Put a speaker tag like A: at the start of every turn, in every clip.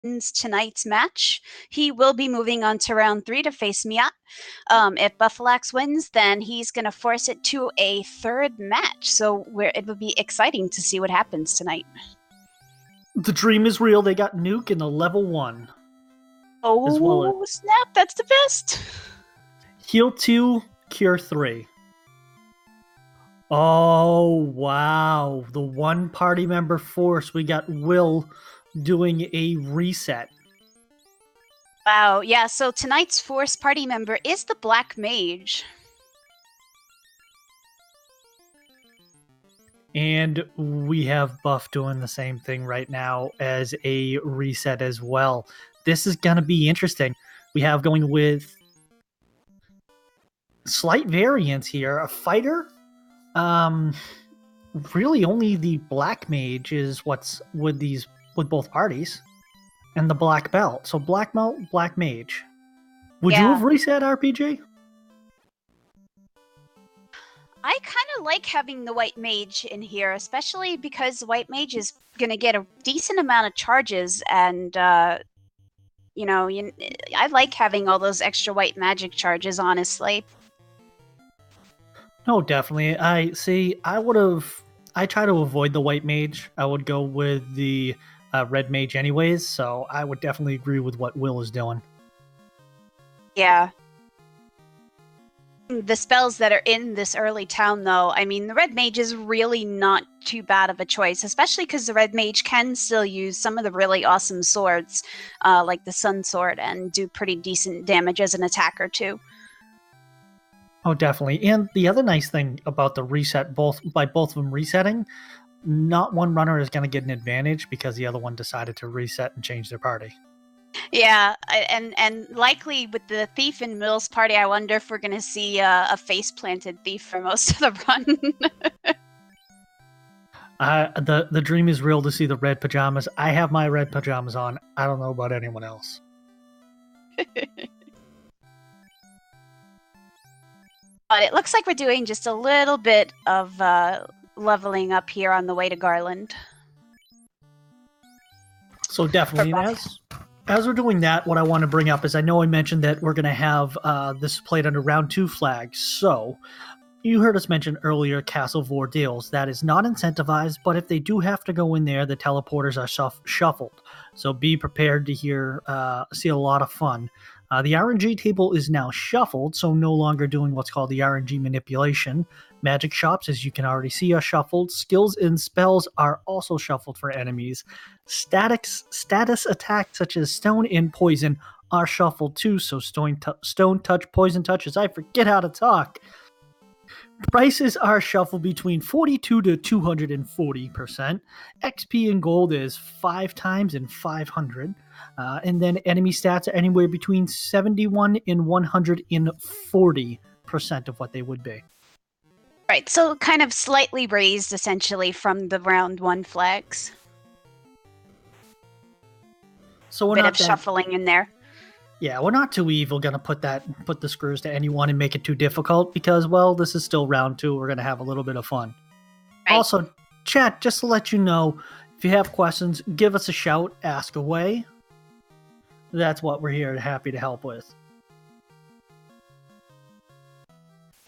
A: wins tonight's match, he will be moving on to round 3 to face Miat. If Buffalax wins, then he's going to force it to a third match. So it will be exciting to see what happens tonight.
B: The dream is real. They got Nuke in the level 1.
A: Oh, snap. That's the best.
B: Heal 2, Cure 3. Oh, wow. The one party member force. We got Will doing a reset.
A: Wow, yeah, so tonight's force party member is the Black Mage.
B: And we have Buff doing the same thing right now as a reset as well. This is going to be interesting. We have going with slight variance here. A fighter, really only the Black Mage is what's with both parties. And the Black Belt. So Black Belt, Black Mage. Would you have reset RPG?
A: I kind of like having the White Mage in here, especially because the White Mage is going to get a decent amount of charges, and, I like having all those extra white magic charges, honestly.
B: No, definitely. I try to avoid the White Mage. I would go with the Red Mage anyways, so I would definitely agree with what Will is doing.
A: Yeah. The spells that are in this early town, though, I mean, the Red Mage is really not too bad of a choice, especially because the Red Mage can still use some of the really awesome swords, like the Sun Sword, and do pretty decent damage as an attacker, too.
B: Oh, definitely. And the other nice thing about the reset, both of them resetting, not one runner is going to get an advantage because the other one decided to reset and change their party.
A: Yeah, and likely with the Thief in Mill's party, I wonder if we're going to see a face-planted Thief for most of the
B: run. The dream is real to see the red pajamas. I have my red pajamas on. I don't know about anyone else.
A: But it looks like we're doing just a little bit of leveling up here on the way to Garland.
B: So definitely, as we're doing that, what I want to bring up is I know I mentioned that we're going to have this played under round 2 flags. So you heard us mention earlier Castle Vordeals. That is not incentivized, but if they do have to go in there, the teleporters are shuffled. So be prepared to see a lot of fun. The RNG table is now shuffled, so no longer doing what's called the RNG manipulation. Magic shops, as you can already see, are shuffled. Skills and spells are also shuffled for enemies. Status attacks such as stone and poison are shuffled too, so stone touch, poison touches. I forget how to talk. Prices are shuffled between 42 to 240%. XP and gold is 5 times and 500. And then enemy stats are anywhere between 71 and 140% of what they would be.
A: Right, so kind of slightly raised, essentially, from the round 1 flags.
B: So we're
A: bit
B: not
A: of shuffling in there.
B: Yeah, we're not too evil going to put the screws to anyone and make it too difficult because, well, this is still round 2. We're going to have a little bit of fun. Right. Also, chat, just to let you know, if you have questions, give us a shout, ask away. That's what we're here, happy to help with.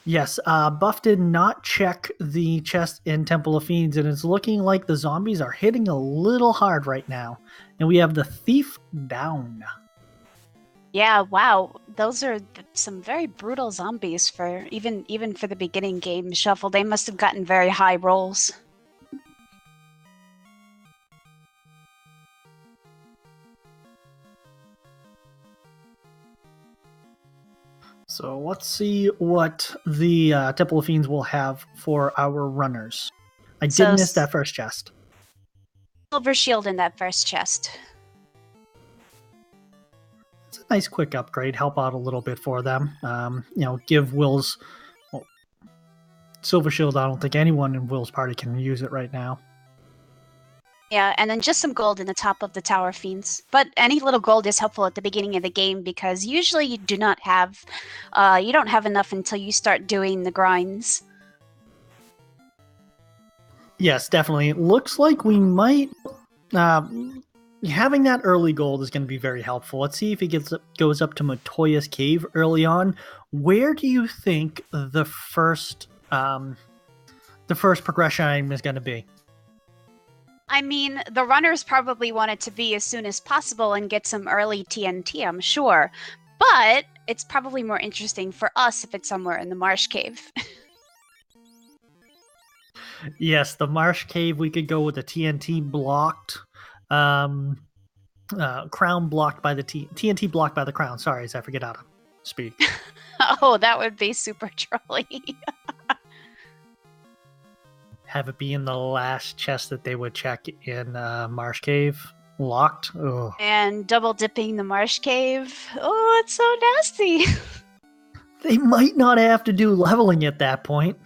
B: Yes, Buff did not check the chest in Temple of Fiends, and it's looking like the zombies are hitting a little hard right now. And we have the Thief down.
A: Yeah, wow. Those are some very brutal zombies for even for the beginning game shuffle. They must have gotten very high rolls.
B: So let's see what the Temple of Fiends will have for our runners. I did miss that first chest.
A: Silver shield in that first chest.
B: It's a nice quick upgrade, help out a little bit for them. Give Will's Silver Shield. I don't think anyone in Will's party can use it right now.
A: Yeah, and then just some gold in the top of the Tower Fiends. But any little gold is helpful at the beginning of the game because usually you do not have, you don't have enough until you start doing the grinds.
B: Yes, definitely. It looks like we might having that early gold is going to be very helpful. Let's see if he goes up to Matoya's cave early on. Where do you think the first progression item is going to be?
A: I mean, the runners probably want it to be as soon as possible and get some early TNT, I'm sure. But it's probably more interesting for us if it's somewhere in the marsh cave.
B: Yes, the marsh cave, we could go with the TNT blocked. Crown blocked by the TNT blocked by the crown. Sorry, as I forget how to speak.
A: Oh, that would be super trolly.
B: Have it be in the last chest that they would check in Marsh Cave. Locked. Ugh.
A: And double dipping the marsh cave. Oh, it's so nasty.
B: They might not have to do leveling at that point.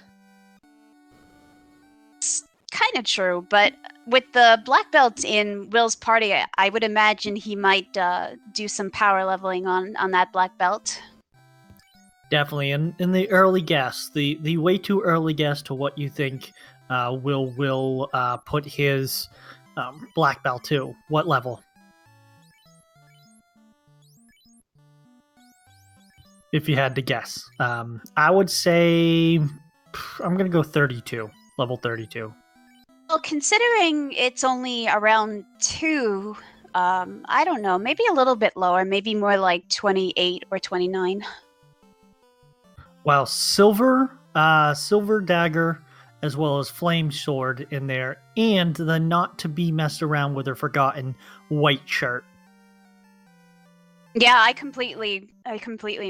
A: It's kind of true, but with the black belt in Will's party, I would imagine he might do some power leveling on that black belt.
B: Definitely. In the early guess, the way too early guess to what you think will put his black belt to. What level? If you had to guess. I would say I'm going to go 32. Level 32.
A: Well, considering it's only around 2, I don't know, maybe a little bit lower, maybe more like 28 or 29.
B: Well, silver dagger, as well as flame sword in there, and the not to be messed around with or forgotten white shirt.
A: Yeah, I completely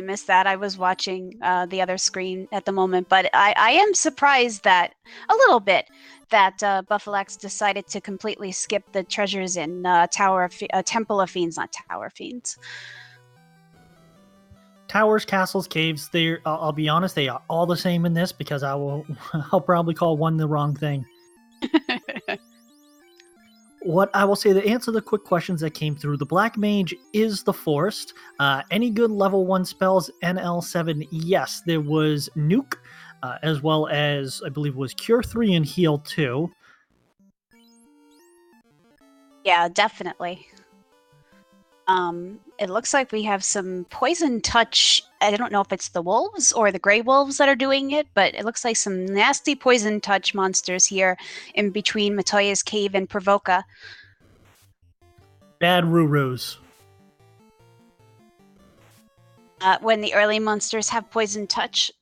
A: missed that. I was watching the other screen at the moment, but I am surprised that a little bit that Buffalax decided to completely skip the treasures in Temple of Fiends, not Tower Fiends.
B: Towers, castles, caves, I'll be honest, they are all the same in this because I'll probably call one the wrong thing. What I will say to answer the quick questions that came through, the Black Mage is the Forest. Any good level 1 spells, NL7, yes. There was Nuke, as well as, I believe it was Cure 3 and Heal 2.
A: Yeah, definitely. It looks like we have some Poison Touch. I don't know if it's the wolves or the gray wolves that are doing it, but it looks like some nasty Poison Touch monsters here in between Matoya's cave and Provoca.
B: Bad Rurus.
A: When the early monsters have Poison Touch.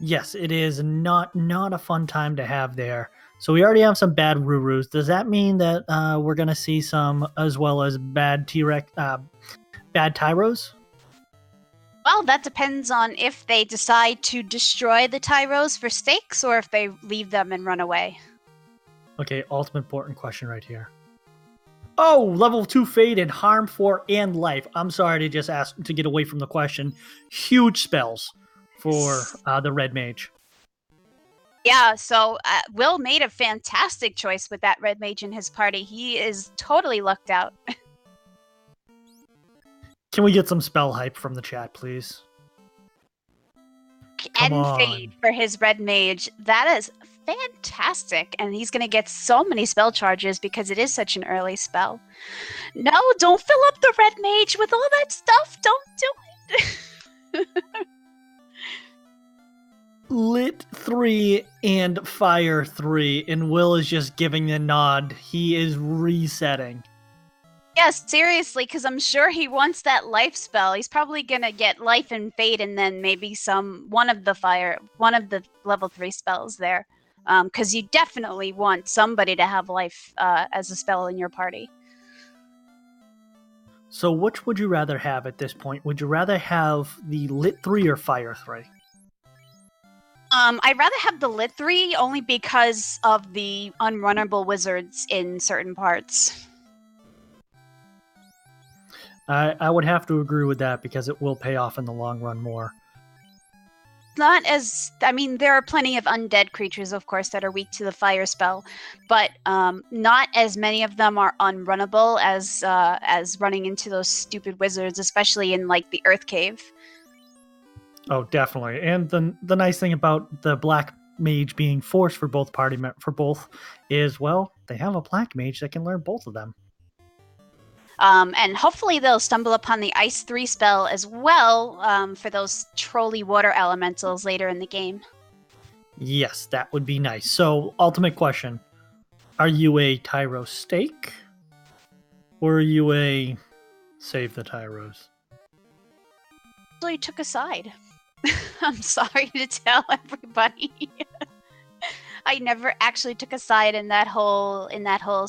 B: Yes, it is not a fun time to have there. So we already have some bad Rurus. Does that mean that we're going to see some as well as bad T-Rex, bad Tyros?
A: Well, that depends on if they decide to destroy the Tyros for stakes or if they leave them and run away.
B: Okay, ultimate important question right here. Oh, level 2 Fade and Harm 4 and Life. I'm sorry to just ask to get away from the question. Huge spells for the Red Mage.
A: Yeah, so Will made a fantastic choice with that Red Mage in his party. He is totally lucked out.
B: Can we get some spell hype from the chat, please?
A: And Fade for his Red Mage. That is fantastic. And he's going to get so many spell charges because it is such an early spell. No, don't fill up the Red Mage with all that stuff. Don't do it.
B: Lit 3 and Fire 3, and Will is just giving the nod. He is resetting.
A: Yes, seriously, because I'm sure he wants that life spell. He's probably gonna get life and fade, and then maybe one of the level 3 spells there. Because you definitely want somebody to have life as a spell in your party.
B: So which would you rather have at this point? Would you rather have the Lit 3 or Fire 3?
A: I'd rather have the Lit 3 only because of the unrunnable wizards in certain parts.
B: I would have to agree with that because it will pay off in the long run more.
A: There are plenty of undead creatures, of course, that are weak to the fire spell, but not as many of them are unrunnable as running into those stupid wizards, especially in like the Earth Cave.
B: Oh, definitely. And the nice thing about the Black Mage being forced for both is, well, they have a black mage that can learn both of them.
A: And hopefully they'll stumble upon the Ice 3 spell as well for those trolly water elementals later in the game.
B: Yes, that would be nice. So, ultimate question. Are you a Tyro Stake? Or are you a Save the Tyros?
A: Actually took a side. I'm sorry to tell everybody. I never actually took a side in that whole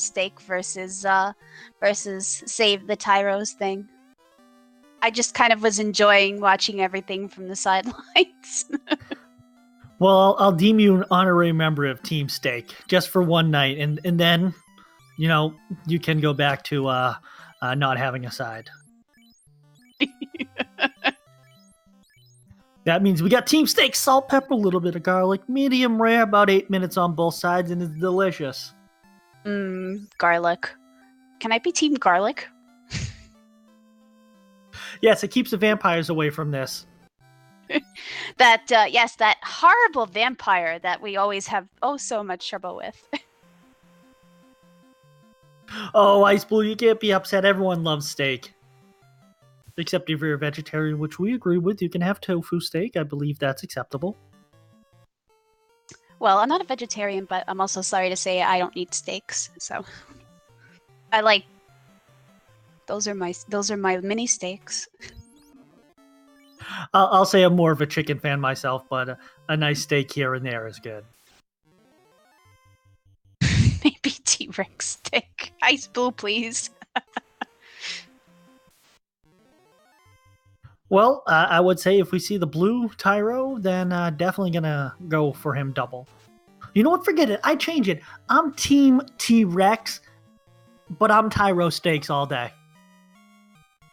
A: stake versus save the Tyros thing. I just kind of was enjoying watching everything from the sidelines.
B: Well, I'll deem you an honorary member of Team Stake just for one night, and then, you can go back to not having a side. That means we got Team Steak, salt, pepper, a little bit of garlic, medium rare, about 8 minutes on both sides, and it's delicious.
A: Garlic. Can I be Team Garlic?
B: Yes, it keeps the vampires away from this.
A: That horrible vampire that we always have so much trouble with.
B: Oh, Ice Blue, you can't be upset. Everyone loves steak. Except if you're a vegetarian, which we agree with. You can have tofu steak. I believe that's acceptable.
A: Well, I'm not a vegetarian, but I'm also sorry to say I don't eat steaks. So I like those are my mini steaks.
B: I'll say I'm more of a chicken fan myself, but a nice steak here and there is good.
A: Maybe T-Rex steak. Ice Blue, please.
B: Well, I would say if we see the blue Tyro, then definitely gonna go for him double. You know what? Forget it. I change it. I'm Team T-Rex, but I'm Tyro Steaks all day.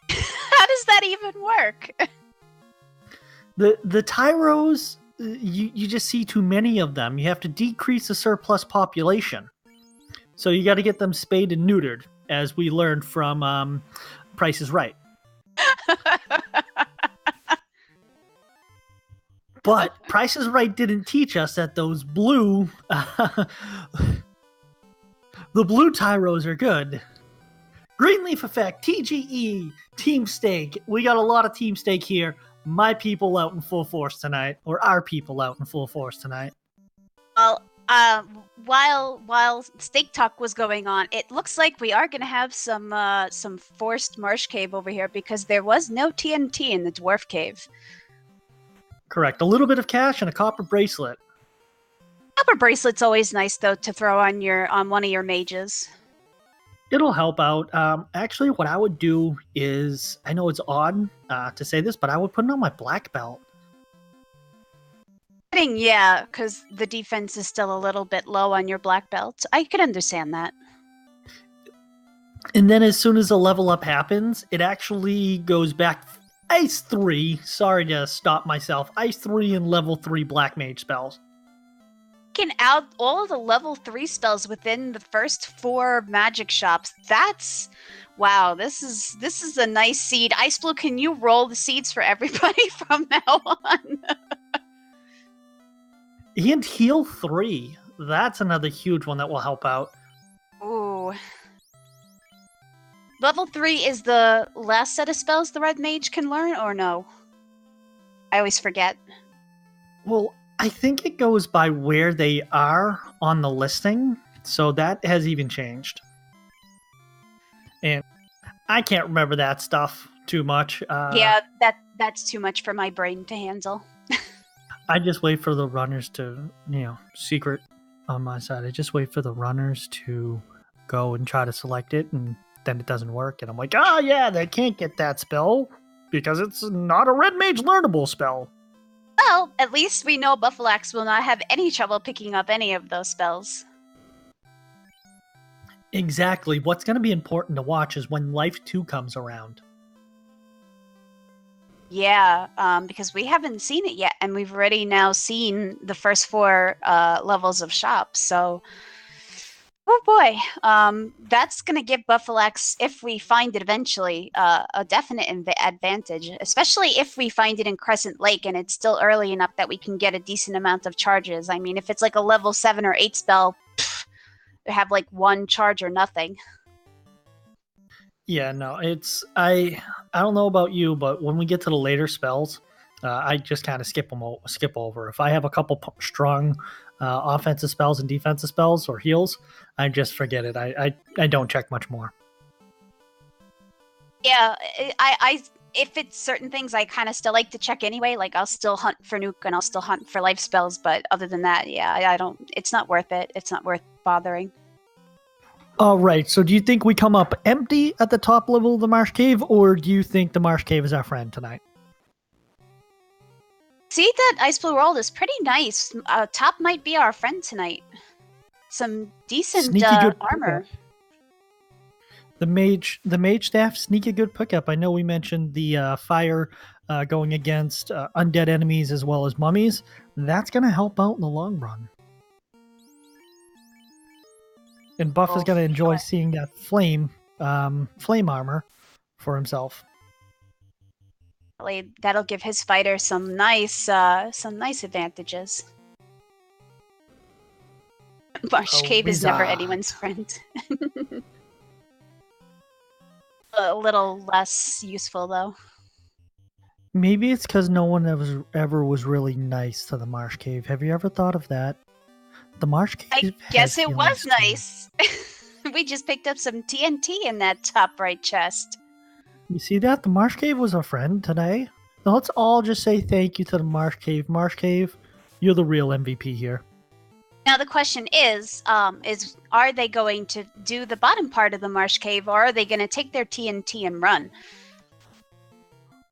A: How does that even work?
B: The Tyros, you just see too many of them. You have to decrease the surplus population. So you got to get them spayed and neutered, as we learned from Price is Right. But Price is Right didn't teach us that those blue, the blue Tyros are good. Greenleaf Effect, TGE, Team Steak. We got a lot of Team Steak here. My people out in full force tonight, or our people out in full force tonight.
A: Well, while Steak Talk was going on, it looks like we are going to have some forced marsh cave over here because there was no TNT in the dwarf cave.
B: Correct. A little bit of cash and a copper bracelet.
A: Copper bracelet's always nice though to throw on one of your mages.
B: It'll help out. Actually, what I would do is, I know it's odd to say this, but I would put it on my black belt.
A: Yeah, because the defense is still a little bit low on your black belt. I could understand that.
B: And then as soon as a level up happens, it actually goes back Ice 3. Sorry to stop myself. Ice 3 and level 3 black mage spells.
A: Can out all the level 3 spells within the first 4 magic shops. That's wow. This is a nice seed. Ice Blue, can you roll the seeds for everybody from now on?
B: And heal 3. That's another huge one that will help out.
A: Ooh. Level 3 is the last set of spells the red mage can learn, or no? I always forget.
B: Well, I think it goes by where they are on the listing, so that has even changed. And I can't remember that stuff too much.
A: Yeah, that's too much for my brain to handle.
B: I just wait for the runners to, secret on my side. I just wait for the runners to go and try to select it, and then it doesn't work. And I'm like, yeah, they can't get that spell because it's not a red mage learnable spell.
A: Well, at least we know Buffalax will not have any trouble picking up any of those spells.
B: Exactly. What's going to be important to watch is when Life 2 comes around.
A: Yeah, because we haven't seen it yet, and we've already now seen the first 4 levels of shops, so... Oh boy, that's going to give Buffalax, if we find it eventually, a definite advantage, especially if we find it in Crescent Lake and it's still early enough that we can get a decent amount of charges. I mean, if it's like a level 7 or 8 spell, have like one charge or nothing.
B: Yeah, no, it's I don't know about you, but when we get to the later spells, I just kind of skip over. If I have a couple strong offensive spells and defensive spells or heals, I just forget it. I don't check much more.
A: Yeah, I if it's certain things, I kind of still like to check anyway. Like I'll still hunt for nuke and I'll still hunt for life spells, but other than that, yeah, I don't. It's not worth it. It's not worth bothering.
B: All right. So, do you think we come up empty at the top level of the Marsh Cave, or do you think the Marsh Cave is our friend tonight?
A: See, that Ice Blue World is pretty nice. Top might be our friend tonight. Some decent
B: good
A: armor.
B: Pickup. The mage staff, sneaky good pickup. I know we mentioned the fire going against undead enemies as well as mummies. That's going to help out in the long run. And Buff is going to enjoy seeing that flame armor for himself.
A: That'll give his fighter some nice advantages. Marsh Cave is never anyone's friend. A little less useful though.
B: Maybe it's because no one ever was really nice to the Marsh Cave. Have you ever thought of that? The Marsh Cave.
A: I guess it was nice. We just picked up some TNT in that top right chest.
B: You see that? The Marsh Cave was our friend today. Now let's all just say thank you to the Marsh Cave. Marsh Cave, you're the real MVP here.
A: Now the question is are they going to do the bottom part of the Marsh Cave, or are they going to take their TNT and run?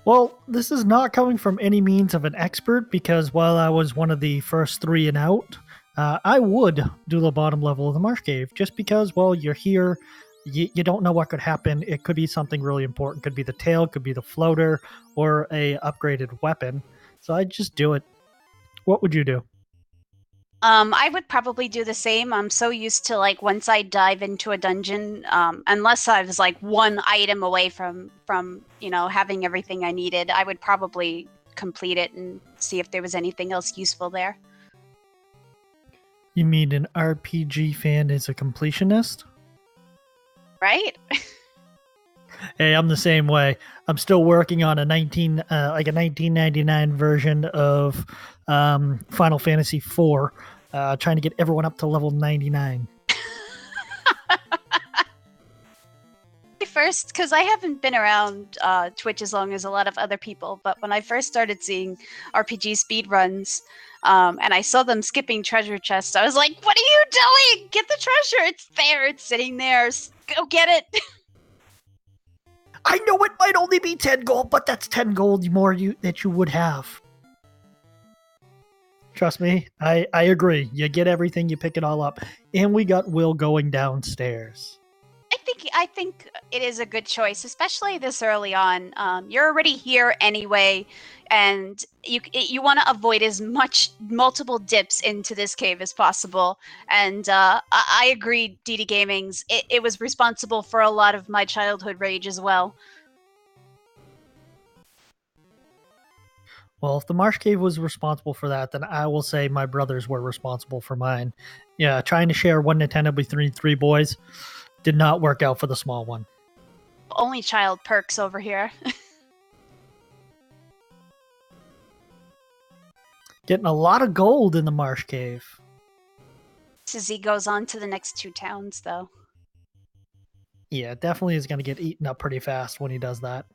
B: Well, this is not coming from any means of an expert, because while I was one of the first 3 and out, I would do the bottom level of the Marsh Cave, just because, well, you're here, you don't know what could happen. It could be something really important. Could be the tail, could be the floater, or a upgraded weapon. So I'd just do it. What would you do?
A: I would probably do the same. I'm so used to, like, once I dive into a dungeon, unless I was like one item away from having everything I needed, I would probably complete it and see if there was anything else useful there.
B: You mean an RPG fan is a completionist?
A: Right?
B: Hey, I'm the same way. I'm still working on a 1999 version of Final Fantasy IV, trying to get everyone up to level 99.
A: First, because I haven't been around Twitch as long as a lot of other people, but when I first started seeing RPG speedruns, and I saw them skipping treasure chests, I was like, what are you doing? Get the treasure! It's there! It's sitting there! Go get it!
B: I know it might only be 10 gold, but that's 10 gold more that you would have. Trust me, I agree. You get everything, you pick it all up. And we got Will going downstairs.
A: I think it is a good choice, especially this early on. You're already here anyway, and you want to avoid as much multiple dips into this cave as possible. And I agree, DD Gaming's. It was responsible for a lot of my childhood rage as well.
B: Well, if the Marsh Cave was responsible for that, then I will say my brothers were responsible for mine. Yeah, trying to share one Nintendo between 3 boys did not work out for the small one.
A: Only child perks over here.
B: Getting a lot of gold in the Marsh Cave.
A: As he goes on to the next 2 towns, though.
B: Yeah, definitely is going to get eaten up pretty fast when he does that.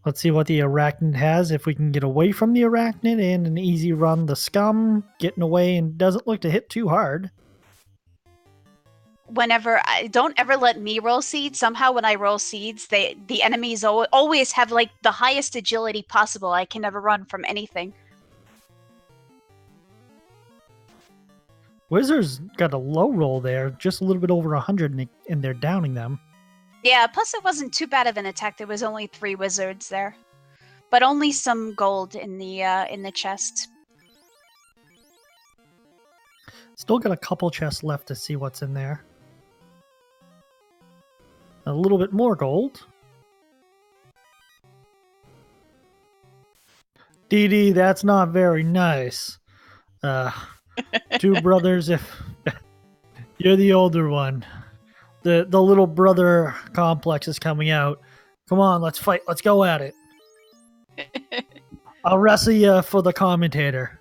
B: Let's see what the Arachnid has. If we can get away from the Arachnid and an easy run, the Scum getting away and doesn't look to hit too hard.
A: Don't ever let me roll seeds. Somehow when I roll seeds, the enemies always have like the highest agility possible. I can never run from anything.
B: Wizards got a low roll there, just a little bit over 100, and they're downing them.
A: Yeah, plus it wasn't too bad of an attack. There was only 3 wizards there, but only some gold in the chest.
B: Still got a couple chests left to see what's in there. A little bit more gold. DD, that's not very nice. Two brothers, if you're the older one. The little brother complex is coming out. Come on, let's fight. Let's go at it. I'll wrestle you for the commentator.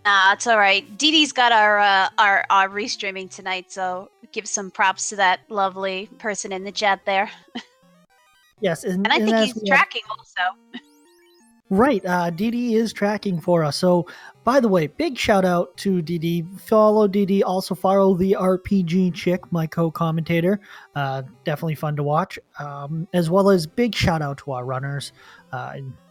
A: Nah, it's all right. Dee Dee's got our restreaming tonight, so give some props to that lovely person in the chat there.
B: Yes,
A: and I think he's tracking also.
B: Right, Dee Dee is tracking for us. So, by the way, big shout out to Dee Dee. Follow Dee Dee. Also follow the RPG Chick, my co-commentator. Definitely fun to watch. As well as big shout out to our runners.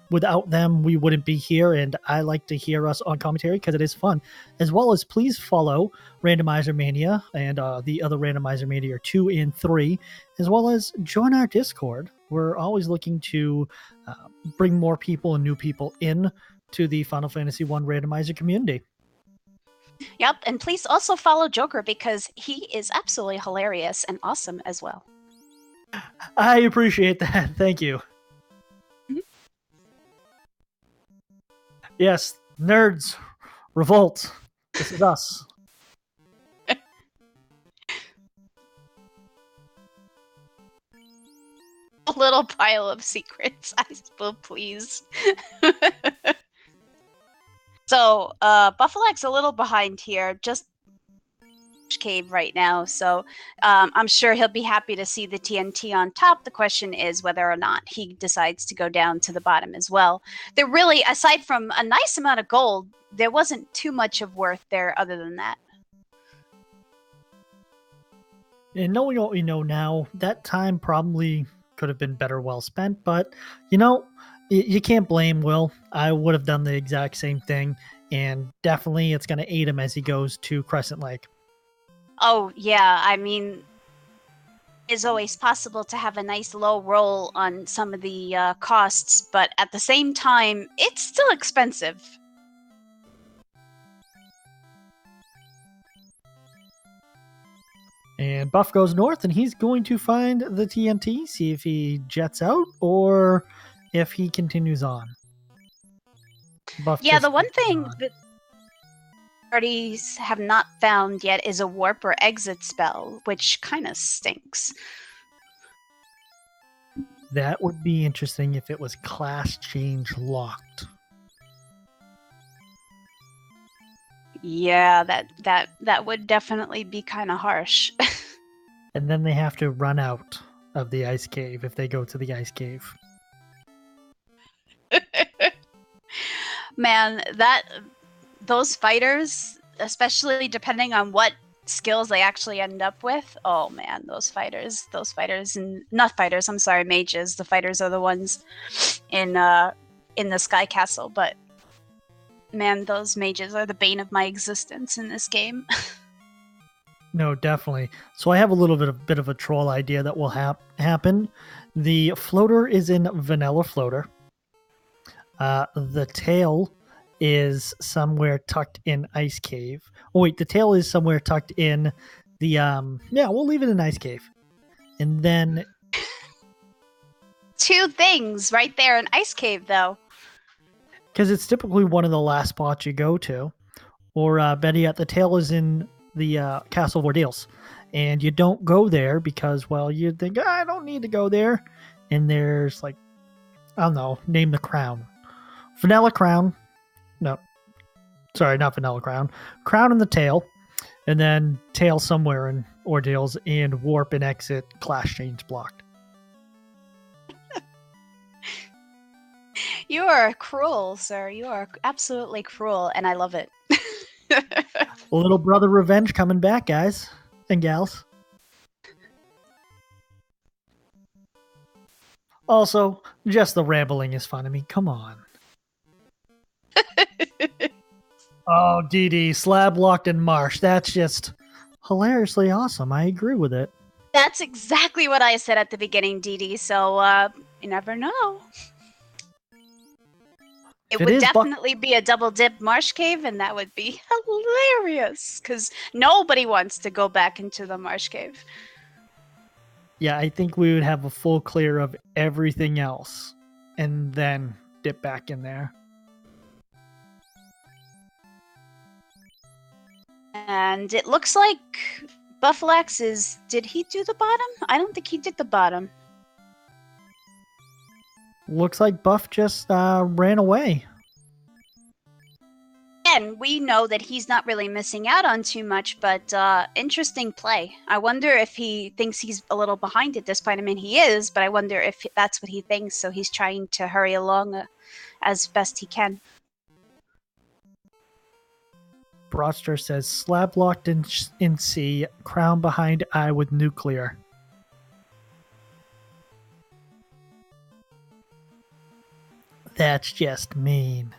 B: Without them, we wouldn't be here, and I like to hear us on commentary because it is fun. As well as please follow Randomizer Mania and the other Randomizer Mania 2 and 3, as well as join our Discord. We're always looking to bring more people and new people in to the Final Fantasy 1 Randomizer community.
A: Yep, and please also follow Joker because he is absolutely hilarious and awesome as well.
B: I appreciate that. Thank you. Yes, nerds, revolt. This is us.
A: A little pile of secrets, I will please. So, Buffalax a little behind here, just cave right now, so I'm sure he'll be happy to see the TNT on top. The question is whether or not he decides to go down to the bottom as well. There really, aside from a nice amount of gold, there wasn't too much of worth there other than that.
B: And knowing what we know now, that time probably could have been better well spent, but you know, you can't blame Will. I would have done the exact same thing, and definitely it's going to aid him as he goes to Crescent Lake.
A: Oh, yeah, I mean, it's always possible to have a nice low roll on some of the costs, but at the same time, it's still expensive.
B: And Buff goes north, and he's going to find the TNT, see if he jets out, or if he continues on. Buff
A: yeah, the one thing that parties have not found yet is a warp or exit spell, which kind of stinks.
B: That would be interesting if it was class change locked.
A: Yeah, that would definitely be kind of harsh.
B: And then they have to run out of the ice cave if they go to the ice cave.
A: Man, those fighters, especially depending on what skills they actually end up with, oh man, those fighters, and not fighters, I'm sorry, mages. The fighters are the ones in the Sky Castle, but man, those mages are the bane of my existence in this game.
B: No, definitely. So I have a little bit of a troll idea that will happen. The floater is in Vanilla Floater. The tail is somewhere tucked in Ice Cave. Oh wait, the tail is somewhere tucked in the yeah, we'll leave it in Ice Cave. And then
A: two things right there in Ice Cave though.
B: Because it's typically one of the last spots you go to. Or better yet, the tail is in the Castle of Ordeals. And you don't go there because, well, you think, I don't need to go there. And there's like, I don't know, name the crown. Vanilla Crown. No. Sorry, not Vanilla Crown. Crown and the tail. And then tail somewhere in Ordeals and warp and exit class change blocked.
A: You are cruel, sir. You are absolutely cruel, and I love it.
B: Little brother revenge coming back, guys and gals. Also, just the rambling is fun. I mean, come on. Oh, Dee Dee, slab locked in marsh. That's just hilariously awesome. I agree with it.
A: That's exactly what I said at the beginning, Dee Dee, so you never know. It would definitely be a double dip marsh cave, and that would be hilarious, because nobody wants to go back into the marsh cave.
B: Yeah, I think we would have a full clear of everything else, and then dip back in there.
A: And it looks like Buffalax is... Did he do the bottom? I don't think he did the bottom.
B: Looks like Buff just ran away.
A: And we know that he's not really missing out on too much, but interesting play. I wonder if he thinks he's a little behind at this point. I mean, he is, but I wonder if that's what he thinks, so he's trying to hurry along as best he can.
B: Broster says, slab locked in C, crown behind I with nuclear. That's just mean.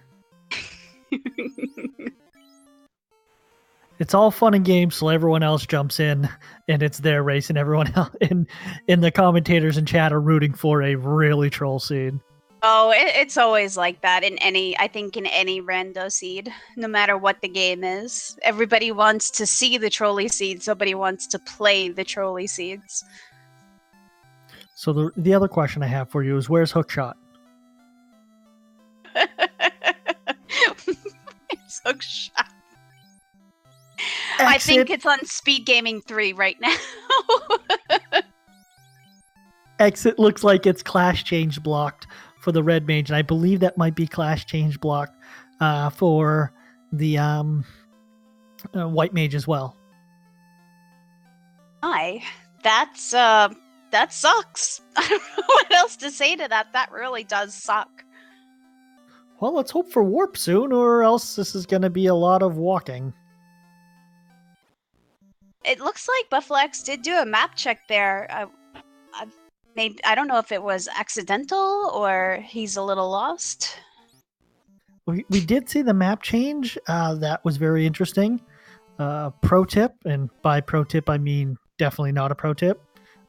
B: It's all fun and games till everyone else jumps in and it's their race, and everyone else in the commentators and chat are rooting for a really troll seed.
A: Oh, it's always like that in any rando seed, no matter what the game is. Everybody wants to see the trolley seeds. Nobody wants to play the trolley seeds.
B: So the other question I have for you is, where's Hookshot?
A: It's Hookshot. I think it's on Speed Gaming 3 right now.
B: Exit looks like it's class change blocked for the red mage, and I believe that might be class change blocked for the white mage as well.
A: That sucks. I don't know what else to say to that. That really does suck.
B: Well, let's hope for warp soon, or else this is going to be a lot of walking.
A: It looks like Buffalax did do a map check there. I don't know if it was accidental or he's a little lost.
B: We did see the map change. That was very interesting. Pro tip, and by pro tip I mean definitely not a pro tip.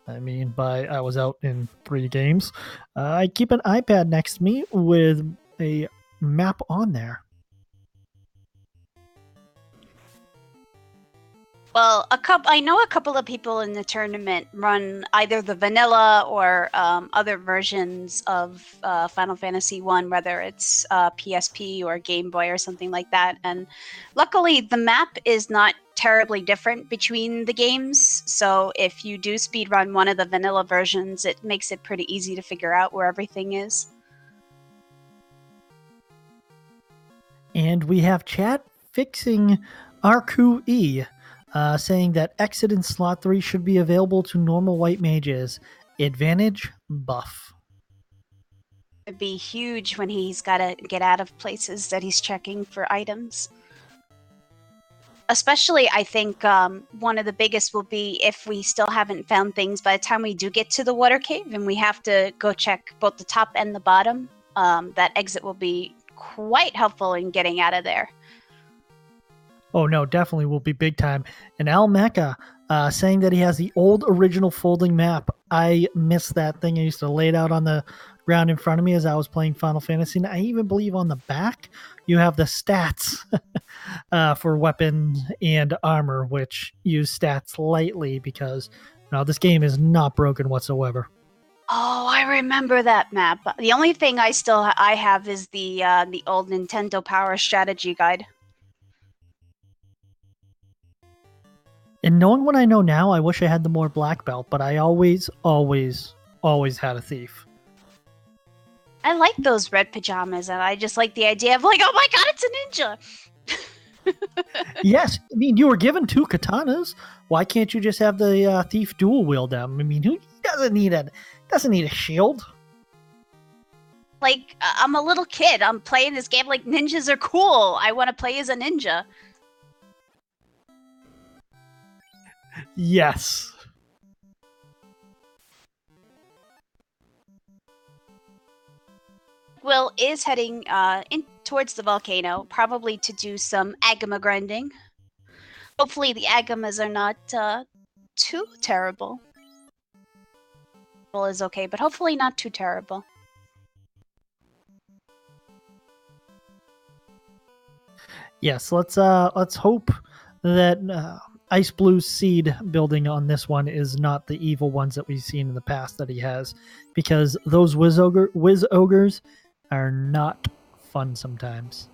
B: I mean I was out in 3 games. I keep an iPad next to me with a map on there.
A: Well, I know a couple of people in the tournament run either the vanilla or other versions of Final Fantasy 1, whether it's PSP or Game Boy or something like that. And luckily, the map is not terribly different between the games. So if you do speedrun one of the vanilla versions, it makes it pretty easy to figure out where everything is.
B: And we have chat fixing Arku-E. Saying that exit in slot 3 should be available to normal white mages. Advantage, buff.
A: It'd be huge when he's got to get out of places that he's checking for items. Especially, I think, one of the biggest will be if we still haven't found things by the time we do get to the water cave and we have to go check both the top and the bottom. That exit will be quite helpful in getting out of there.
B: Oh, no, definitely will be big time. And Al Mecca saying that he has the old original folding map. I miss that thing. I used to lay it out on the ground in front of me as I was playing Final Fantasy. And I even believe on the back you have the stats for weapons and armor, which use stats lightly because this game is not broken whatsoever.
A: Oh, I remember that map. The only thing I have is the old Nintendo Power Strategy Guide.
B: And knowing what I know now, I wish I had the more black belt, but I always had a thief.
A: I like those red pajamas, and I just like the idea of like, oh my god, it's a ninja!
B: Yes, I mean, you were given 2 katanas. Why can't you just have the thief dual wield them? I mean, who doesn't need a shield?
A: Like, I'm a little kid. I'm playing this game like ninjas are cool. I want to play as a ninja.
B: Yes.
A: Will is heading in towards the volcano, probably to do some agama grinding. Hopefully the agamas are not too terrible. Well, is okay, but hopefully not too terrible.
B: Yes, let's hope that Ice Blue's seed building on this one is not the evil ones that we've seen in the past that he has, because those whiz ogres are not fun sometimes.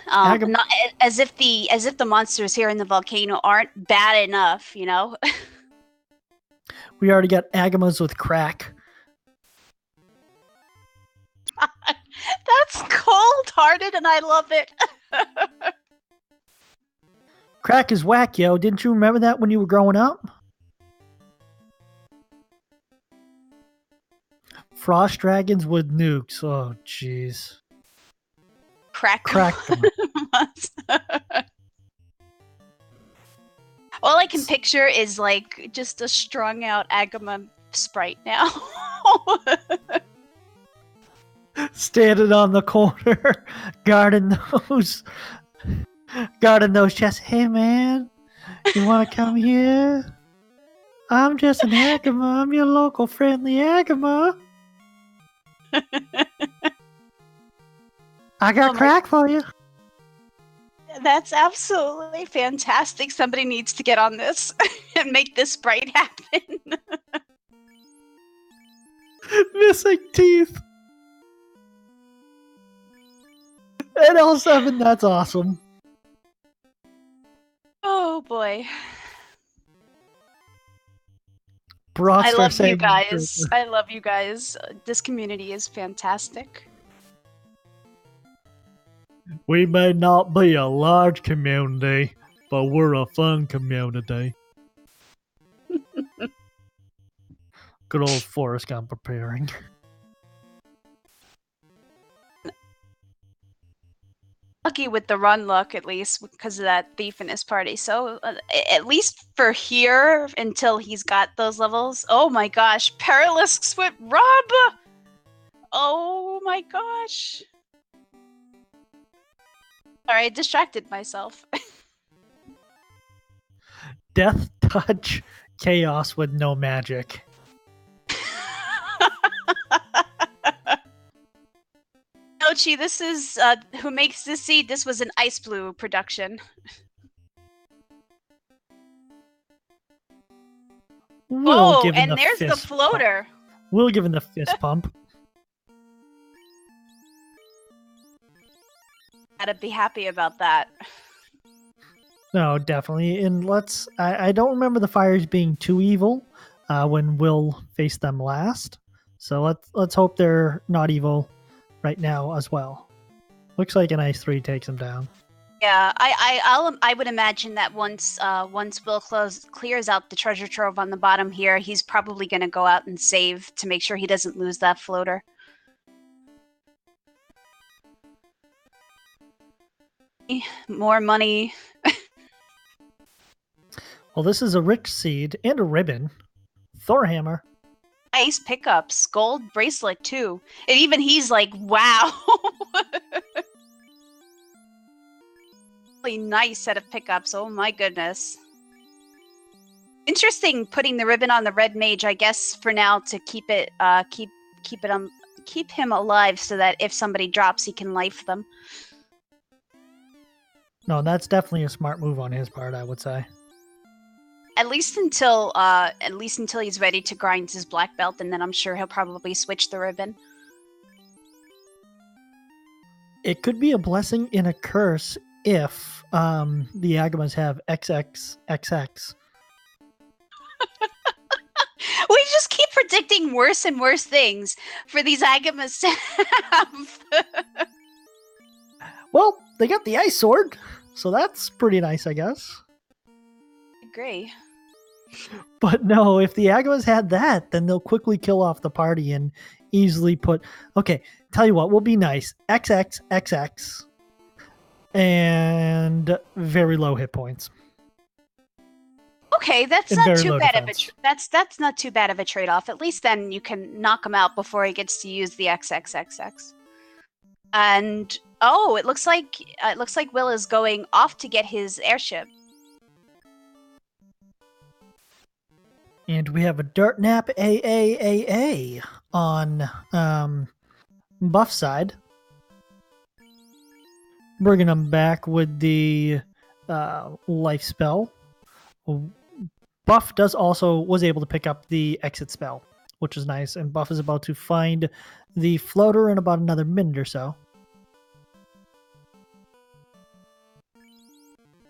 A: Not as if the monsters here in the volcano aren't bad enough, you know.
B: We already got Agamas with crack.
A: That's cold-hearted, and I love it.
B: Crack is whack, yo. Didn't you remember that when you were growing up? Frost dragons with nukes. Oh, jeez.
A: Crack.
B: them.
A: All I can picture is like just a strung out Agama sprite now.
B: Standing on the corner, guarding those chests. Hey man, you want to come here? I'm just an Agama. I'm your local friendly Agama. I got crack for you.
A: That's absolutely fantastic. Somebody needs to get on this and make this sprite happen.
B: Missing teeth. And L7, that's awesome.
A: Oh boy.
B: I
A: love you guys. I love you guys. This community is fantastic.
B: We may not be a large community, but we're a fun community. Good old Forrest Gump preparing.
A: Lucky with the run luck, at least, because of that thief in his party. So, at least for here, until he's got those levels. Oh my gosh, Perilous with Rob! Oh my gosh. Sorry, I distracted myself.
B: Death touch chaos with no magic.
A: Nochi, this is who makes this seed. This was an Ice Blue production. Oh, and there's the floater.
B: Will giving the fist pump.
A: Gotta be happy about that.
B: No, definitely. And I don't remember the fires being too evil when Will faced them last. So let's hope they're not evil right now as well. Looks like an Ice 3 takes him down.
A: Yeah, I would imagine that once Will clears out the treasure trove on the bottom here, he's probably going to go out and save to make sure he doesn't lose that floater. More money.
B: Well, this is a rich seed and a ribbon. Thorhammer.
A: Nice pickups. Gold bracelet, too. And even he's like, wow. Really nice set of pickups. Oh my goodness. Interesting putting the ribbon on the red mage, I guess, for now to keep him alive so that if somebody drops, he can life them.
B: No, that's definitely a smart move on his part, I would say.
A: At least until he's ready to grind his black belt, and then I'm sure he'll probably switch the ribbon.
B: It could be a blessing and a curse if the Agamas have XXXX.
A: We just keep predicting worse and worse things for these Agamas to have.
B: Well, they got the ice sword, so that's pretty nice, I guess.
A: I agree.
B: But no, if the Agamas had that, then they'll quickly kill off the party and easily put... Okay, tell you what, we'll be nice. XXXX. And very low hit points.
A: Okay, that's not too bad of a that's not too bad of a trade-off. At least then you can knock him out before he gets to use the XXXX. And oh, it looks like Will is going off to get his airship.
B: And we have a Dirt Nap AAAA on Buff side. Bringing them back with the life spell. Buff was able to pick up the exit spell, which is nice. And Buff is about to find the floater in about another minute or so.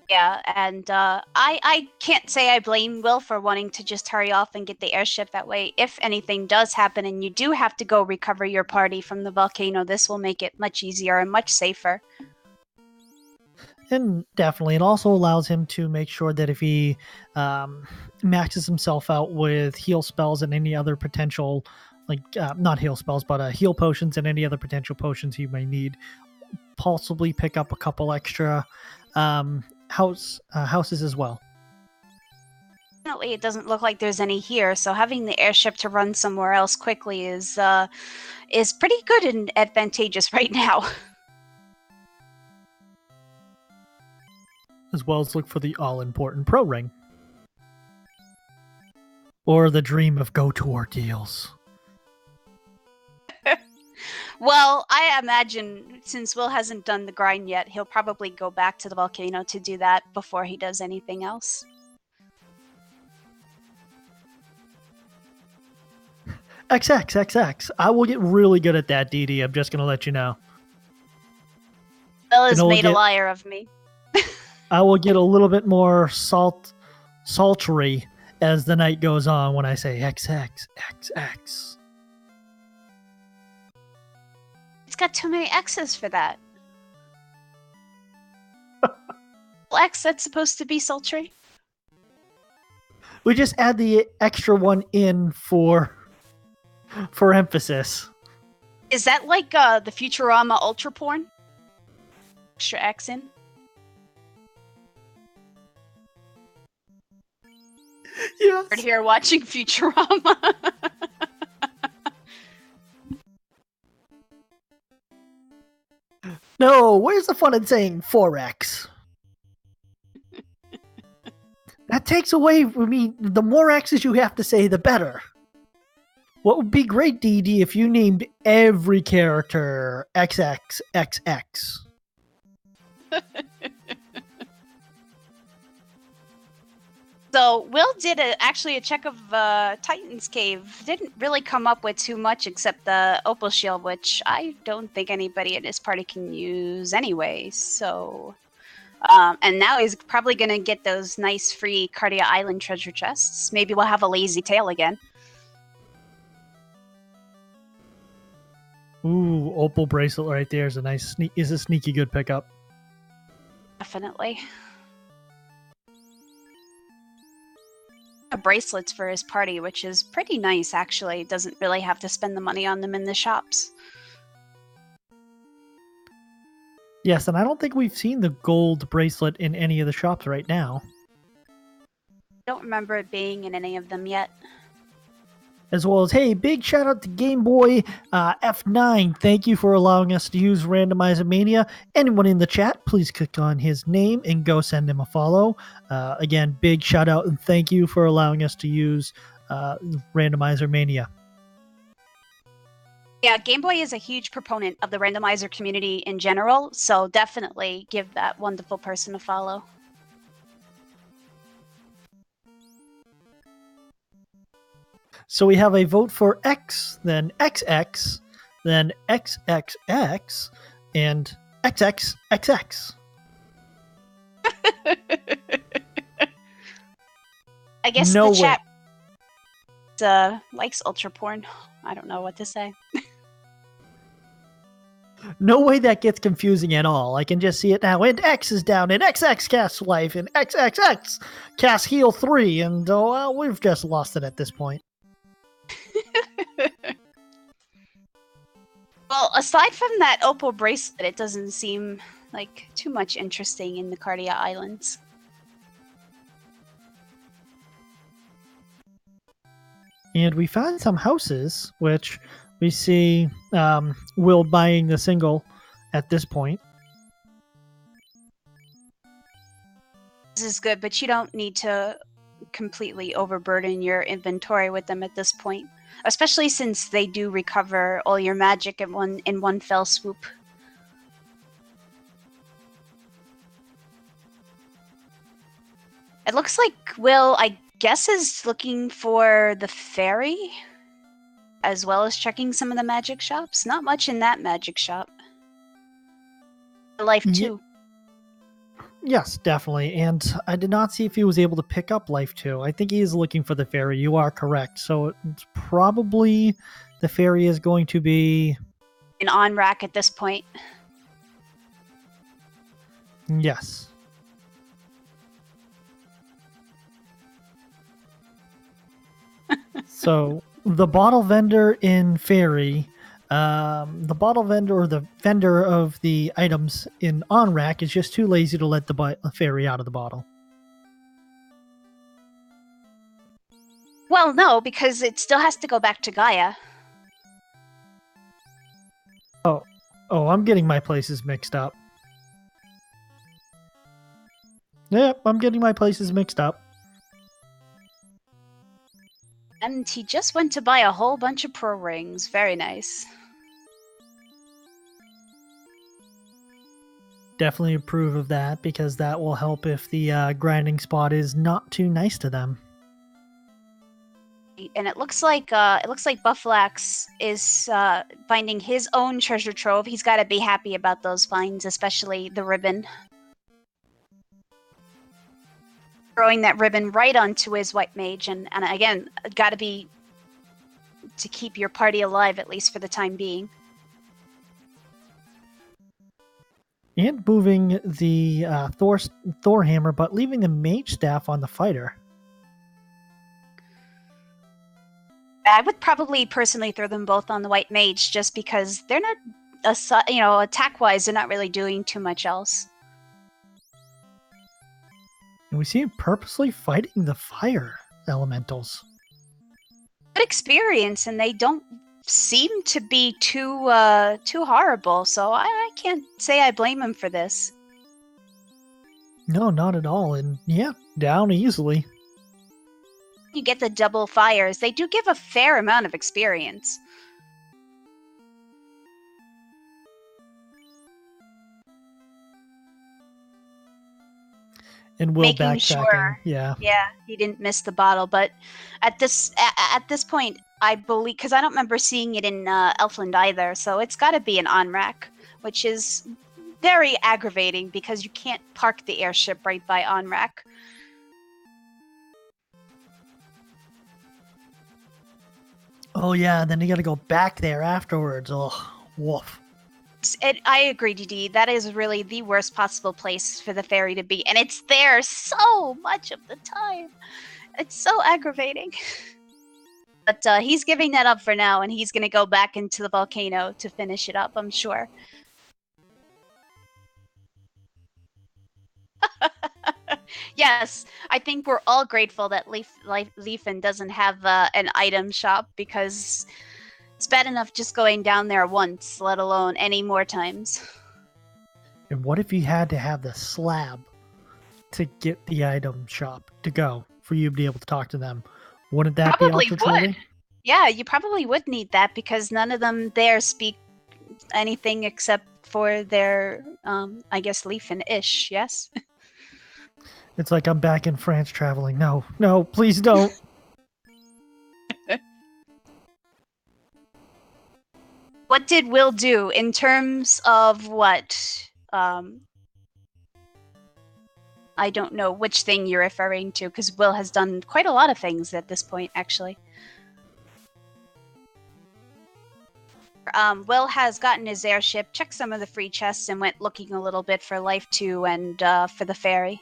A: Yeah, and I can't say I blame Will for wanting to just hurry off and get the airship. That way, if anything does happen and you do have to go recover your party from the volcano, this will make it much easier and much safer.
B: And definitely, it also allows him to make sure that if he maxes himself out with heal spells and any other potential, like not heal spells, but heal potions and any other potential potions he may need, possibly pick up a couple extra houses as well.
A: Fortunately, it doesn't look like there's any here, so having the airship to run somewhere else quickly is pretty good and advantageous right now.
B: As well as look for the all-important pro ring. Or the dream of go-to deals.
A: Well, I imagine since Will hasn't done the grind yet, he'll probably go back to the volcano to do that before he does anything else.
B: XXXX. I will get really good at that, DD. I'm just going to let you know.
A: Will has made a liar of me.
B: I will get a little bit more sultry as the night goes on when I say XXXX.
A: It's got too many X's for that. X, that's supposed to be sultry?
B: We just add the extra one in for emphasis.
A: Is that like the Futurama Ultra Porn? Extra X in?
B: Yes.
A: We're here watching Futurama.
B: No, where's the fun in saying 4X? That takes away from me. The more X's you have to say, the better. What would be great, DD, if you named every character XXXX?
A: So, Will did actually a check of Titan's Cave. Didn't really come up with too much except the Opal Shield, which I don't think anybody in his party can use anyway. So, and now he's probably going to get those nice free Cardia Island treasure chests. Maybe we'll have a lazy tail again.
B: Ooh, Opal bracelet right there is a sneaky good pickup.
A: Definitely. Bracelets for his party, which is pretty nice actually. Doesn't really have to spend the money on them in the shops.
B: Yes, and I don't think we've seen the gold bracelet in any of the shops right now.
A: I don't remember it being in any of them yet.
B: As well as, hey, big shout out to Game Boy F9. Thank you for allowing us to use Randomizer Mania. Anyone in the chat, please click on his name and go send him a follow. Again, big shout out and thank you for allowing us to use Randomizer Mania.
A: Yeah, Game Boy is a huge proponent of the randomizer community in general, so definitely give that wonderful person a follow.
B: So we have a vote for X, then XX, then XXX, and XXXX.
A: I guess no the chat likes ultra porn. I don't know what to say.
B: No way that gets confusing at all. I can just see it now. And X is down, and XX casts life, and XXX casts heal 3, and we've just lost it at this point.
A: Well, aside from that opal bracelet, it doesn't seem like too much interesting in the Cardia Islands.
B: And we found some houses, which we see Will buying the single at this point.
A: This is good, but you don't need to completely overburden your inventory with them at this point. Especially since they do recover all your magic in one fell swoop. It looks like Will, I guess, is looking for the fairy, as well as checking some of the magic shops. Not much in that magic shop. Life too.
B: Yes, definitely. And I did not see if he was able to pick up Life 2. I think he is looking for the fairy. You are correct. So it's probably the fairy is going to be...
A: an on rack at this point.
B: Yes. So the bottle vendor in fairy... the bottle vendor or the vendor of the items in on rack is just too lazy to let the fairy out of the bottle.
A: Well, no, because it still has to go back to Gaia.
B: Oh, I'm getting my places mixed up. Yep, I'm getting my places mixed up.
A: And he just went to buy a whole bunch of pro rings. Very nice.
B: Definitely approve of that, because that will help if the grinding spot is not too nice to them.
A: And it looks like Buffalax is finding his own treasure trove. He's got to be happy about those finds, especially the ribbon. Throwing that ribbon right onto his white mage, and again, got to be to keep your party alive, at least for the time being.
B: And moving the Thor hammer, but leaving the mage staff on the fighter.
A: I would probably personally throw them both on the white mage, just because they're not, attack-wise, they're not really doing too much else.
B: And we see him purposely fighting the fire elementals.
A: Good experience, and they don't seem to be too horrible, so I can't say I blame him for this.
B: No, not at all. And yeah, down easily.
A: You get the double fires. They do give a fair amount of experience.
B: And Will backtracking.
A: Sure,
B: yeah,
A: he didn't miss the bottle. But at this point, I believe, because I don't remember seeing it in Elfland either, so it's got to be an on-rack, which is very aggravating because you can't park the airship right by on-rack.
B: Oh yeah, and then you got to go back there afterwards. Oh, woof.
A: I agree, DD. That is really the worst possible place for the fairy to be, and it's there so much of the time. It's so aggravating. But he's giving that up for now, and he's going to go back into the volcano to finish it up, I'm sure. Yes, I think we're all grateful that Leafin doesn't have an item shop, because it's bad enough just going down there once, let alone any more times.
B: And what if you had to have the slab to get the item shop to go for you to be able to talk to them? Wouldn't that
A: probably
B: be ultra-trolling?
A: Yeah, you probably would need that, because none of them there speak anything except for their, I guess, Leafin-ish, yes?
B: It's like I'm back in France traveling. No, please don't.
A: What did Will do in terms of what? I don't know which thing you're referring to, because Will has done quite a lot of things at this point, actually. Will has gotten his airship, checked some of the free chests, and went looking a little bit for Life 2 and for the ferry.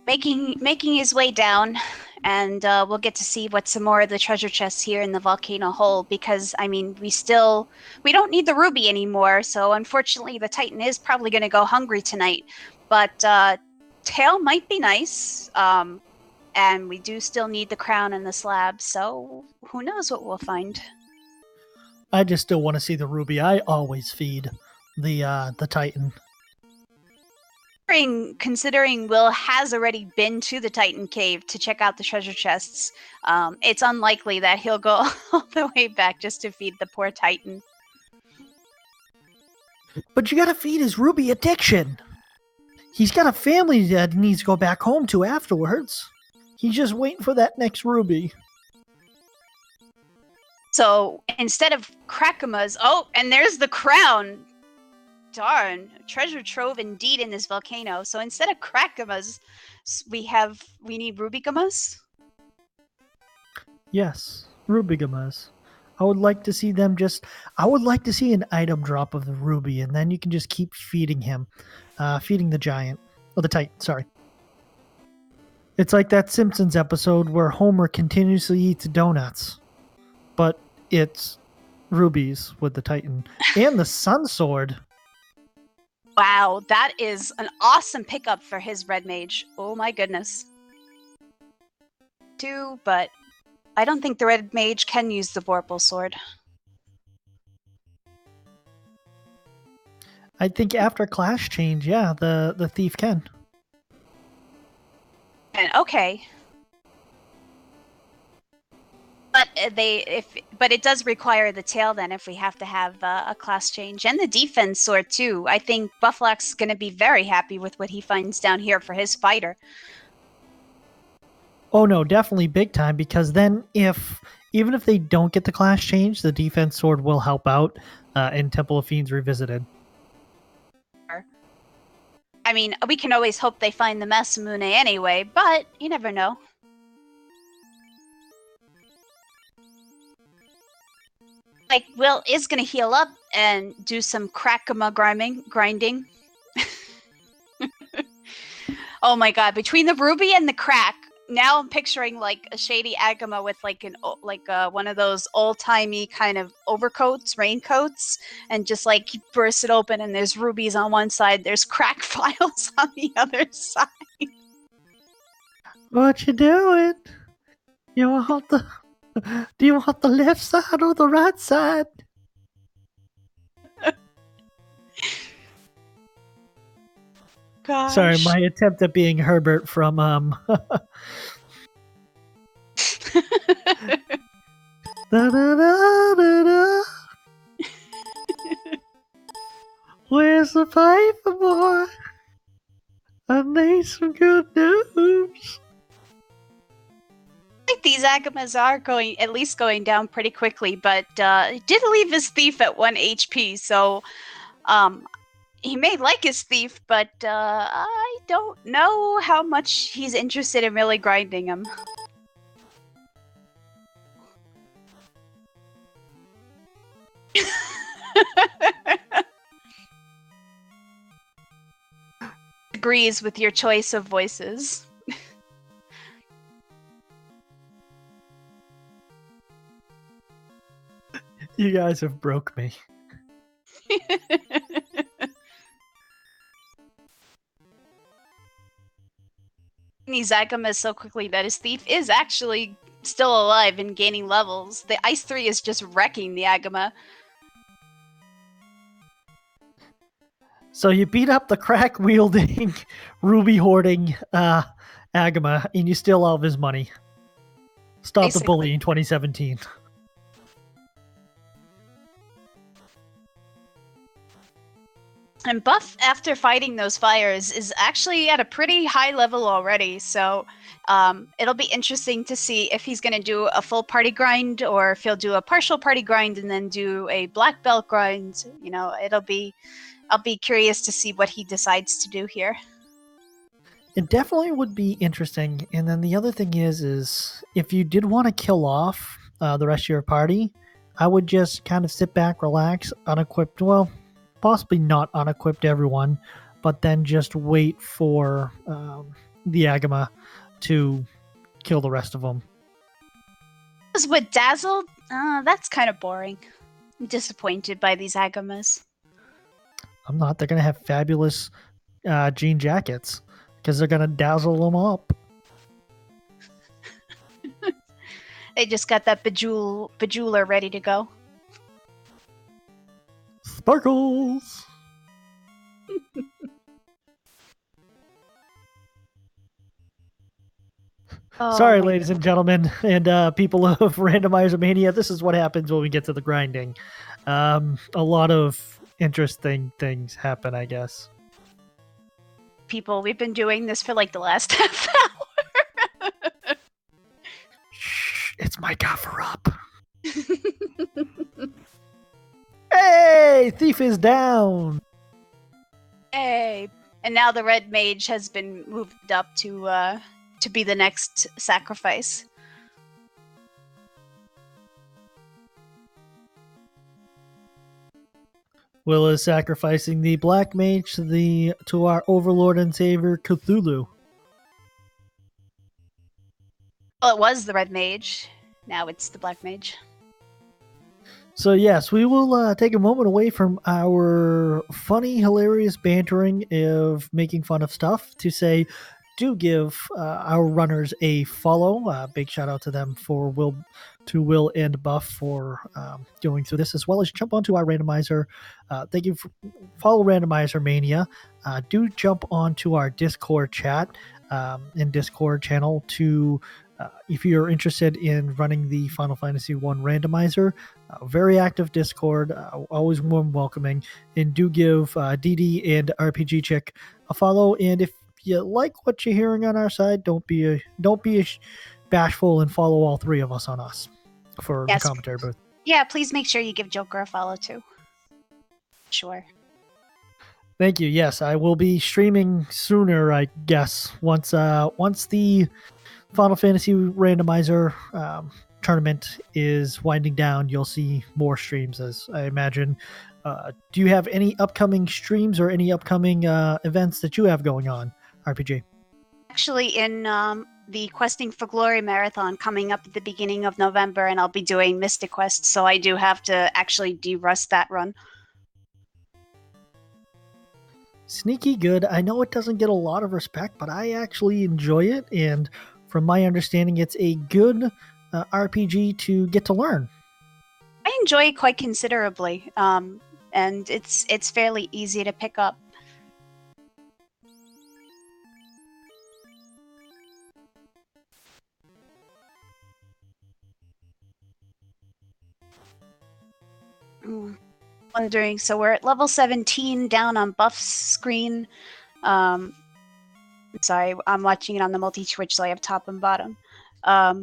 A: Making his way down, and we'll get to see what some more of the treasure chests here in the volcano hold, because, I mean, we don't need the ruby anymore, so unfortunately the Titan is probably going to go hungry tonight. But tail might be nice, and we do still need the crown and the slab, so who knows what we'll find.
B: I just still want to see the ruby. I always feed the Titan.
A: Considering Will has already been to the Titan Cave to check out the treasure chests, it's unlikely that he'll go all the way back just to feed the poor Titan.
B: But you gotta feed his ruby addiction. He's got a family that he needs to go back home to afterwards. He's just waiting for that next ruby.
A: So instead of Crackamas, oh, and there's the crown. Darn, treasure trove indeed in this volcano. So instead of Crackamas, we need Rubigamas.
B: Yes, Rubigamas. I would like to see them I would like to see an item drop of the ruby, and then you can just keep feeding him. Feeding the giant. Oh, the titan, sorry. It's like that Simpsons episode where Homer continuously eats donuts. But it's rubies with the titan. And the sun sword.
A: Wow, that is an awesome pickup for his red mage. Oh my goodness. But I don't think the red mage can use the Vorpal sword.
B: I think after class change, yeah, the thief can.
A: And okay. But it does require the tail then if we have to have a class change, and the defense sword too. I think Buffalax is going to be very happy with what he finds down here for his fighter.
B: Oh no, definitely big time, because then even if they don't get the class change, the defense sword will help out in Temple of Fiends Revisited.
A: I mean, we can always hope they find the Masamune anyway, but you never know. Like, Will is going to heal up and do some Crackama grinding. Oh my god, between the ruby and the crack, now I'm picturing like a shady Agama with like one of those old-timey kind of overcoats, raincoats, and just like you burst it open and there's rubies on one side, there's crack files on the other side.
B: What you doing? Do you want the left side or the right side?
A: Gosh.
B: Sorry, my attempt at being Herbert from da, da, da, da, da. Where's the paper, boy? I need some good news.
A: I think these Agamas are going down pretty quickly, but he did leave his thief at 1 HP, so he may like his thief, but I don't know how much he's interested in really grinding him. Agrees with your choice of voices.
B: You guys have broke me.
A: He's Agama so quickly that his thief is actually still alive and gaining levels. The Ice 3 is just wrecking the Agama.
B: So you beat up the crack-wielding, ruby-hoarding Agama, and you steal all of his money. Stop the bullying 2017.
A: And Buff, after fighting those fires, is actually at a pretty high level already, so it'll be interesting to see if he's going to do a full party grind or if he'll do a partial party grind and then do a black belt grind. You know, I'll be curious to see what he decides to do here.
B: It definitely would be interesting. And then the other thing is if you did want to kill off the rest of your party, I would just kind of sit back, relax, unequipped. Well, possibly not unequipped everyone, but then just wait for the Agama to kill the rest of them.
A: With Dazzled, that's kind of boring. I'm disappointed by these Agamas.
B: I'm not. They're going to have fabulous jean jackets because they're going to dazzle them up.
A: They just got that bejeweler ready to go.
B: Sparkles! Sorry, ladies and gentlemen, and people of Randomizer Mania, this is what happens when we get to the grinding. A lot of interesting things happen, I guess.
A: People, we've been doing this for like the last half hour.
B: Shh, it's my cover-up. Yay! Thief is down!
A: Hey! And now the red mage has been moved up to be the next sacrifice.
B: Will is sacrificing the black mage to our overlord and savior Cthulhu.
A: Well, it was the red mage. Now it's the black mage.
B: So yes, we will take a moment away from our funny, hilarious bantering of making fun of stuff to say, do give our runners a follow. Big shout out to them for Will and Buff for going through this, as well as jump onto our randomizer. Thank you. Follow Randomizer Mania. Do jump onto our Discord chat and Discord channel to. If you're interested in running the Final Fantasy I randomizer, very active Discord, always warm welcoming, and do give DD and RPG Chick a follow. And if you like what you're hearing on our side, don't be bashful and follow all three of us on us for the commentary booth.
A: Yeah, please make sure you give Joker a follow too. Sure.
B: Thank you. Yes, I will be streaming sooner, I guess, once the Final Fantasy randomizer tournament is winding down. You'll see more streams, as I imagine. Do you have any upcoming streams or any upcoming events that you have going on, RPG?
A: Actually, in the Questing for Glory marathon coming up at the beginning of November, and I'll be doing Mystic Quest, so I do have to actually de-rust that run.
B: Sneaky good. I know it doesn't get a lot of respect, but I actually enjoy it, and from my understanding, it's a good RPG to get to learn.
A: I enjoy it quite considerably, and it's fairly easy to pick up. Wondering, so we're at level 17 down on Buff's screen. Sorry, I'm watching it on the multi-Twitch, so I have top and bottom. I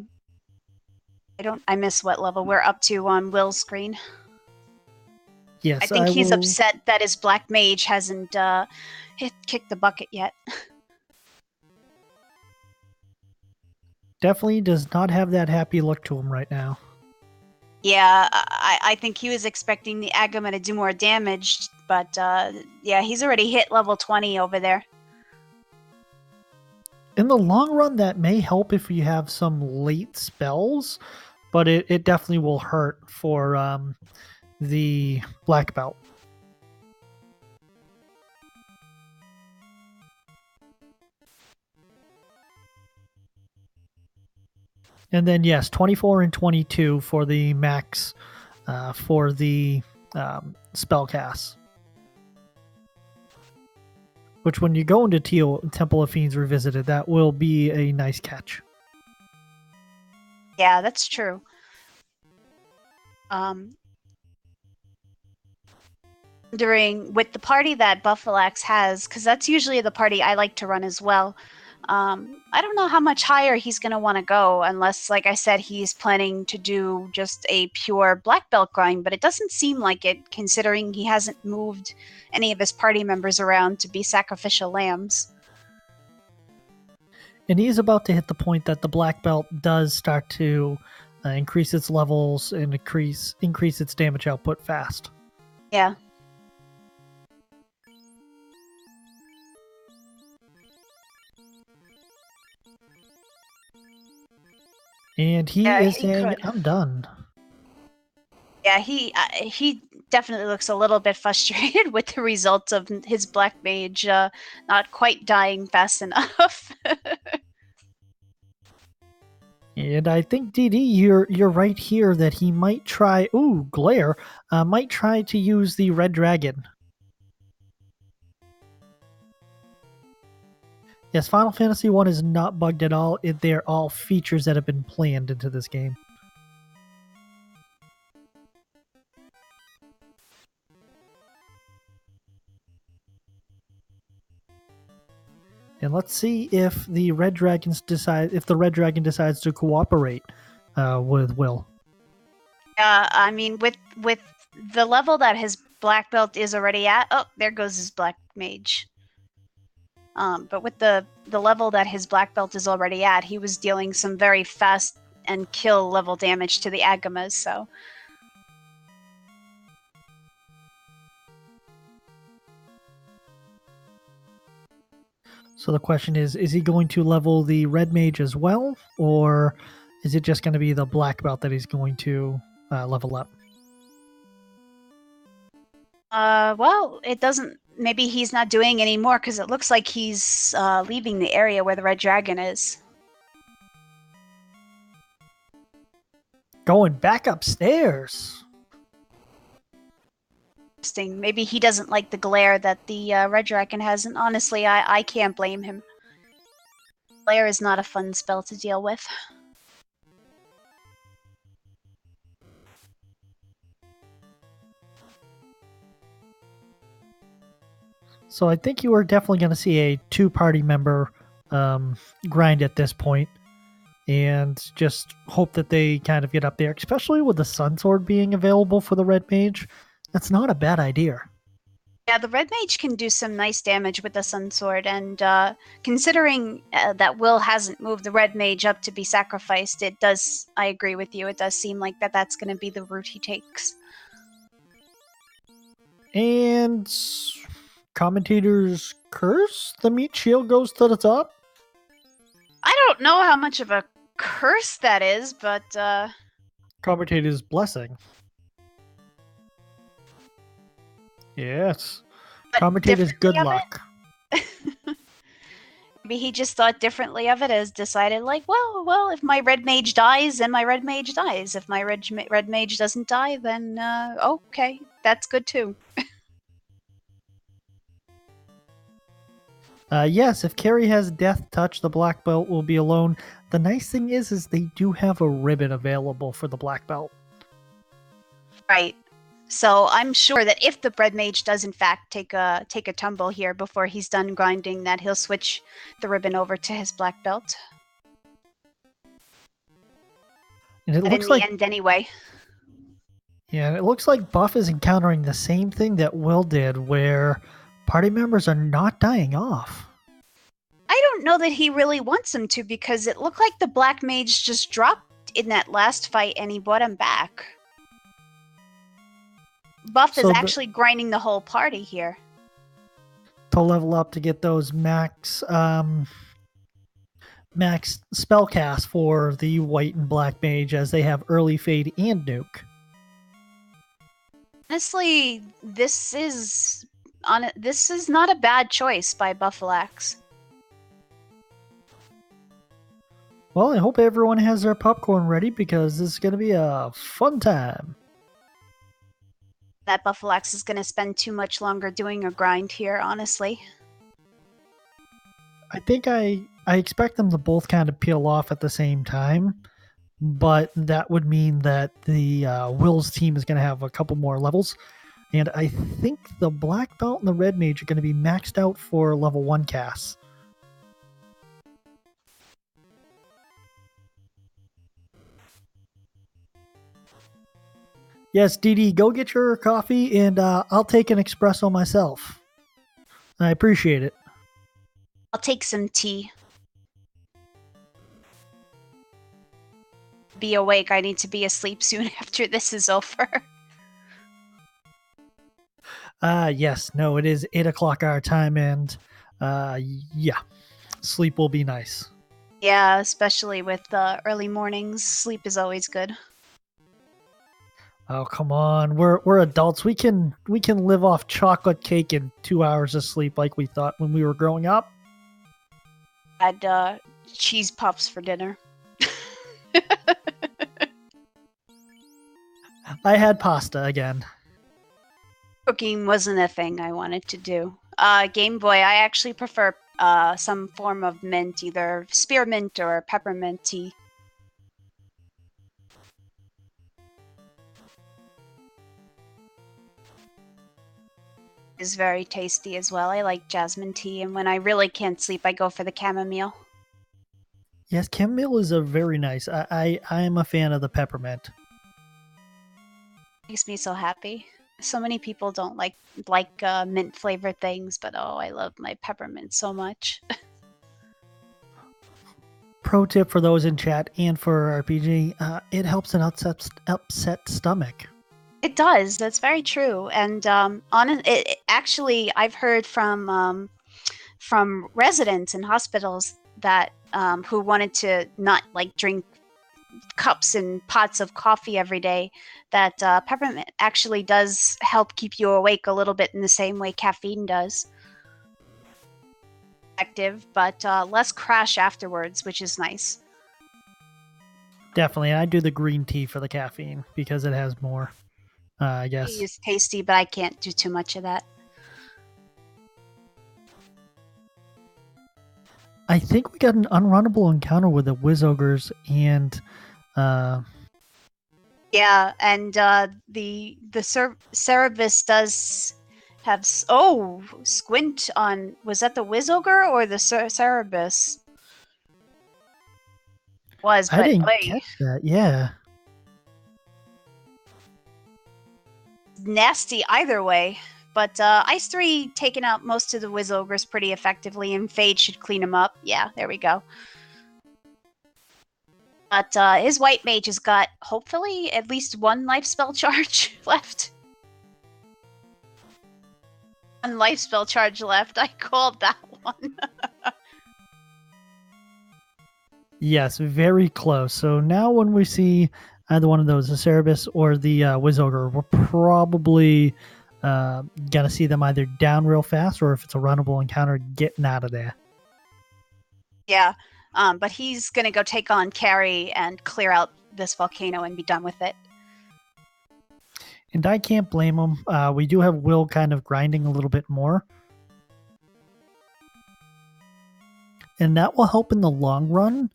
A: miss what level we're up to on Will's screen.
B: Yes,
A: I think he's upset that his black mage hasn't kicked the bucket yet.
B: Definitely does not have that happy look to him right now.
A: Yeah, I think he was expecting the Agama to do more damage, but yeah, he's already hit level 20 over there.
B: In the long run, that may help if you have some late spells, but it definitely will hurt for the black belt. And then, yes, 24 and 22 for the max for the spell cast. Which, when you go into Temple of Fiends Revisited, that will be a nice catch.
A: Yeah, that's true. With the party that Buffalax has, because that's usually the party I like to run as well, I don't know how much higher he's going to want to go, unless, like I said, he's planning to do just a pure black belt grind, but it doesn't seem like it, considering he hasn't moved any of his party members around to be sacrificial lambs.
B: And he's about to hit the point that the black belt does start to increase its levels and increase its damage output fast.
A: Yeah.
B: And he is saying, I'm done.
A: Yeah, he definitely looks a little bit frustrated with the results of his black mage not quite dying fast enough.
B: And I think, DD, you're right here that he might try... Ooh, Glare. Might try to use the Red Dragon. Yes, Final Fantasy I is not bugged at all. They're all features that have been planned into this game. And let's see if the Red Dragon decides to cooperate with Will.
A: I mean, with the level that his black belt is already at. Oh, there goes his black mage. But with the level that his black belt is already at, he was dealing some very fast and kill level damage to the Agamas, so...
B: So the question is he going to level the red mage as well, or is it just going to be the black belt that he's going to level up?
A: Well, it doesn't... Maybe he's not doing any more, because it looks like he's leaving the area where the red dragon is.
B: Going back upstairs.
A: Interesting. Maybe he doesn't like the glare that the red dragon has, and honestly, I can't blame him. Glare is not a fun spell to deal with.
B: So I think you are definitely going to see a two-party member grind at this point, and just hope that they kind of get up there, especially with the Sun Sword being available for the red mage. That's not a bad idea.
A: Yeah, the red mage can do some nice damage with the Sun Sword, and considering that Will hasn't moved the red mage up to be sacrificed, it does, I agree with you, it does seem like that's going to be the route he takes.
B: And Commentator's Curse? The meat shield goes to the top?
A: I don't know how much of a curse that is, but...
B: Commentator's Blessing. Yes.
A: But
B: Commentator's Good Luck.
A: Maybe he just thought differently of it, as decided, like, well, if my red mage dies, then my red mage dies. If my red mage doesn't die, then, okay, that's good too.
B: Yes, if Carrie has Death Touch, the black belt will be alone. The nice thing is they do have a ribbon available for the black belt.
A: Right. So I'm sure that if the red mage does in fact take a tumble here before he's done grinding, that he'll switch the ribbon over to his black belt.
B: And it
A: but
B: looks
A: in
B: like
A: the end anyway.
B: Yeah, and it looks like Buff is encountering the same thing that Will did, where party members are not dying off.
A: I don't know that he really wants him to, because it looked like the black mage just dropped in that last fight and he brought him back. Buff is actually grinding the whole party here.
B: To level up to get those max spell cast for the white and black mage, as they have early fade and nuke.
A: Honestly, this is not a bad choice by Buffalax.
B: Well, I hope everyone has their popcorn ready, because this is going to be a fun time.
A: That Buffalax is going to spend too much longer doing a grind here, honestly.
B: I think I expect them to both kind of peel off at the same time, but that would mean that the Will's team is going to have a couple more levels, and I think the black belt and the red mage are going to be maxed out for level 1 casts. Yes, DD, go get your coffee, and I'll take an espresso myself. I appreciate it.
A: I'll take some tea. Be awake. I need to be asleep soon after this is over.
B: Yes. No, it is 8 o'clock our time, and yeah, sleep will be nice.
A: Yeah, especially with early mornings. Sleep is always good.
B: Oh, come on. We're adults. We can live off chocolate cake and 2 hours of sleep like we thought when we were growing up.
A: Had cheese puffs for dinner.
B: I had pasta again.
A: Cooking wasn't a thing I wanted to do. Game Boy, I actually prefer some form of mint, either spearmint or peppermint tea. Is very tasty as well. I like jasmine tea, and when I really can't sleep, I go for the chamomile.
B: Yes, chamomile is a very nice. I am a fan of the peppermint.
A: Makes me so happy. So many people don't like mint flavored things, but oh, I love my peppermint so much.
B: Pro tip for those in chat and for RPG, it helps an upset stomach.
A: It does. That's very true. And actually, I've heard from residents in hospitals that who wanted to not like drink cups and pots of coffee every day, that peppermint actually does help keep you awake a little bit in the same way caffeine does. Effective, but less crash afterwards, which is nice.
B: Definitely. I do the green tea for the caffeine because it has more, I guess.
A: It's tasty, but I can't do too much of that.
B: I think we got an unrunnable encounter with the Wiz Ogres and
A: yeah, and the Cerebus does have squint on. Was that the Wiz Ogre or the Cerebus? Was, but
B: I didn't catch that. Yeah,
A: nasty either way. But Ice 3 taking out most of the Wiz Ogres pretty effectively, and Fade should clean them up. Yeah, there we go. But his White Mage has got, hopefully, at least one life spell charge left. One life spell charge left. I called that one.
B: Yes, very close. So now when we see either one of those, the Cerebus or the Wiz Ogre, we're probably gonna see them either down real fast, or if it's a runnable encounter, getting out of there.
A: Yeah, but he's gonna go take on Carrie and clear out this volcano and be done with it.
B: And I can't blame him. We do have Will kind of grinding a little bit more. And that will help in the long run.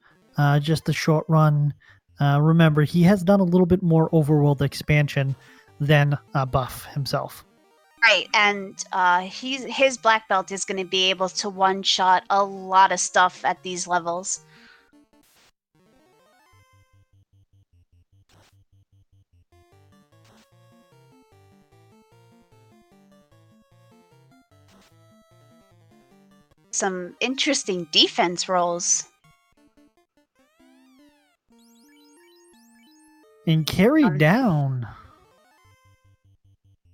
B: Just the short run. Remember, he has done a little bit more overworld expansion than Buff himself.
A: Right, and his black belt is going to be able to one-shot a lot of stuff at these levels. Some interesting defense rolls.
B: And carried down.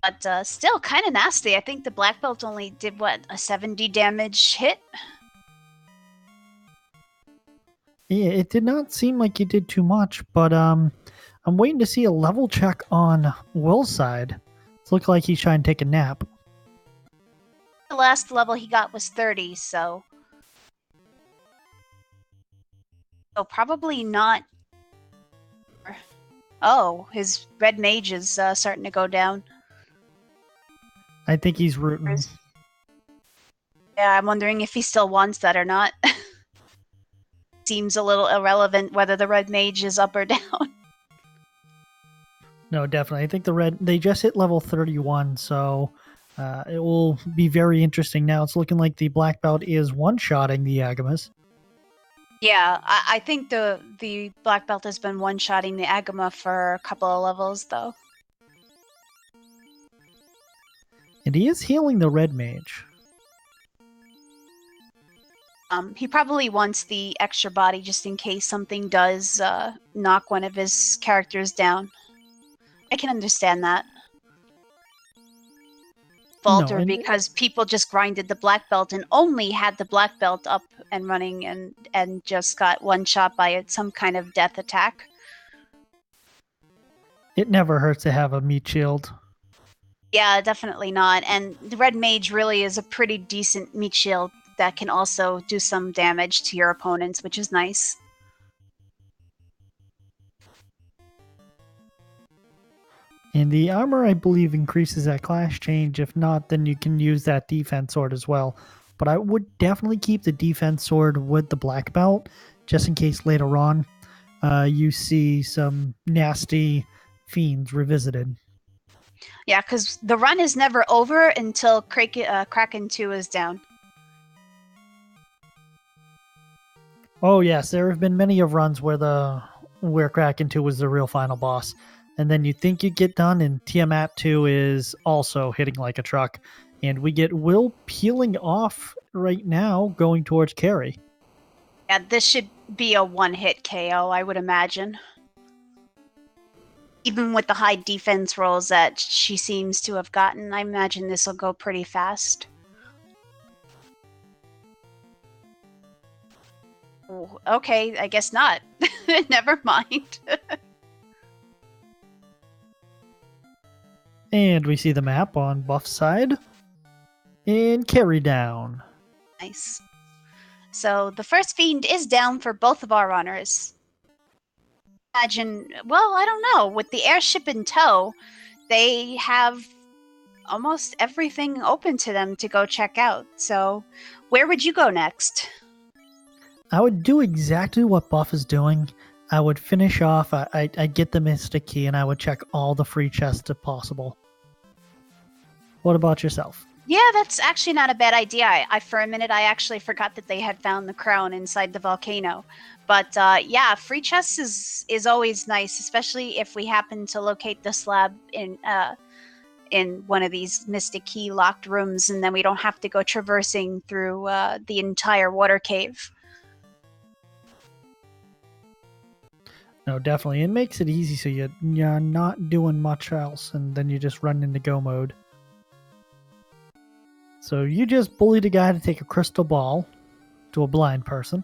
A: But still kind of nasty. I think the black belt only did, what, a 70 damage hit?
B: Yeah, it did not seem like he did too much, but I'm waiting to see a level check on Will's side. It's looking like he's trying to take a nap.
A: The last level he got was 30, so probably not. Oh, his red mage is starting to go down.
B: I think he's rooting.
A: Yeah, I'm wondering if he still wants that or not. Seems a little irrelevant whether the red mage is up or down.
B: No, definitely. I think they just hit level 31, so it will be very interesting. Now it's looking like the black belt is one-shotting the Agamas.
A: Yeah, I think the black belt has been one-shotting the Agama for a couple of levels, though.
B: And he is healing the red mage.
A: He probably wants the extra body just in case something does knock one of his characters down. I can understand that. Falter because people just grinded the black belt and only had the black belt up and running and just got one shot by some kind of death attack.
B: It never hurts to have a meat shield.
A: Yeah, definitely not. And the red mage really is a pretty decent meat shield that can also do some damage to your opponents, which is nice.
B: And the armor, I believe, increases at class change. If not, then you can use that defense sword as well. But I would definitely keep the defense sword with the black belt, just in case later on you see some nasty fiends revisited.
A: Yeah, because the run is never over until Kraken 2 is down.
B: Oh yes, there have been many of runs where Kraken 2 was the real final boss. and then you think you get done, and Tiamat 2 is also hitting like a truck. And we get Will peeling off right now, going towards Carrie.
A: Yeah, this should be a one-hit KO, I would imagine. Even with the high defense rolls that she seems to have gotten, I imagine this will go pretty fast. Oh, okay, I guess not. Never mind.
B: And we see the map on Buff's side. And Carrie down.
A: Nice. So the first fiend is down for both of our runners. Imagine, well, I don't know. With the airship in tow, they have almost everything open to them to go check out. So where would you go next?
B: I would do exactly what Buff is doing. I would finish off, I'd get the Mystic Key, and I would check all the free chests if possible. What about yourself?
A: Yeah, that's actually not a bad idea. For a minute, I actually forgot that they had found the crown inside the volcano. But yeah, free chests is always nice, especially if we happen to locate the slab in one of these Mystic Key locked rooms, and then we don't have to go traversing through the entire water cave.
B: No, definitely. It makes it easy so you're not doing much else, and then you just run into go mode. So you just bullied a guy to take a crystal ball to a blind person.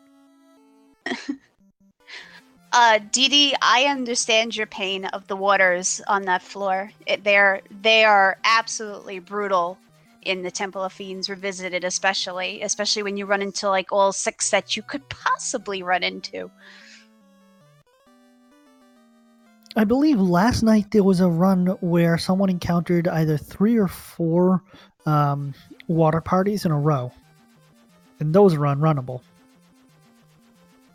A: Dee Dee, I understand your pain of the waters on that floor. They are absolutely brutal in the Temple of Fiends Revisited, especially when you run into like all 6 that you could possibly run into.
B: I believe last night there was a run where someone encountered either 3 or 4 water parties in a row, and those are unrunnable.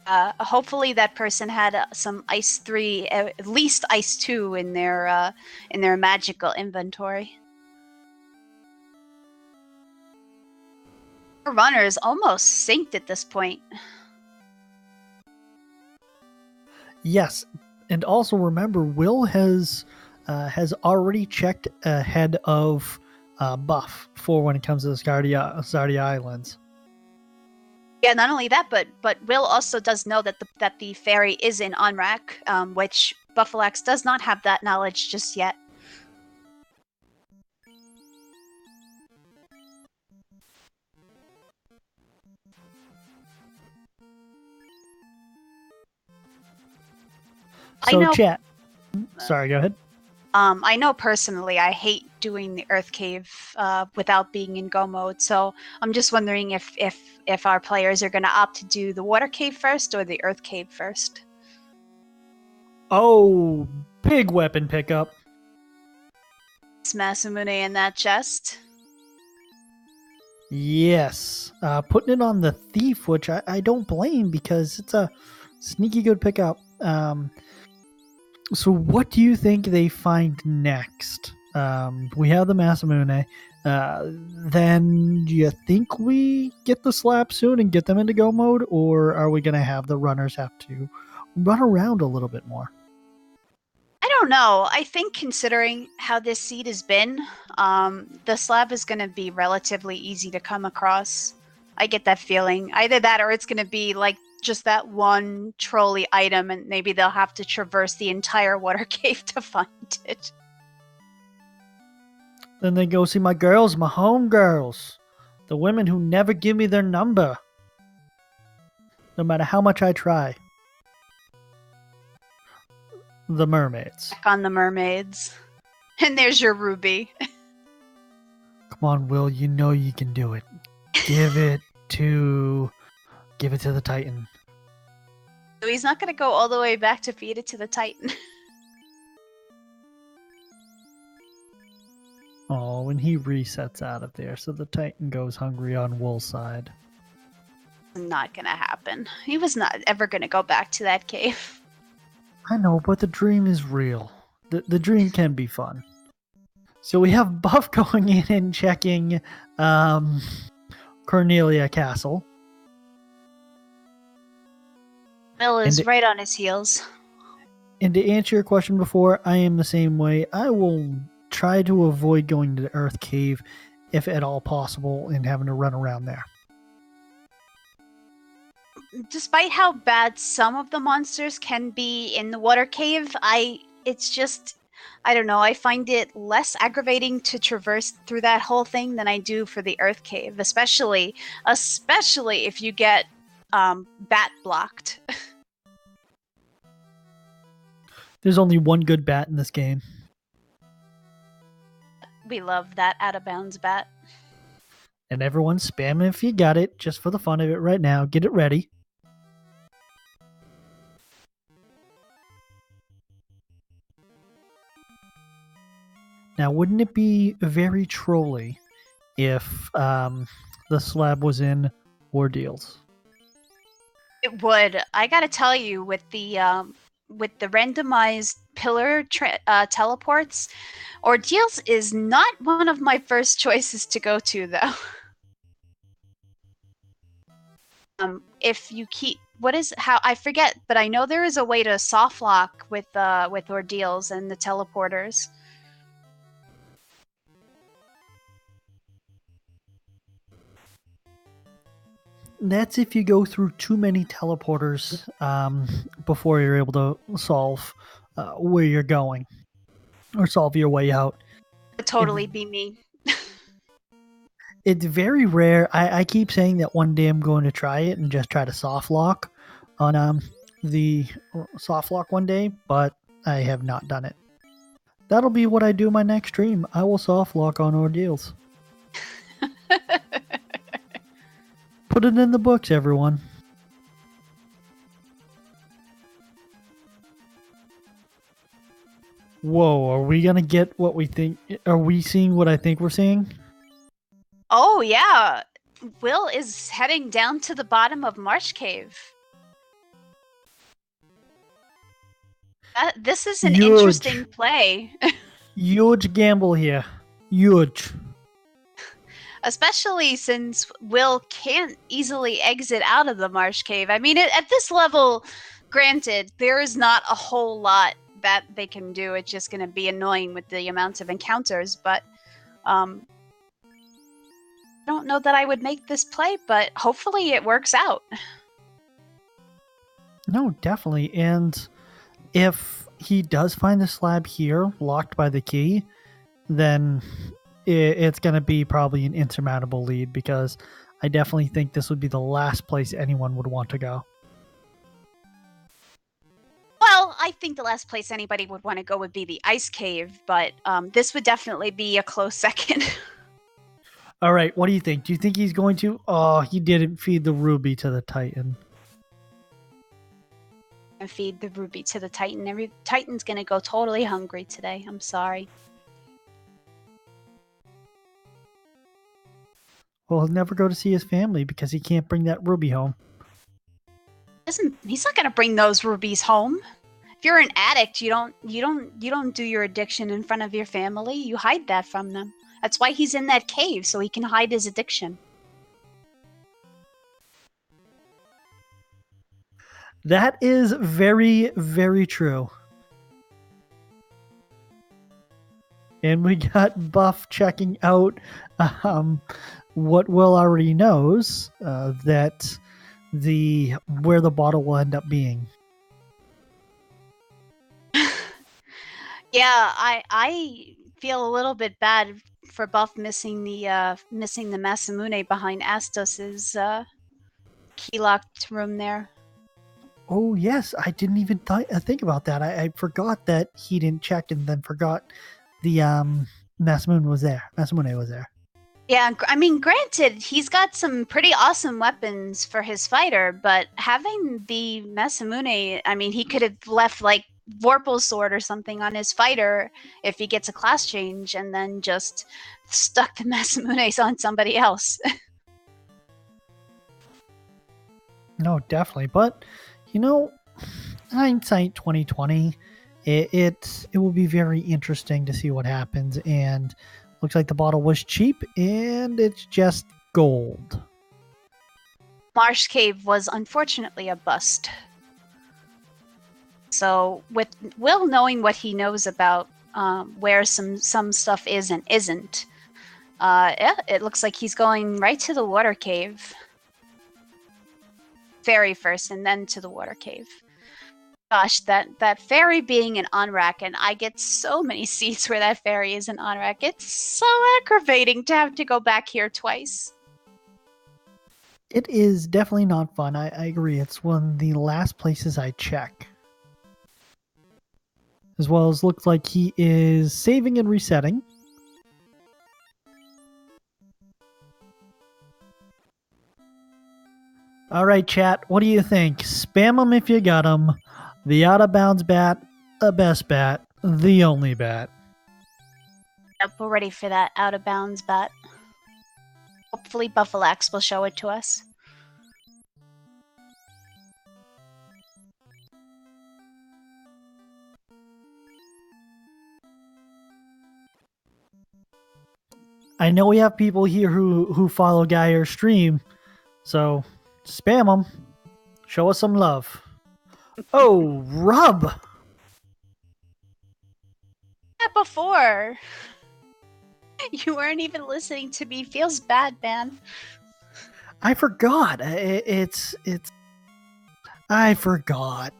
A: Hopefully that person had some Ice 3, at least Ice 2 in their magical inventory. Our runner is almost synced at this point.
B: Yes, and also remember, Will has already checked ahead of Buff for when it comes to the Zardia Islands.
A: Yeah, not only that, but Will also does know that the ferry is in Onrak, which Buffalax does not have that knowledge just yet.
B: So, chat. Sorry, go ahead.
A: I know personally I hate doing the Earth Cave without being in go mode, so I'm just wondering if our players are going to opt to do the Water Cave first or the Earth Cave first.
B: Oh, big weapon pickup.
A: It's Masamune in that chest.
B: Yes. Putting it on the Thief, which I don't blame because it's a sneaky good pickup. So what do you think they find next? We have the Masamune. Then do you think we get the slap soon and get them into go mode? Or are we going to have the runners have to run around a little bit more?
A: I don't know. I think considering how this seed has been, the slab is going to be relatively easy to come across. I get that feeling. Either that or it's going to be like just that one trolley item, and maybe they'll have to traverse the entire water cave to find it.
B: Then they go see my girls, my home girls. The women who never give me their number. No matter how much I try. The mermaids.
A: Back on the mermaids. And there's your Ruby.
B: Come on, Will, you know you can do it. Give it to the Titan.
A: So he's not going to go all the way back to feed it to the Titan.
B: Oh, when he resets out of there, so the Titan goes hungry on Will's side.
A: Not going to happen. He was not ever going to go back to that cave.
B: I know, but the dream is real. The dream can be fun. So we have Buff going in and checking Cornelia Castle.
A: Will is right on his heels.
B: And to answer your question before, I am the same way. I will try to avoid going to the Earth Cave if at all possible and having to run around there.
A: Despite how bad some of the monsters can be in the water cave, it's just, I don't know, I find it less aggravating to traverse through that whole thing than I do for the Earth Cave, especially if you get bat blocked.
B: There's only one good bat in this game.
A: We love that out of bounds bat.
B: And everyone's spamming if you got it, just for the fun of it right now. Get it ready. Now, wouldn't it be very trolly if the slab was in Ordeals?
A: It would. I gotta tell you, with the randomized pillar teleports, Ordeals is not one of my first choices to go to, though. If you keep I forget, but I know there is a way to soft lock with Ordeals and the teleporters.
B: That's if you go through too many teleporters before you're able to solve where you're going or solve your way out.
A: It would totally be me.
B: It's very rare. I keep saying that one day I'm going to try it and just try to soft lock on the soft lock one day, but I have not done it. That'll be what I do my next stream. I will soft lock on Ordeals. Put it in the books, everyone. Whoa, are we gonna get what we think? Are we seeing what I think we're seeing?
A: Oh, yeah. Will is heading down to the bottom of Marsh Cave. This is an interesting play.
B: Huge gamble here. Huge.
A: Especially since Will can't easily exit out of the Marsh Cave. I mean, at this level, granted, there is not a whole lot that they can do. It's just going to be annoying with the amounts of encounters, but I don't know that I would make this play, but hopefully it works out.
B: No, definitely. And if he does find the slab here, locked by the key, then it's going to be probably an insurmountable lead, because I definitely think this would be the last place anyone would want to go.
A: Well, I think the last place anybody would want to go would be the ice cave, but this would definitely be a close second.
B: All right, what do you think? Do you think he's going to? Oh, he didn't feed the ruby to the Titan.
A: Feed the ruby to the Titan. Every Titan's going to go totally hungry today. I'm sorry.
B: Well, he'll never go to see his family because he can't bring that ruby home.
A: He's not going to bring those rubies home. If you're an addict, you don't do your addiction in front of your family. You hide that from them. That's why he's in that cave, so he can hide his addiction.
B: That is very, very true. And we got Buff checking out what Will already knows, that where the bottle will end up being.
A: Yeah, I feel a little bit bad for Buff missing the Masamune behind Astos's key locked room there.
B: Oh yes, I didn't even think about that. I forgot that he didn't check, and then forgot the Masamune was there.
A: Yeah, I mean, granted, he's got some pretty awesome weapons for his fighter, but having the Masamune, I mean, he could have left like Vorpal's sword or something on his fighter if he gets a class change, and then just stuck the Masamunes on somebody else.
B: No, definitely. But you know, hindsight 2020, it will be very interesting to see what happens. And looks like the bottle was cheap, and it's just gold.
A: Marsh Cave was unfortunately a bust. So with Will knowing what he knows about where some stuff is and isn't, yeah, it looks like he's going right to the water cave. Fairy first and then to the water cave. Gosh, that fairy being an Onrak, and I get so many seats where that fairy is an Onrak. It's so aggravating to have to go back here twice.
B: It is definitely not fun. I agree. It's one of the last places I check. As well as looks like he is saving and resetting. All right, chat. What do you think? Spam them if you got them. The out of bounds bat, the best bat, the only bat.
A: Yep, we're ready for that out of bounds bat. Hopefully Buffalax will show it to us.
B: I know we have people here who follow Guyer's stream, so spam them. Show us some love. Oh, Rub!
A: That before. You weren't even listening to me. Feels bad, man.
B: I forgot. It's. I forgot.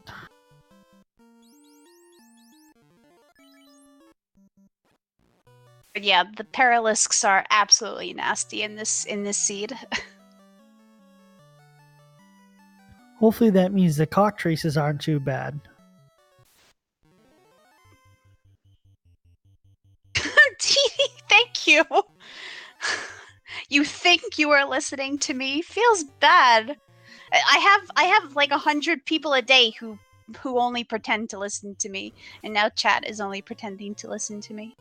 A: But yeah, the Paralisks are absolutely nasty in this seed.
B: Hopefully that means the cock traces aren't too bad.
A: Thank you. You think you are listening to me? Feels bad. I have like 100 people a day who only pretend to listen to me, and now chat is only pretending to listen to me.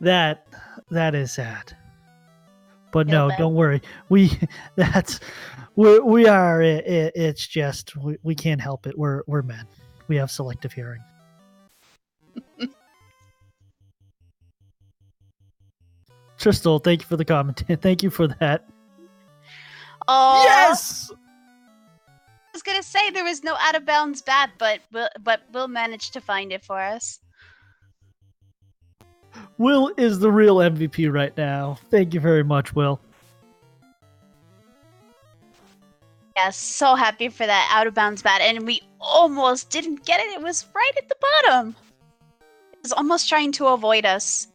B: That is sad. But no, don't worry. We are. It's just we can't help it. We're men. We have selective hearing. Tristal, thank you for the comment. Thank you for that.
A: Oh
B: yes.
A: I was gonna say there was no out of bounds bat, but Will managed to find it for us.
B: Will is the real MVP right now. Thank you very much, Will.
A: Yes, so happy for that out of bounds bat, and we almost didn't get it. It was right at the bottom. It was almost trying to avoid us.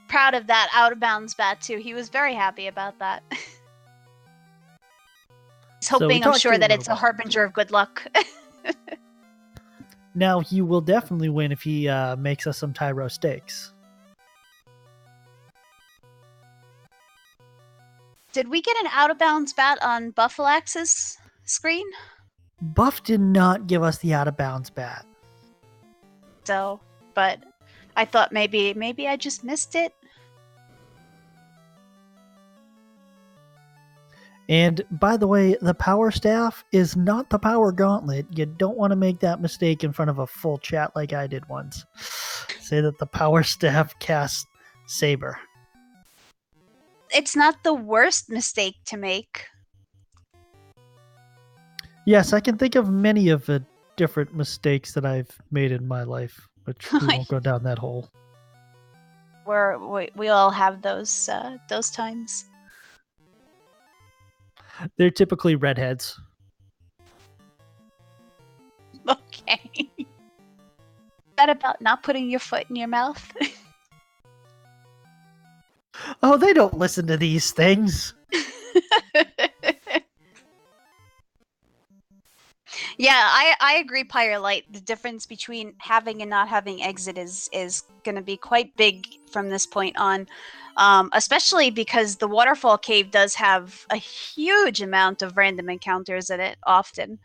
A: Proud of that out of bounds bat too. He was very happy about that. He's hoping, I'm sure, that it's a harbinger of good luck.
B: Now he will definitely win if he makes us some Tyro steaks.
A: Did we get an out of bounds bat on Buffalax's screen?
B: Buff did not give us the out of bounds bat.
A: So, but I thought maybe I just missed it.
B: And by the way, the power staff is not the power gauntlet. You don't want to make that mistake in front of a full chat like I did once. Say that the power staff casts Saber.
A: It's not the worst mistake to make.
B: Yes, I can think of many of the different mistakes that I've made in my life, which we won't go down that hole.
A: We all have those times.
B: They're typically redheads.
A: Okay. Is that about not putting your foot in your mouth?
B: Oh, they don't listen to these things.
A: Yeah, I agree, Pyrelight. The difference between having and not having exit is going to be quite big from this point on. Especially because the waterfall cave does have a huge amount of random encounters in it often.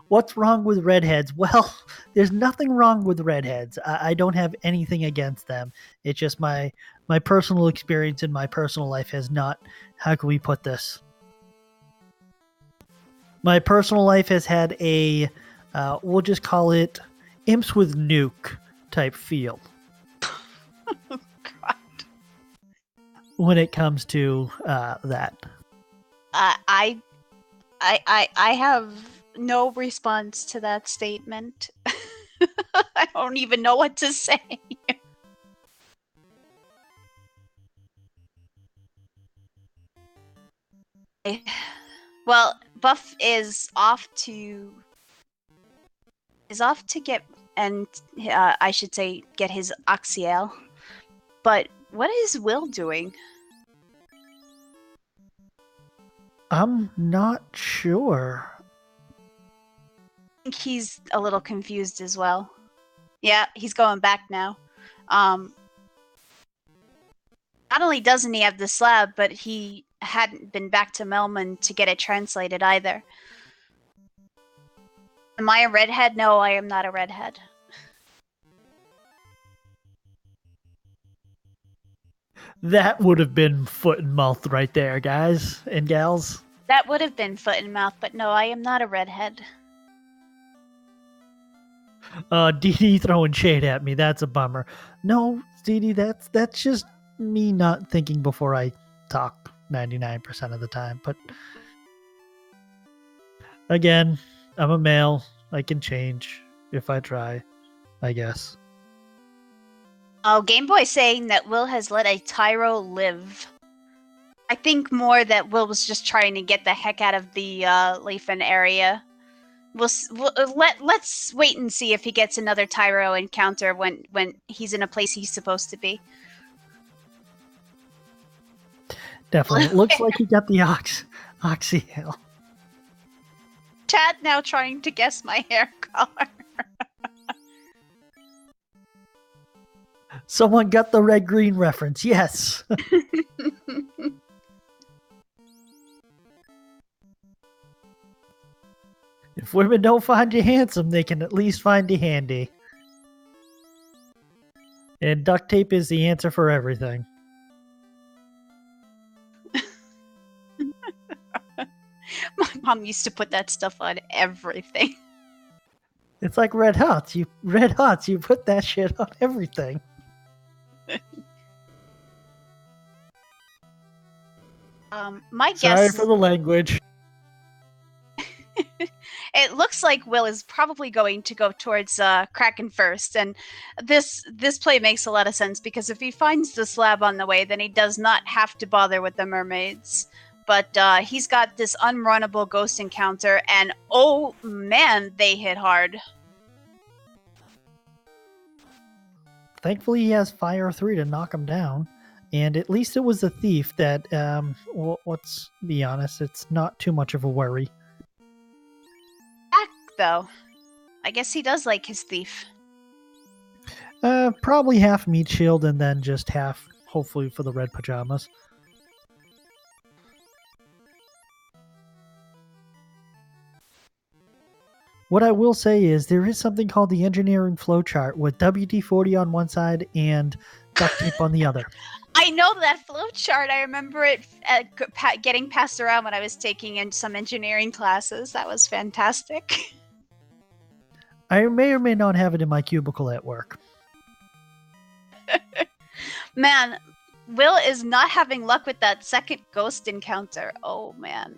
B: What's wrong with redheads? Well, there's nothing wrong with redheads. I don't have anything against them. It's just my personal experience in my personal life has not... How can we put this? My personal life has had a We'll just call it Imps with Nuke type feel.
A: Oh, God.
B: When it comes to that.
A: I have no response to that statement. I don't even know what to say. Well, Buff is off to get, and I should say get his Oxyale. But what is Will doing?
B: I'm not sure.
A: I think he's a little confused as well. Yeah, he's going back now. Not only doesn't he have the slab, but he hadn't been back to Melman to get it translated either. Am I a redhead? No, I am not a redhead.
B: That would have been foot and mouth right there, guys and gals.
A: That would have been foot and mouth, but no, I am not a redhead.
B: DD throwing shade at me. That's a bummer. No, DD, that's just me not thinking before I talk 99% of the time. But again, I'm a male. I can change if I try, I guess.
A: Oh, Game Boy saying that Will has let a Tyro live. I think more that Will was just trying to get the heck out of the Leafin area. Let's wait and see if he gets another Tyro encounter when he's in a place he's supposed to be.
B: Definitely. It looks like he got the Oxyale.
A: Chad now trying to guess my hair color.
B: Someone got the red-green reference. Yes. If women don't find you handsome, they can at least find you handy. And duct tape is the answer for everything.
A: My mom used to put that stuff on everything.
B: It's like red hots. You put that shit on everything.
A: My guess.
B: Sorry for the language.
A: It looks like Will is probably going to go towards Kraken first, and this play makes a lot of sense because if he finds the slab on the way, then he does not have to bother with the mermaids. But he's got this unrunnable ghost encounter, and oh man, they hit hard.
B: Thankfully, he has Fire 3 to knock him down. And at least it was a thief that, let's be honest, it's not too much of a worry.
A: Back, though. I guess he does like his thief.
B: Probably half meat shield and then just half, hopefully, for the red pajamas. What I will say is there is something called the engineering flowchart with WD-40 on one side and duct tape on the other.
A: I know that flowchart. I remember it getting passed around when I was taking in some engineering classes. That was fantastic.
B: I may or may not have it in my cubicle at work.
A: Man, Will is not having luck with that second ghost encounter. Oh man,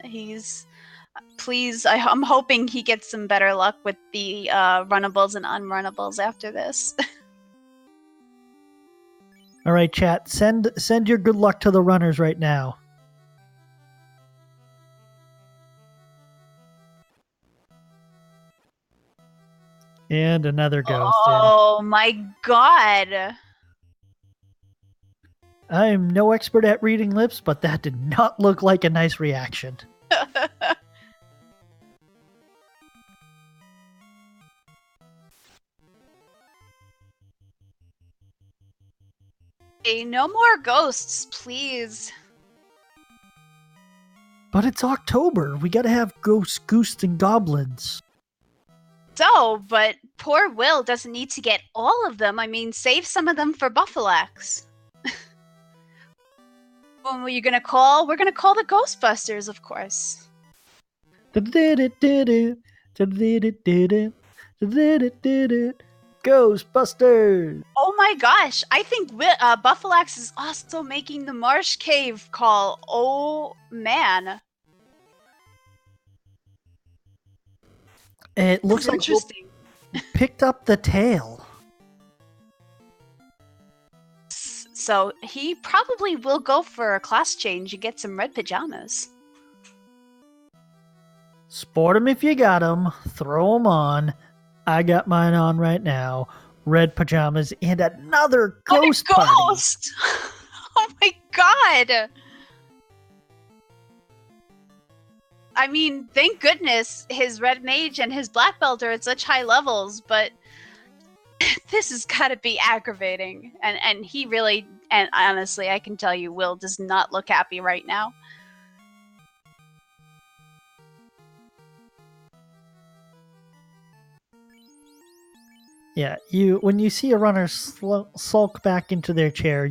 A: please, I'm hoping he gets some better luck with the runnables and unrunnables after this.
B: All right, chat. Send your good luck to the runners right now. And another ghost.
A: Oh my god.
B: I am no expert at reading lips, but that did not look like a nice reaction.
A: Hey, no more ghosts, please.
B: But it's October. We gotta have ghosts, gooses, and goblins.
A: So, but poor Will doesn't need to get all of them. I mean, save some of them for Buffalax. When were you gonna call? We're gonna call the Ghostbusters, of course.
B: Did it. Ghostbusters!
A: Oh my gosh, I think Buffalax is also making the Marsh Cave call. Oh man.
B: It looks like
A: interesting.
B: Picked up the tail.
A: So he probably will go for a class change and get some red pajamas.
B: Sport them if you got them. Throw them on. I got mine on right now. Red pajamas and another ghost party.
A: Ghost! Oh my god! I mean, thank goodness his red mage and his black belt are at such high levels, but this has got to be aggravating. And he really, and honestly, I can tell you, Will does not look happy right now.
B: Yeah, when you see a runner sulk back into their chair,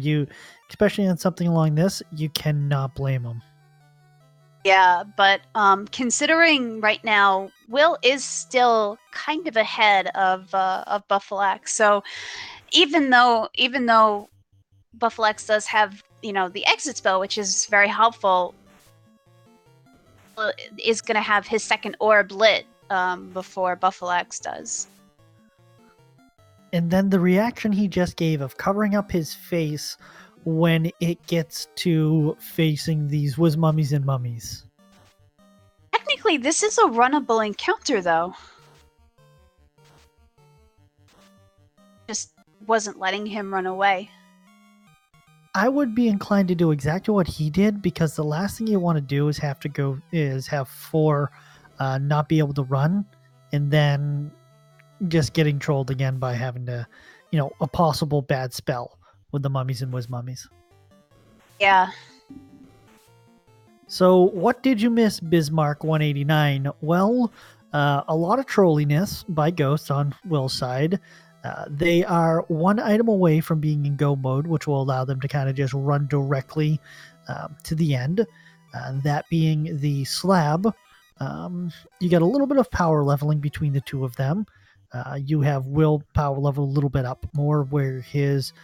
B: especially on something along this, you cannot blame them.
A: Yeah, but considering right now, Will is still kind of ahead of Buffalax. So even though Buffalax does have the exit spell, which is very helpful, is going to have his second orb lit before Buffalax does.
B: And then the reaction he just gave of covering up his face when it gets to facing these mummies and mummies.
A: Technically, this is a runnable encounter, though. Just wasn't letting him run away.
B: I would be inclined to do exactly what he did, because the last thing you want to do is have four not be able to run, and then just getting trolled again by having to, a possible bad spell with the mummies and mummies.
A: Yeah.
B: So what did you miss, Bismarck 189? Well, a lot of trolliness by ghosts on Will's side. They are one item away from being in go mode, which will allow them to kind of just run directly to the end. That being the slab. You get a little bit of power leveling between the two of them. You have Will power level a little bit up more, where his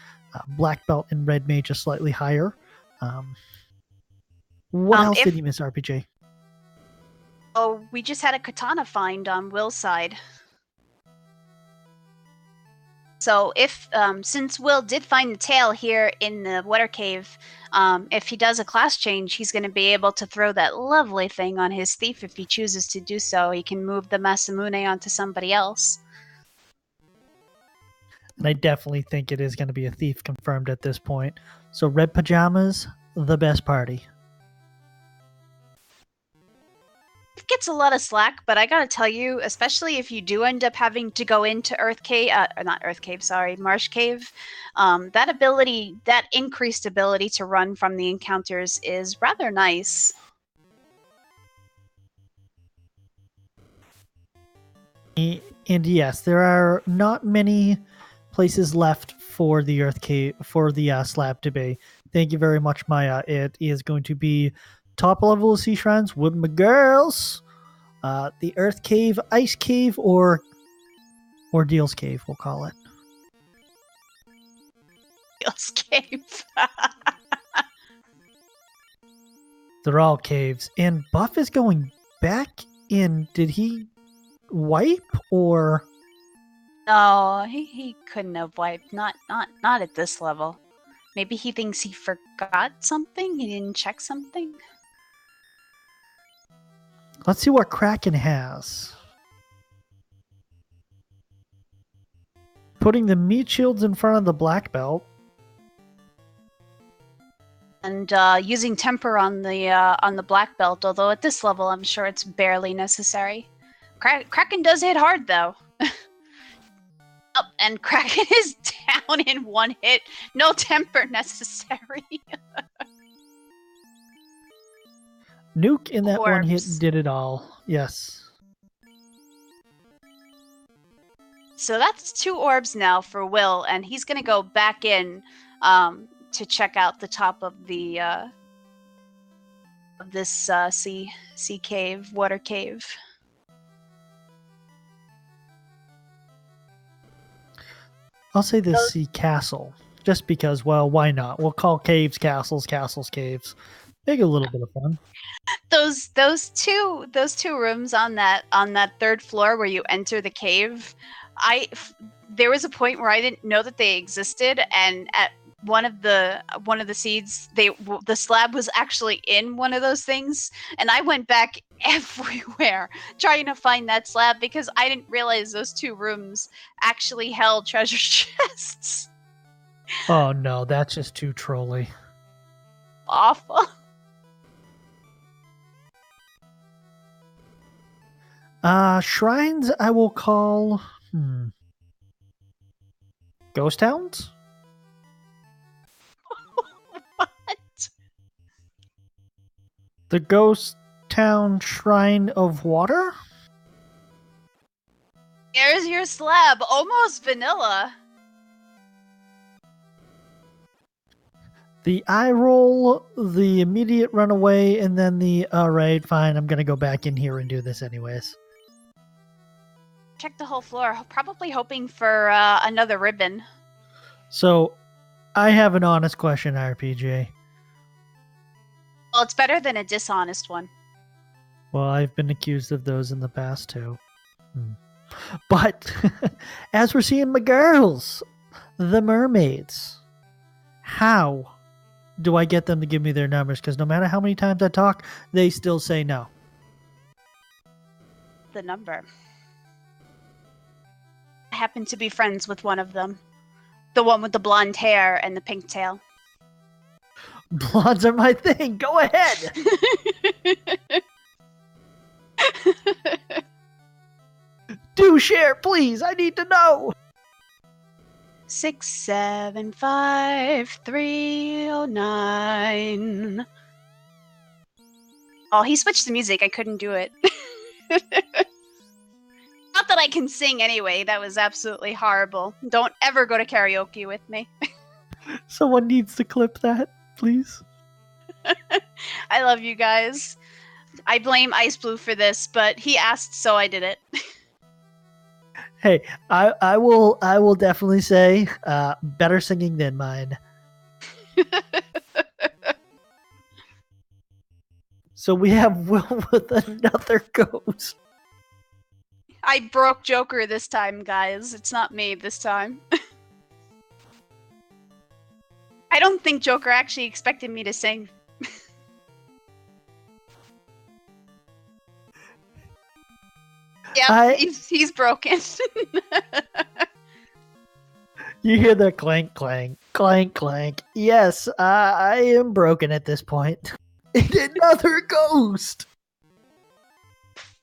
B: black belt and red mage are slightly higher. What else did you miss, RPG?
A: Oh, we just had a katana find on Will's side. So since Will did find the tail here in the water cave, if he does a class change, he's going to be able to throw that lovely thing on his thief if he chooses to do so. He can move the Masamune onto somebody else.
B: And I definitely think it is going to be a thief confirmed at this point. So red pajamas, the best party.
A: It gets a lot of slack, but I gotta tell you, especially if you do end up having to go into Marsh Cave, that increased ability to run from the encounters is rather nice.
B: And yes, there are not many places left for the Earth Cave, for the slab to be. Thank you very much, Maya. It is going to be top level of Sea Shrines with my girls. The Earth Cave, Ice Cave, or Deals Cave, we'll call it.
A: Deals Cave.
B: They're all caves. And Buff is going back in. Did he wipe, or?
A: No, he couldn't have wiped. Not at this level. Maybe he thinks he forgot something? He didn't check something?
B: Let's see what Kraken has. Putting the meat shields in front of the black belt.
A: And using temper on the black belt, although at this level I'm sure it's barely necessary. Kraken does hit hard, though. Oh, and Kraken is down in one hit. No temper necessary.
B: Nuke in that one hit did it all. Yes.
A: So that's 2 orbs now for Will, and he's going to go back in to check out the top of the of this sea cave, water cave.
B: I'll say the sea castle, just because. Well, why not? We'll call caves castles, castles caves. Make it a little bit of fun.
A: Those two rooms on that third floor where you enter the cave, there was a point where I didn't know that they existed, and at one of the seeds, the slab was actually in one of those things, and I went back everywhere trying to find that slab because I didn't realize those two rooms actually held treasure chests.
B: Oh no, that's just too trolly.
A: Awful.
B: Shrines I will call ghost towns?
A: What?
B: The Ghost Town Shrine of Water?
A: There's your slab. Almost vanilla.
B: The eye roll, the immediate runaway, and then the alright, fine, I'm gonna go back in here and do this anyways.
A: Check the whole floor, probably hoping for another ribbon.
B: So, I have an honest question, RPG.
A: Well, it's better than a dishonest one.
B: Well, I've been accused of those in the past too. But, as we're seeing my girls, the mermaids, how do I get them to give me their numbers? Because no matter how many times I talk, they still say no.
A: The number. I happen to be friends with one of them. The one with the blonde hair and the pink tail.
B: Blondes are my thing. Go ahead. Do share, please. I need to know.
A: 675-309. Oh, he switched the music. I couldn't do it. Not that I can sing anyway. That was absolutely horrible. Don't ever go to karaoke with me.
B: Someone needs to clip that, please.
A: I love you guys. I blame Ice Blue for this, but he asked, so I did it.
B: Hey, I will definitely say better singing than mine. So we have Will with another ghost.
A: I broke Joker this time, guys. It's not me this time. I don't think Joker actually expected me to sing. Yeah, he's broken.
B: You hear the clank, clank, clank, clank. Yes, I am broken at this point. Another ghost!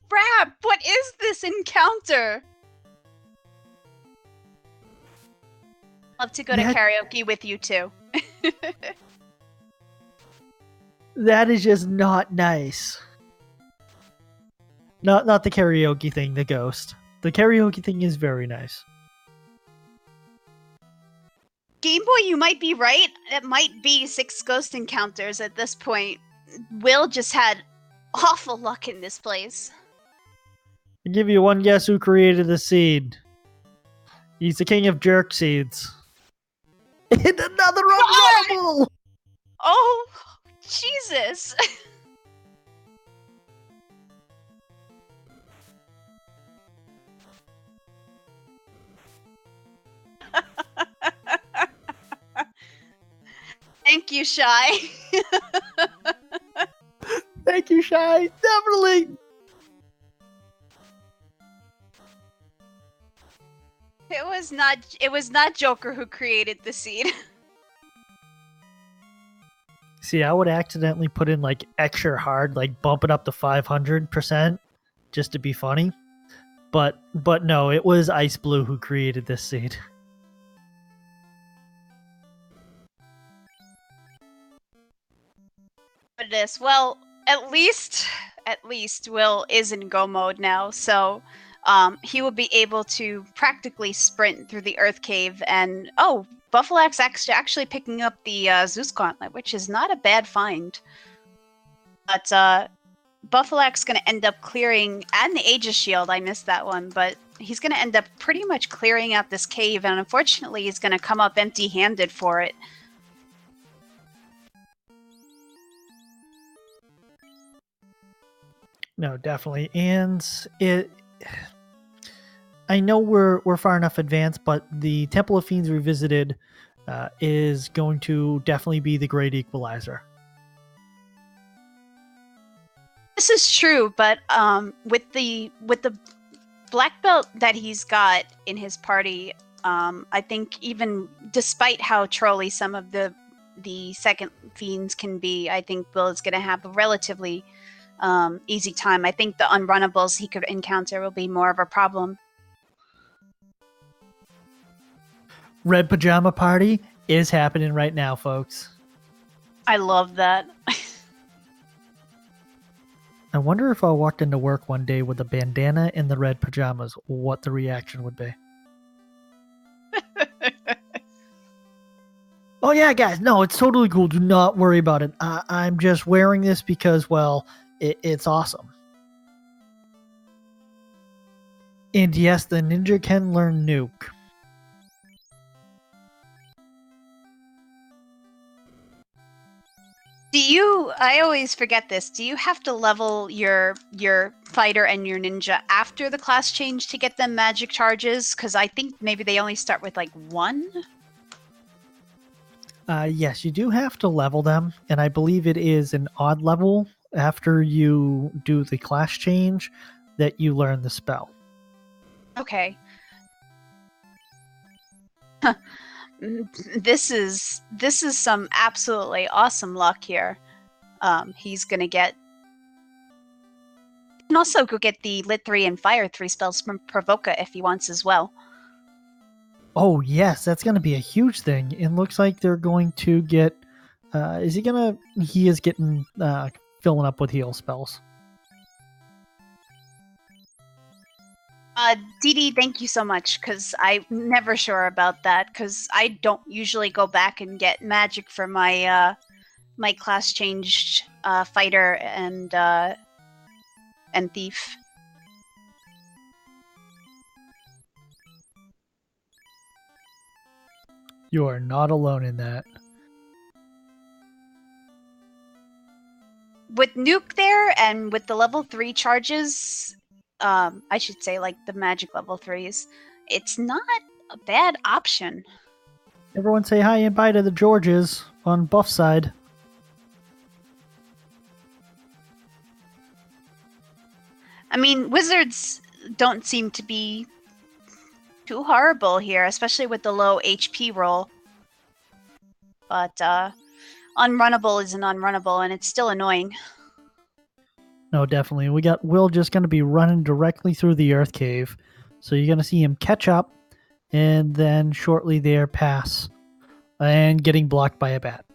A: Crap! What is this encounter? Love to go to karaoke with you too.
B: That is just not nice. Not the karaoke thing, the ghost. The karaoke thing is very nice.
A: Game Boy, you might be right. It might be 6 ghost encounters at this point. Will just had awful luck in this place.
B: I'll give you one guess who created the seed. He's the king of jerk seeds. And another unravel!
A: Oh, Jesus. Thank you, Shy.
B: Thank you, Shy. Definitely.
A: It was not Joker who created the seed.
B: See, I would accidentally put in like extra hard, like bump it up to 500% just to be funny. But no, it was Ice Blue who created this seed.
A: This, well, at least Will is in go mode now, so he will be able to practically sprint through the Earth Cave. And Buffalax actually picking up the Zeus Gauntlet, which is not a bad find. But Buffalax going to end up clearing, and the Aegis Shield. I missed that one, but he's gonna end up pretty much clearing out this cave, and unfortunately, he's gonna come up empty-handed for it.
B: No, definitely, and I know we're far enough advanced, but the Temple of Fiends Revisited is going to definitely be the great equalizer.
A: This is true, but with the black belt that he's got in his party, I think even despite how trolly some of the second fiends can be, I think Bill is going to have a relatively easy time. I think the unrunnables he could encounter will be more of a problem.
B: Red Pajama Party is happening right now, folks.
A: I love that.
B: I wonder if I walked into work one day with a bandana and the red pajamas, what the reaction would be. Oh yeah, guys, no, it's totally cool. Do not worry about it. I'm just wearing this because, well, it's awesome. And yes, the ninja can learn nuke.
A: I always forget this. Do you have to level your fighter and your ninja after the class change to get them magic charges? Because I think maybe they only start with like 1.
B: Yes, you do have to level them, and I believe it is an odd level after you do the class change that you learn the spell.
A: Okay. This is some absolutely awesome luck here. He's gonna get. He can also go get the Lit 3 and Fire 3 spells from Provoca if he wants as well.
B: Oh yes, that's going to be a huge thing. It looks like they're going to get. He is getting filling up with heal spells.
A: Dee, thank you so much, because I'm never sure about that, because I don't usually go back and get magic for my my class changed fighter and thief.
B: You are not alone in that.
A: With Nuke there, and with the level 3 charges, I should say like the magic level 3s, it's not a bad option.
B: Everyone say hi and bye to the Georges on Buff side.
A: I mean, wizards don't seem to be too horrible here, especially with the low HP roll. But unrunnable is an unrunnable, and it's still annoying.
B: No, definitely. We got Will just going to be running directly through the Earth Cave. So you're going to see him catch up and then shortly there pass and getting blocked by a bat.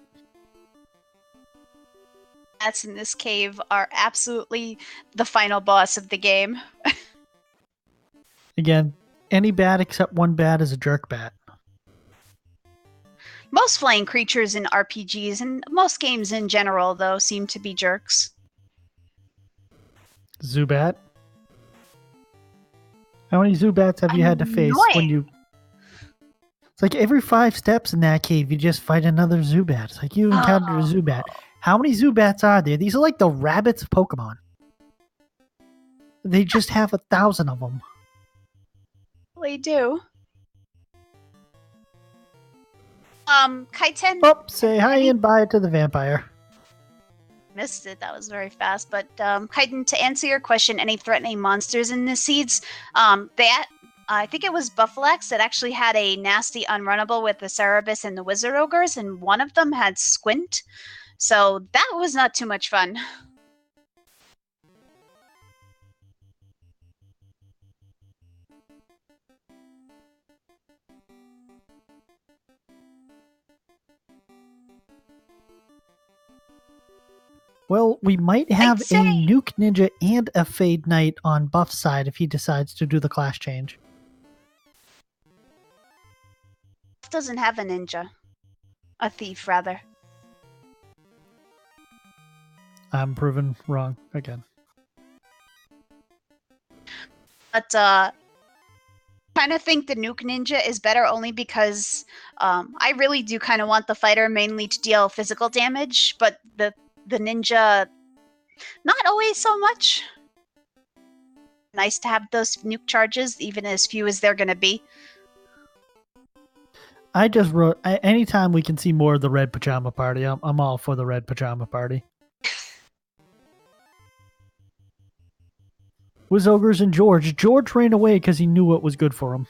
A: Bats in this cave are absolutely the final boss of the game.
B: Again, any bat except one bat is a jerk bat.
A: Most flying creatures in RPGs and most games in general, though, seem to be jerks.
B: Zubat? How many Zubats have you had to face when you... It's like every 5 steps in that cave, you just fight another Zubat. It's like you encountered a Zubat. How many Zubats are there? These are like the rabbits of Pokemon. They just have 1,000 of them.
A: They do. Kaiten.
B: Oh, say hi and bye to the vampire.
A: Missed it. That was very fast. But Kaiten, to answer your question, any threatening monsters in the seeds? I think it was Buffalax that actually had a nasty unrunnable with the Cerebus and the Wizard Ogres, and one of them had Squint. So that was not too much fun.
B: Well, we might have a Nuke Ninja and a Fade Knight on Buff side if he decides to do the class change.
A: Doesn't have a ninja. A thief, rather.
B: I'm proven wrong again.
A: But kind of think the Nuke Ninja is better only because I really do kind of want the fighter mainly to deal physical damage, but the ninja not always so much. Nice to have those nuke charges, even as few as they're going to be.
B: I just wrote, anytime we can see more of the Red Pajama Party, I'm all for the Red Pajama Party. Was Ogres and George. George ran away because he knew what was good for him.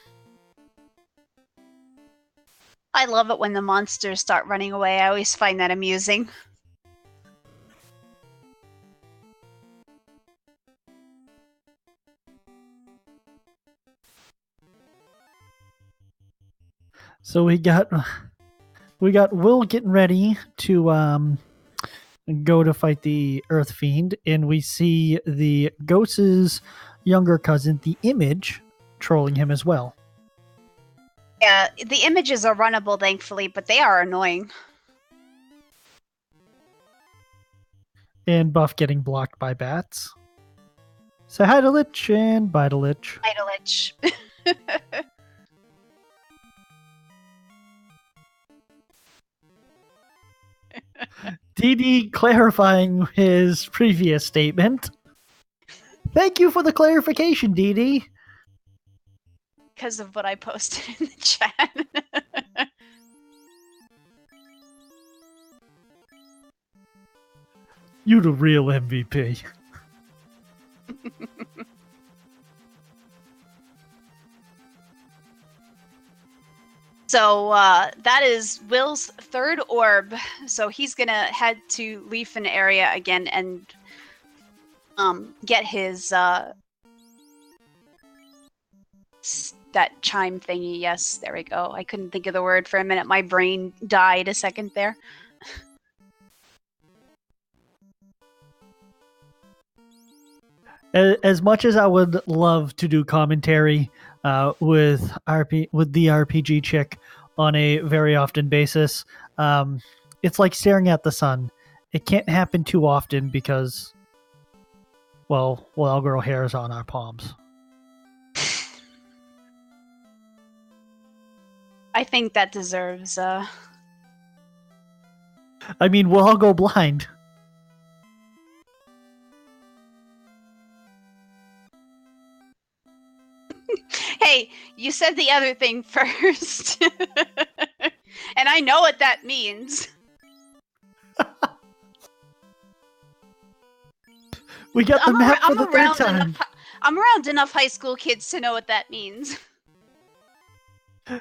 A: I love it when the monsters start running away. I always find that amusing.
B: So we got Will getting ready to go to fight the Earth Fiend, and we see the Ghost's younger cousin, the Image, trolling him as well.
A: Yeah, the images are runnable, thankfully, but they are annoying.
B: And Buff getting blocked by bats. Say hi to Lich and bye to Lich.
A: Hi to Lich.
B: DD clarifying his previous statement. Thank you for the clarification, DD.
A: Because of what I posted in the chat.
B: You the real MVP.
A: So that is Will's third orb. So he's gonna head to Leafin area again and get his that chime thingy. Yes, there we go. I couldn't think of the word for a minute. My brain died a second there.
B: As much as I would love to do commentary with the RPG chick on a very often basis, it's like staring at the sun. It can't happen too often because, well, I'll grow hairs on our palms.
A: I think that deserves.
B: I mean, we'll all go blind.
A: Hey, you said the other thing first. And I know what that means.
B: We got the map for the third time.
A: I'm around enough high school kids to know what that means.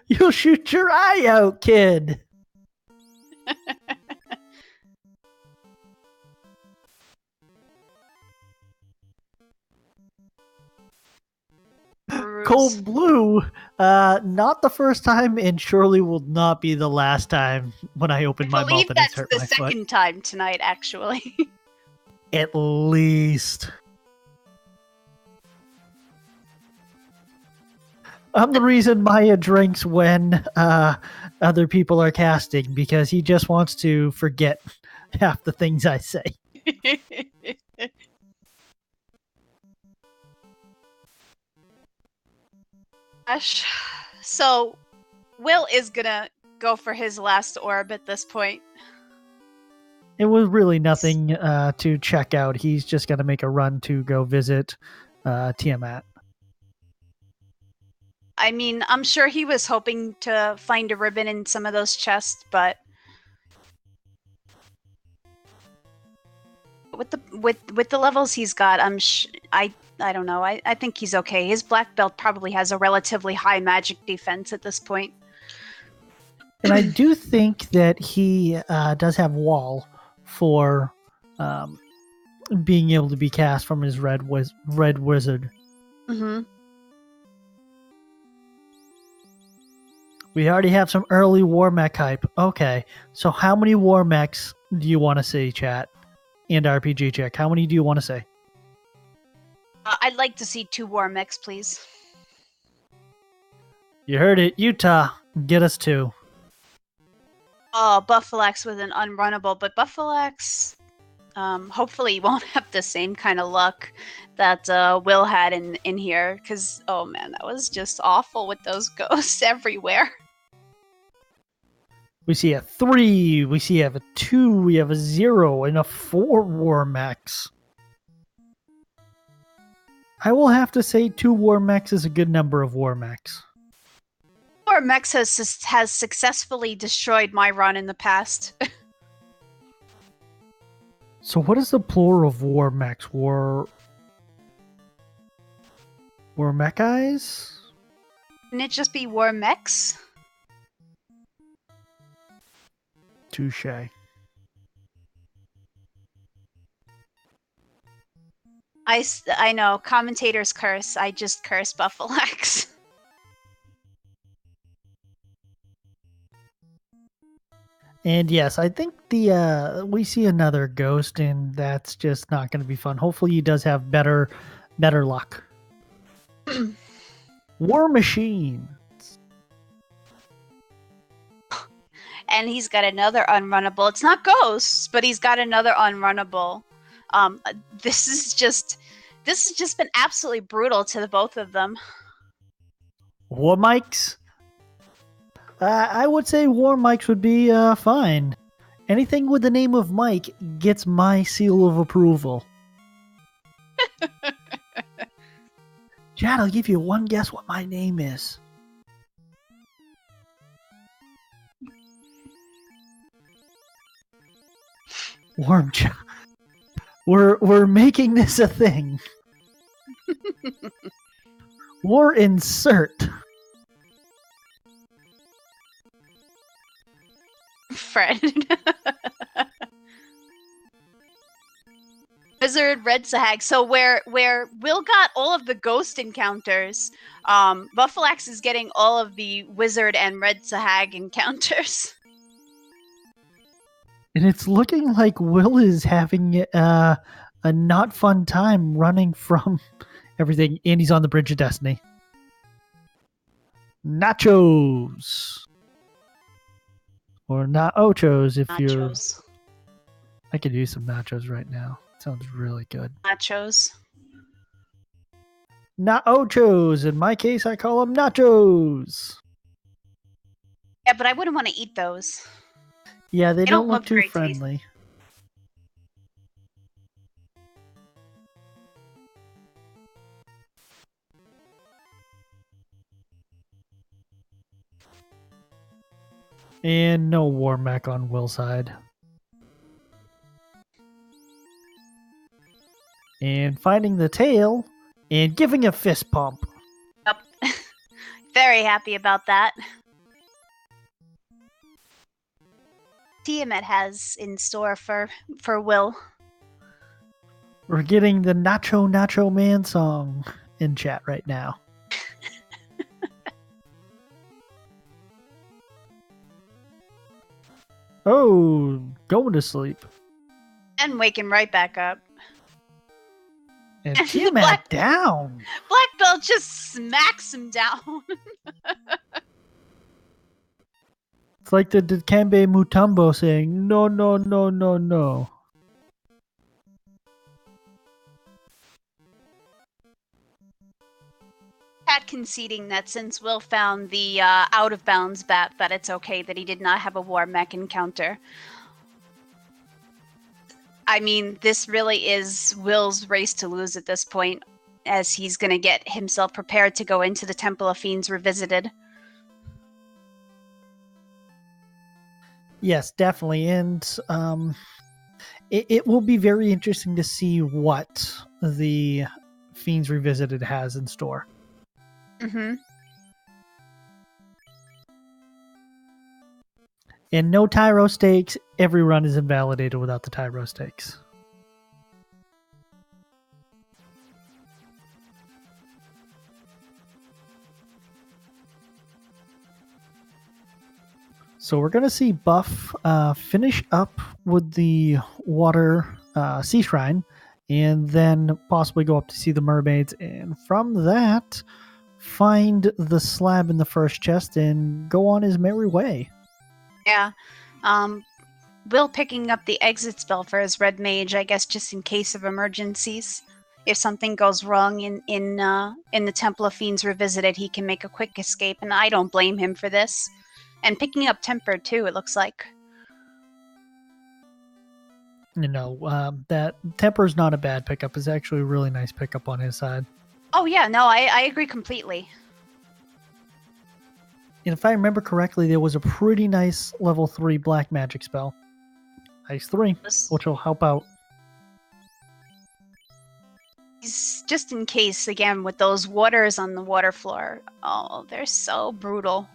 B: You'll shoot your eye out, kid. Cold Blue, not the first time, and surely will not be the last time when I open my mouth and insert my foot.
A: That's the second time tonight, actually.
B: At least. I'm the reason Maya drinks when other people are casting, because he just wants to forget half the things I say.
A: Gosh. So, Will is gonna go for his last orb at this point.
B: It was really nothing to check out. He's just gonna make a run to go visit Tiamat.
A: I mean, I'm sure he was hoping to find a ribbon in some of those chests, but with the levels he's got, I don't know. I think he's okay. His black belt probably has a relatively high magic defense at this point.
B: And I do think that he does have wall for being able to be cast from his red wizard.
A: Mm-hmm.
B: We already have some early war mech hype. Okay, so how many war mechs do you want to see, chat? And RPG check. How many do you want to say?
A: I'd like to see 2 war mechs, please.
B: You heard it. Utah, get us 2.
A: Oh, Buffalax with an unrunnable, but Buffalax... Hopefully, you won't have the same kind of luck that Will had in here. Because, oh man, that was just awful with those ghosts everywhere.
B: We see a 3, we see a 2, we have a 0, and a 4 War Mechs. I will have to say 2 War Mechs is a good number of War Mechs.
A: War Mechs has successfully destroyed my run in the past.
B: So what is the plural of War Mechs? War Mechais?
A: Can it just be War Mechs?
B: Touche.
A: I know, commentators curse. I just curse Buffalax.
B: And yes, I think we see another ghost, and that's just not going to be fun. Hopefully, he does have better luck. War Machine.
A: And he's got another unrunnable. It's not ghosts, but he's got another unrunnable. This has just been absolutely brutal to the both of them.
B: War Mikes? I would say War Mikes would be fine. Anything with the name of Mike gets my seal of approval. Chad, I'll give you one guess what my name is. Worm. We're making this a thing. War insert.
A: Fred. Wizard Red Sahag. So where Will got all of the ghost encounters, Buffalax is getting all of the Wizard and Red Sahag encounters.
B: And it's looking like Will is having a not fun time running from everything, and he's on the Bridge of Destiny. Nachos. Or not ochos if
A: Nachos.
B: I could use some nachos right now. Sounds really good.
A: Nachos.
B: Not ochos. In my case, I call them nachos.
A: Yeah, but I wouldn't want to eat those.
B: Yeah, they don't look too friendly. And no War Mech on Will's side. And finding the tail and giving a fist pump.
A: Yep. Very happy about that. Tiamat has in store for Will.
B: We're getting the Nacho Nacho Man song in chat right now. Oh, going to sleep.
A: And waking right back up.
B: And Tiamat down.
A: Black Belt just smacks him down.
B: It's like the Dikembe Mutombo saying, no, no, no, no, no.
A: Pat conceding that since Will found the out-of-bounds bat, that it's okay that he did not have a War Mech encounter. I mean, this really is Will's race to lose at this point, as he's going to get himself prepared to go into the Temple of Fiends Revisited.
B: Yes, definitely. And it will be very interesting to see what the Fiends Revisited has in store.
A: Mm-hmm.
B: And no Tyro stakes. Every run is invalidated without the Tyro stakes. So we're going to see Buff finish up with the water sea shrine, and then possibly go up to see the mermaids, and from that find the slab in the first chest and go on his merry way.
A: Yeah. Will picking up the exit spell for his red mage, I guess, just in case of emergencies. If something goes wrong in the Temple of Fiends Revisited, he can make a quick escape, and I don't blame him for this. And picking up Temper too, it looks like.
B: That Temper's not a bad pickup. It's actually a really nice pickup on his side.
A: Oh yeah, no, I agree completely.
B: And if I remember correctly, there was a pretty nice level 3 black magic spell. Ice 3, which will help out.
A: Just in case, again, with those waters on the water floor. Oh, they're so brutal.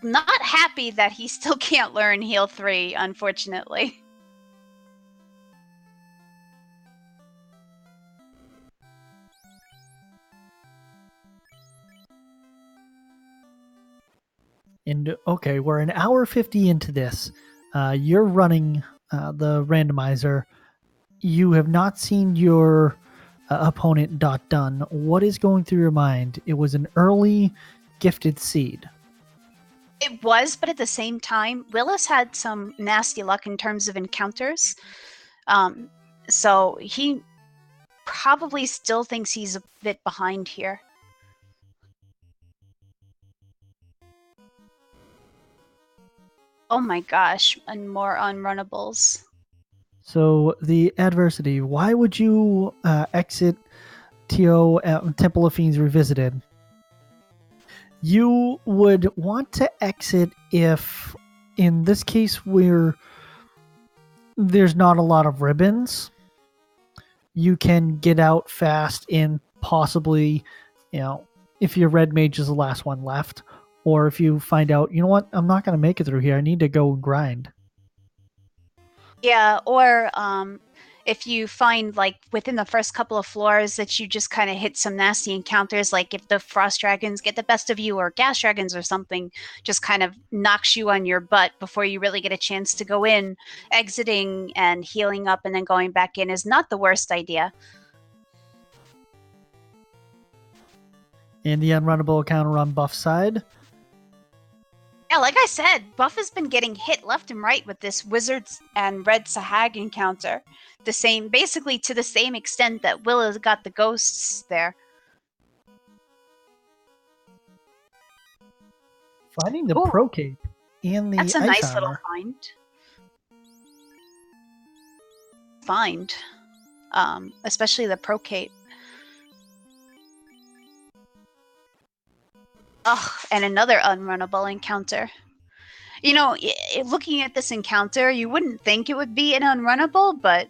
A: Not happy that he still can't learn Heal 3, unfortunately.
B: And okay, we're an hour 50 into this. You're running the randomizer. You have not seen your opponent done. What is going through your mind? It was an early gifted seed.
A: It was, but at the same time, Willis had some nasty luck in terms of encounters. So he probably still thinks he's a bit behind here. Oh my gosh, and more unrunnables.
B: So the adversity. Why would you exit TO Temple of Fiends Revisited? You would want to exit if, in this case, there's not a lot of ribbons. You can get out fast and possibly, if your red mage is the last one left, or if you find out, you know what, I'm not going to make it through here. I need to go and grind.
A: Yeah, or if you find, like, within the first couple of floors that you just kind of hit some nasty encounters, like if the frost dragons get the best of you or gas dragons or something just kind of knocks you on your butt before you really get a chance to go in, exiting and healing up and then going back in is not the worst idea.
B: And the unrunnable counter on Buff's side.
A: Yeah, like I said, Buff has been getting hit left and right with this Wizards and Red Sahag encounter. Basically to the same extent that Will has got the ghosts there.
B: Finding the Pro Cape and the
A: That's a
B: ice
A: nice
B: armor.
A: little find. Especially the Pro Cape. Ugh, and another unrunnable encounter. Looking at this encounter, you wouldn't think it would be an unrunnable, but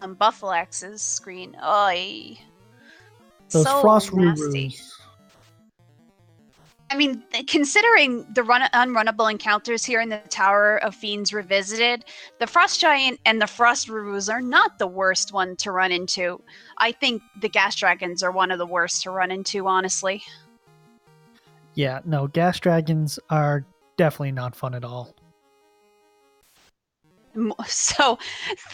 A: on Buffalax's screen,
B: those
A: so
B: frost
A: nasty.
B: Rurus.
A: I mean, considering the unrunnable encounters here in the Tower of Fiends Revisited, the Frost Giant and the Frost Rurus are not the worst one to run into. I think the Gas Dragons are one of the worst to run into, honestly.
B: Yeah, no, Gas Dragons are definitely not fun at all.
A: So,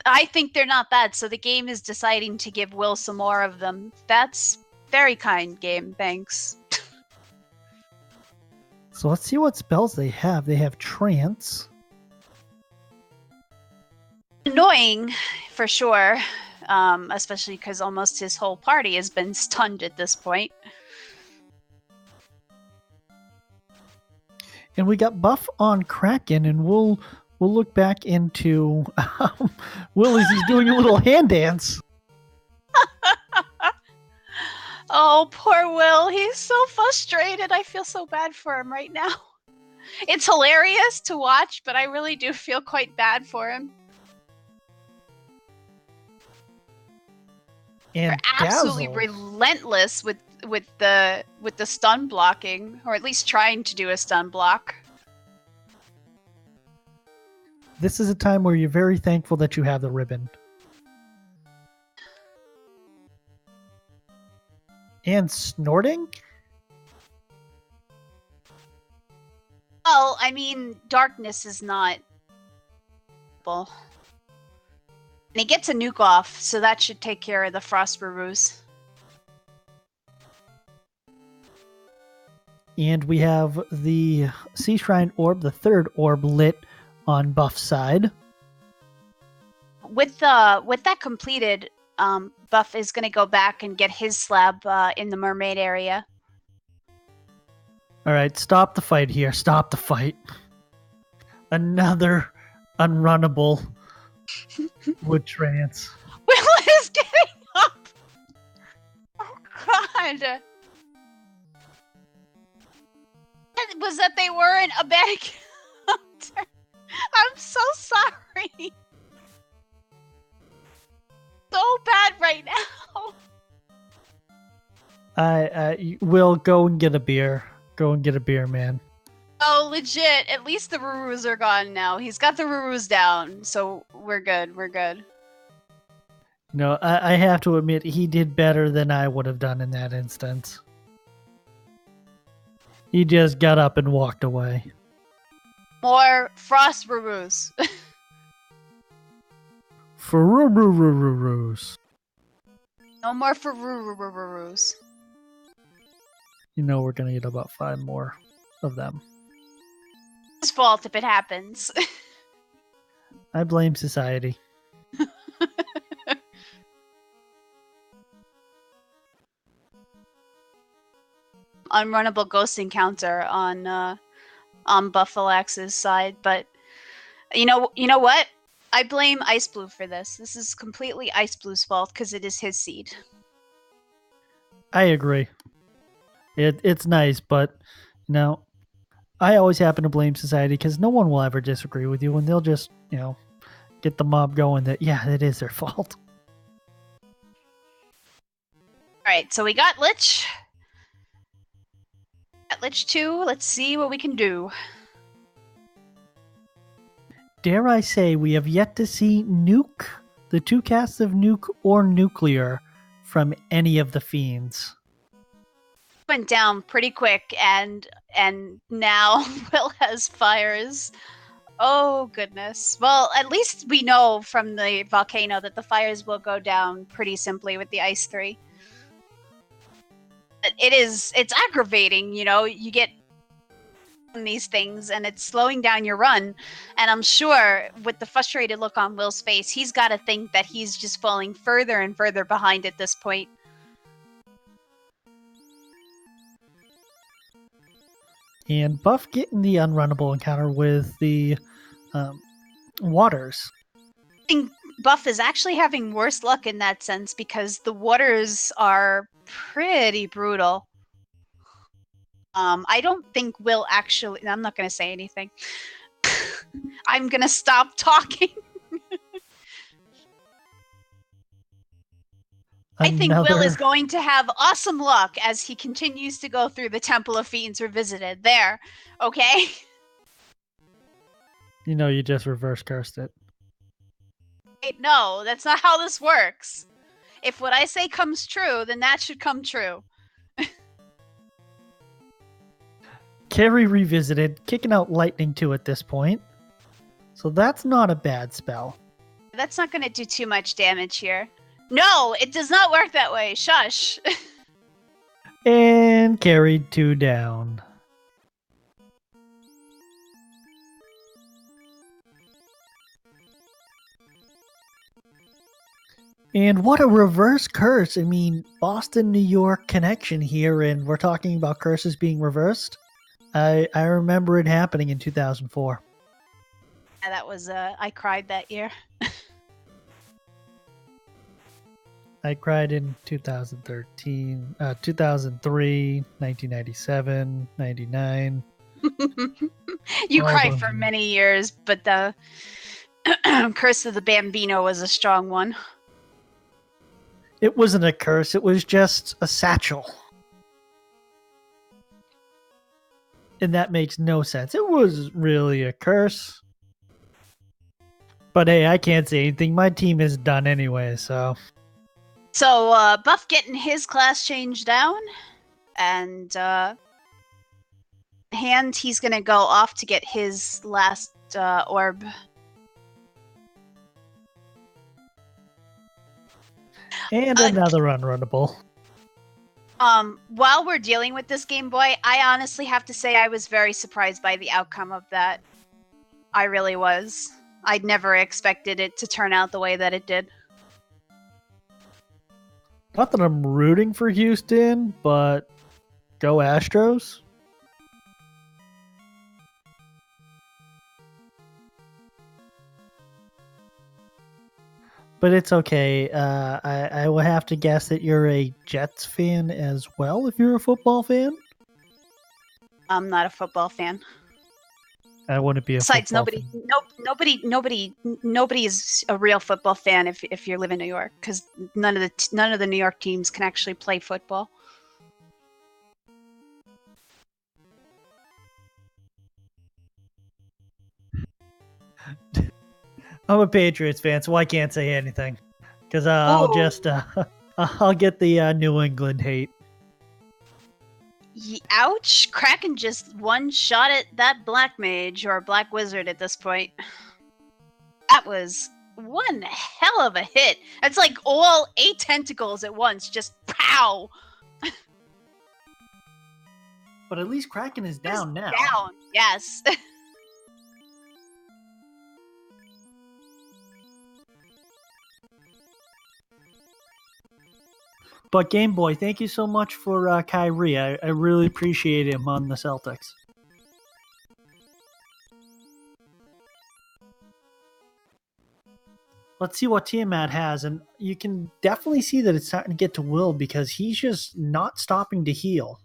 A: I think they're not bad, so the game is deciding to give Will some more of them. That's very kind, game, thanks.
B: So let's see what spells they have. They have Trance.
A: Annoying, for sure. Especially because almost his whole party has been stunned at this point.
B: And we got Buff on Kraken, and we'll look back into Will as he's doing a little hand dance.
A: Oh, poor Will. He's so frustrated. I feel so bad for him right now. It's hilarious to watch, but I really do feel quite bad for him.
B: And
A: they're absolutely relentless with the stun blocking, or at least trying to do a stun block.
B: This is a time where you're very thankful that you have the ribbon. And snorting?
A: Well, I mean, darkness is not... And he gets a nuke off, so that should take care of the Frost Rurus.
B: And we have the Sea Shrine Orb, the third orb lit on Buff's side.
A: With that completed, Buff is going to go back and get his slab in the mermaid area.
B: All right, stop the fight here. Stop the fight. Another unrunnable wood trance.
A: Will is getting up. Oh God. Was that they weren't a bad encounter? I'm so sorry. So bad right now.
B: I will go and get a beer. Go and get a beer, man.
A: Oh, legit. At least the Rurus are gone now. He's got the Rurus down, so we're good. We're good.
B: No, I have to admit, he did better than I would have done in that instance. He just got up and walked away.
A: More Frost Rurus.
B: Furururururus.
A: No more Fururururus.
B: You know we're gonna get about 5 more of them.
A: His fault if it happens.
B: I blame society.
A: Unrunnable ghost encounter on Buffalax's side, but you know what? I blame Ice Blue for this. This is completely Ice Blue's fault because it is his seed.
B: I agree. It's nice, but I always happen to blame society because no one will ever disagree with you, and they'll just get the mob going that it is their fault.
A: All right, so we got Lich. At Lich 2, let's see what we can do.
B: Dare I say, we have yet to see Nuke, the 2 casts of Nuke or Nuclear from any of the Fiends.
A: Went down pretty quick, and now Will has fires. Oh, goodness. Well, at least we know from the volcano that the fires will go down pretty simply with the Ice 3. It's aggravating, you get these things and it's slowing down your run, and I'm sure with the frustrated look on Will's face, he's got to think that he's just falling further and further behind at this point.
B: And Buff getting the unrunnable encounter with the waters.
A: I think Buff is actually having worse luck in that sense because the waters are pretty brutal. I don't think Will actually... I'm not going to say anything. I'm going to stop talking. I think Will is going to have awesome luck as he continues to go through the Temple of Fiends Revisited. There. Okay?
B: You just reverse cursed it.
A: No, that's not how this works. If what I say comes true, then that should come true.
B: Carrie Revisited, kicking out lightning 2 at this point. So that's not a bad spell.
A: That's not going to do too much damage here. No, it does not work that way. Shush.
B: And carried 2 down. And what a reverse curse. I mean, Boston, New York connection here, and we're talking about curses being reversed. I remember it happening in 2004.
A: Yeah, that was, I cried that year.
B: I cried in 2013, 2003, 1997, 99.
A: You cried for many years, but the Curse of the Bambino was a strong one.
B: It wasn't a curse, it was just a satchel. And that makes no sense. It was really a curse. But hey, I can't say anything. My team is done anyway, so...
A: So, Buff getting his class change down, and Hand, he's gonna go off to get his last orb.
B: And another unrunnable.
A: While we're dealing with this Game Boy, I honestly have to say I was very surprised by the outcome of that. I really was. I'd never expected it to turn out the way that it did.
B: Not that I'm rooting for Houston, but go Astros. But it's okay. I will have to guess that you're a Jets fan as well if you're a football fan.
A: I'm not a football fan.
B: I wouldn't be a
A: Besides,
B: football
A: fan. Nobody is a real football fan if you live in New York, because none of the New York teams can actually play football.
B: I'm a Patriots fan, so I can't say anything because I'll just I'll get the New England hate.
A: Ouch! Kraken just one shot at that black mage or black wizard at this point. That was one hell of a hit. It's like all 8 tentacles at once, just pow!
B: But at least Kraken is down now.
A: Down, yes.
B: But Game Boy, thank you so much for Kyrie. I really appreciate him on the Celtics. Let's see what Tiamat has, and you can definitely see that it's starting to get to Will because he's just not stopping to heal.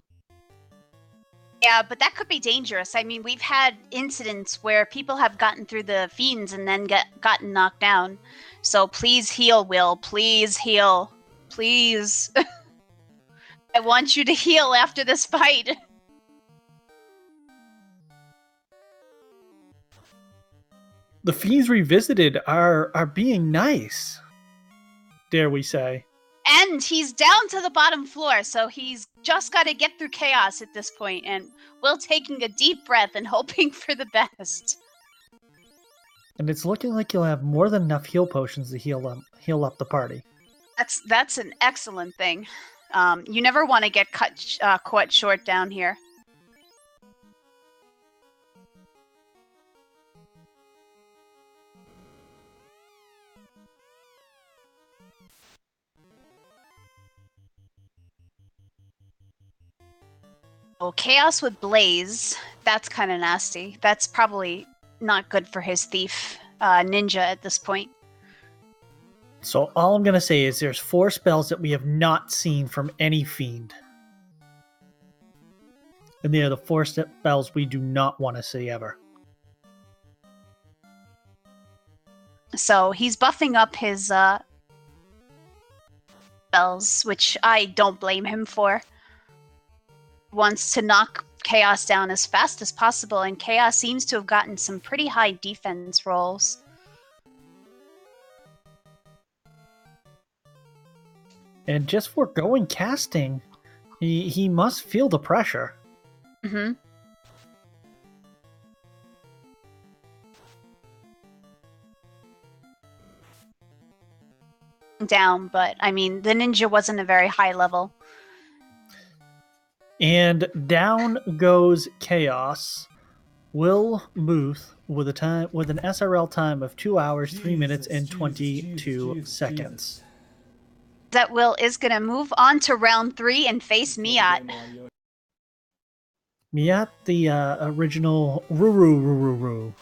A: Yeah, but that could be dangerous. I mean, we've had incidents where people have gotten through the fiends and then gotten knocked down. So please heal, Will. Please heal. Please. I want you to heal after this fight.
B: The Fiends Revisited are being nice, dare we say.
A: And he's down to the bottom floor, so he's just got to get through chaos at this point, and Will taking a deep breath and hoping for the best.
B: And it's looking like you'll have more than enough heal potions to heal up the party.
A: That's an excellent thing. You never want to get caught short down here. Oh, Chaos with Blaze. That's kind of nasty. That's probably not good for his thief ninja at this point.
B: So all I'm going to say is there's 4 spells that we have not seen from any fiend. And they are the 4 spells we do not want to see ever.
A: So he's buffing up his spells, which I don't blame him for. Wants to knock Chaos down as fast as possible, and Chaos seems to have gotten some pretty high defense rolls.
B: And just for going casting, he must feel the pressure.
A: Mm-hmm. Down, but I mean, the ninja wasn't a very high level.
B: And down goes Chaos. Will Muth with an SRL time of 2 hours, 3 minutes, and 22 seconds.
A: That Will is going to move on to round 3 and face Miat.
B: Miat, the original Ruru.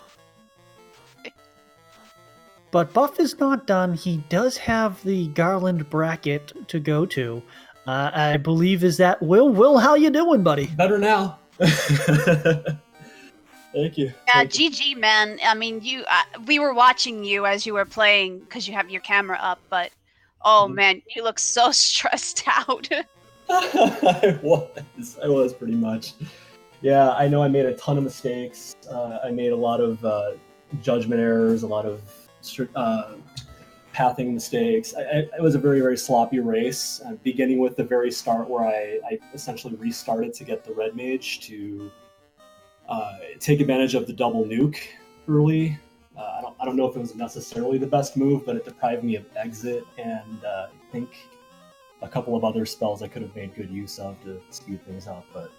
B: But Buff is not done. He does have the Garland bracket to go to. I believe is that Will. Will, how you doing, buddy?
C: Better now. Thank you.
A: Yeah, GG, man. I mean, we were watching you as you were playing because you have your camera up, but man, you look so stressed out.
C: I was pretty much. Yeah, I know I made a ton of mistakes. I made a lot of judgment errors, a lot of pathing mistakes. It was a very, very sloppy race, beginning with the very start where I essentially restarted to get the red mage to take advantage of the double nuke early. I don't know if it was necessarily the best move, but it deprived me of exit and I think a couple of other spells I could have made good use of to speed things up, but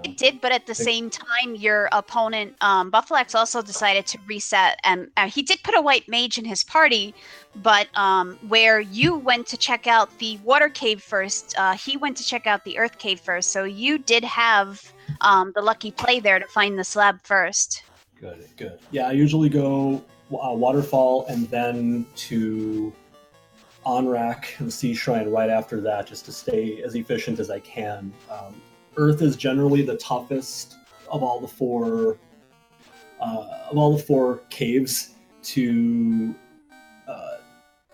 A: It did, but at the same time, your opponent, Buffalax, also decided to reset, and he did put a white mage in his party, but where you went to check out the water cave first, he went to check out the earth cave first, so you did have the lucky play there to find the slab first.
C: Good. Yeah, I usually go waterfall and then to Onrak and Sea Shrine right after that, just to stay as efficient as I can. Earth is generally the toughest of all the four caves to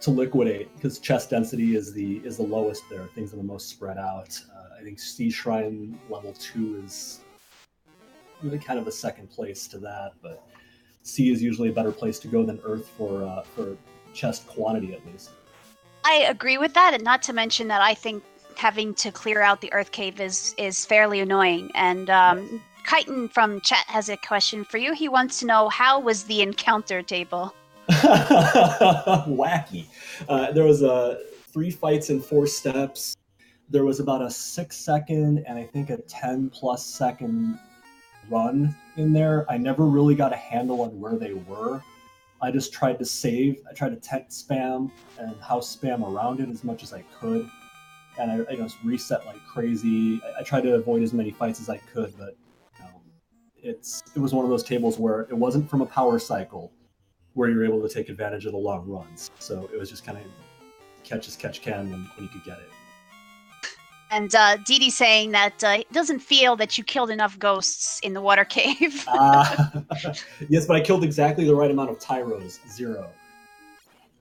C: liquidate, because chest density is the lowest there. Things are the most spread out. I think Sea Shrine level 2 is really kind of a second place to that, but Sea is usually a better place to go than Earth for chest quantity, at least.
A: I agree with that, and not to mention that I think having to clear out the earth cave is fairly annoying. And Chitin from chat has a question for you. He wants to know, how was the encounter table?
C: Wacky. There was 3 fights in 4 steps. There was about a 6-second and I think a 10+ second run in there. I never really got a handle on where they were. I just tried to save. I tried to tent spam and house spam around it as much as I could. And I just reset like crazy. I tried to avoid as many fights as I could, but it was one of those tables where it wasn't from a power cycle where you're able to take advantage of the long runs. So it was just kind of catch as catch can when you could get it.
A: And Dee saying that he doesn't feel that you killed enough ghosts in the water cave.
C: Yes, but I killed exactly the right amount of Tyros, 0.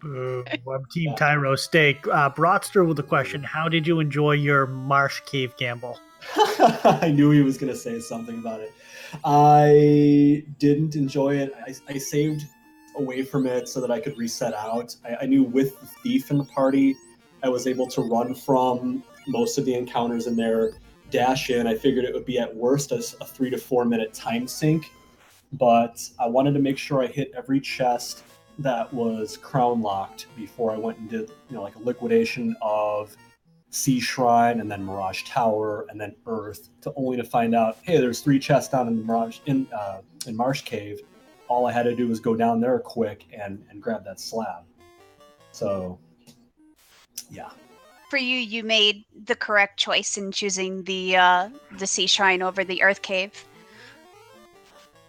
B: I'm Team Tyro Steak. Broadster with a question. How did you enjoy your marsh cave gamble?
C: I knew he was going to say something about it. I didn't enjoy it. I saved away from it so that I could reset out. I knew with the thief in the party, I was able to run from most of the encounters in there, dash in. I figured it would be at worst a 3 to 4 minute time sink, but I wanted to make sure I hit every chest that was crown locked before I went and did like a liquidation of Sea Shrine and then Mirage Tower and then Earth, only to find out, hey, there's 3 chests down in the Mirage in Marsh Cave. All I had to do was go down there quick and grab that slab. So yeah.
A: For you, you made the correct choice in choosing the Sea Shrine over the Earth Cave.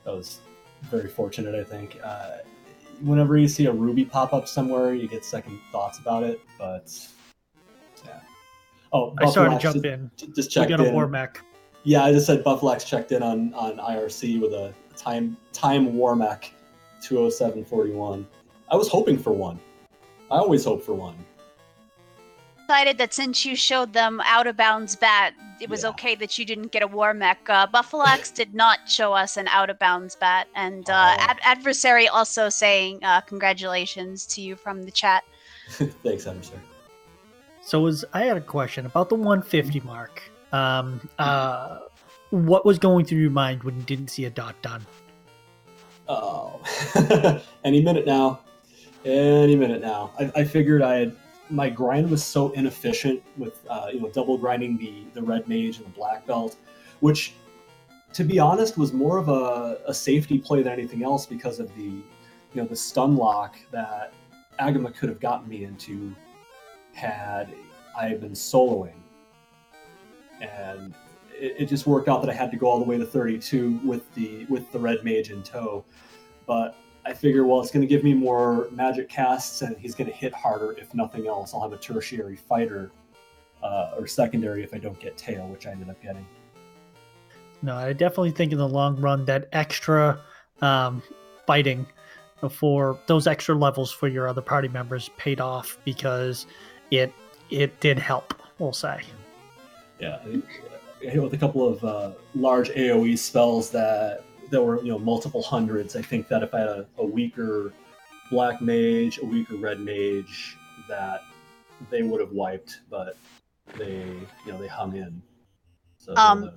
C: That was very fortunate, I think. Whenever you see a ruby pop up somewhere, you get second thoughts about it, but yeah. Oh,
B: I started to jump in.
C: Just checked in.
B: We got a war mech.
C: Yeah, I just said Buffalax checked in on IRC with a time war mech 20741. I was hoping for one. I always hope for one.
A: Decided that since you showed them out of bounds bat, it was okay that you didn't get a war mech. Buffalax did not show us an out of bounds bat, and Adversary also saying congratulations to you from the chat.
C: Thanks, Adversary.
B: So I had a question about the 150 mark. What was going through your mind when you didn't see a dot done?
C: Oh, any minute now. I figured my grind was so inefficient with double grinding the red mage and the black belt, which, to be honest, was more of a safety play than anything else, because of the stun lock that Agama could have gotten me into had I been soloing, and it just worked out that I had to go all the way to 32 with the red mage in tow. But I figure, well, it's going to give me more magic casts, and he's going to hit harder. If nothing else, I'll have a tertiary fighter, or secondary if I don't get tail, which I ended up getting.
B: No, I definitely think in the long run that extra fighting for those extra levels for your other party members paid off, because it did help, we'll say.
C: Yeah, I hit with a couple of large AoE spells that were multiple hundreds. I think that if I had a weaker black mage, a weaker red mage, that they would have wiped, but they hung in. So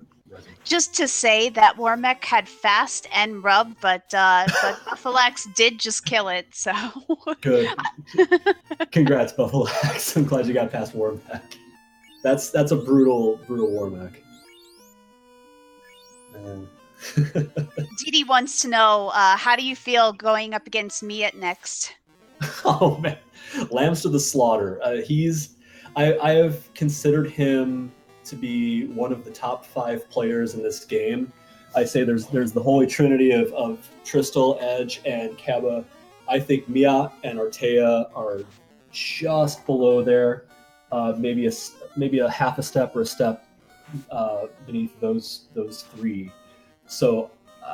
A: just to say that Warmech had fast and rub, but Buffalax did just kill it. So
C: good. Congrats, Buffalax. I'm glad you got past Warmech. That's a brutal war mech.
A: Didi wants to know, how do you feel going up against Miat next?
C: Oh man, lambs to the slaughter. I have considered him to be one of the top 5 players in this game. I say there's the holy trinity of Tristal, Edge, and Kaba. I think Miat and Artea are just below there, maybe a half a step or a step beneath those 3. So,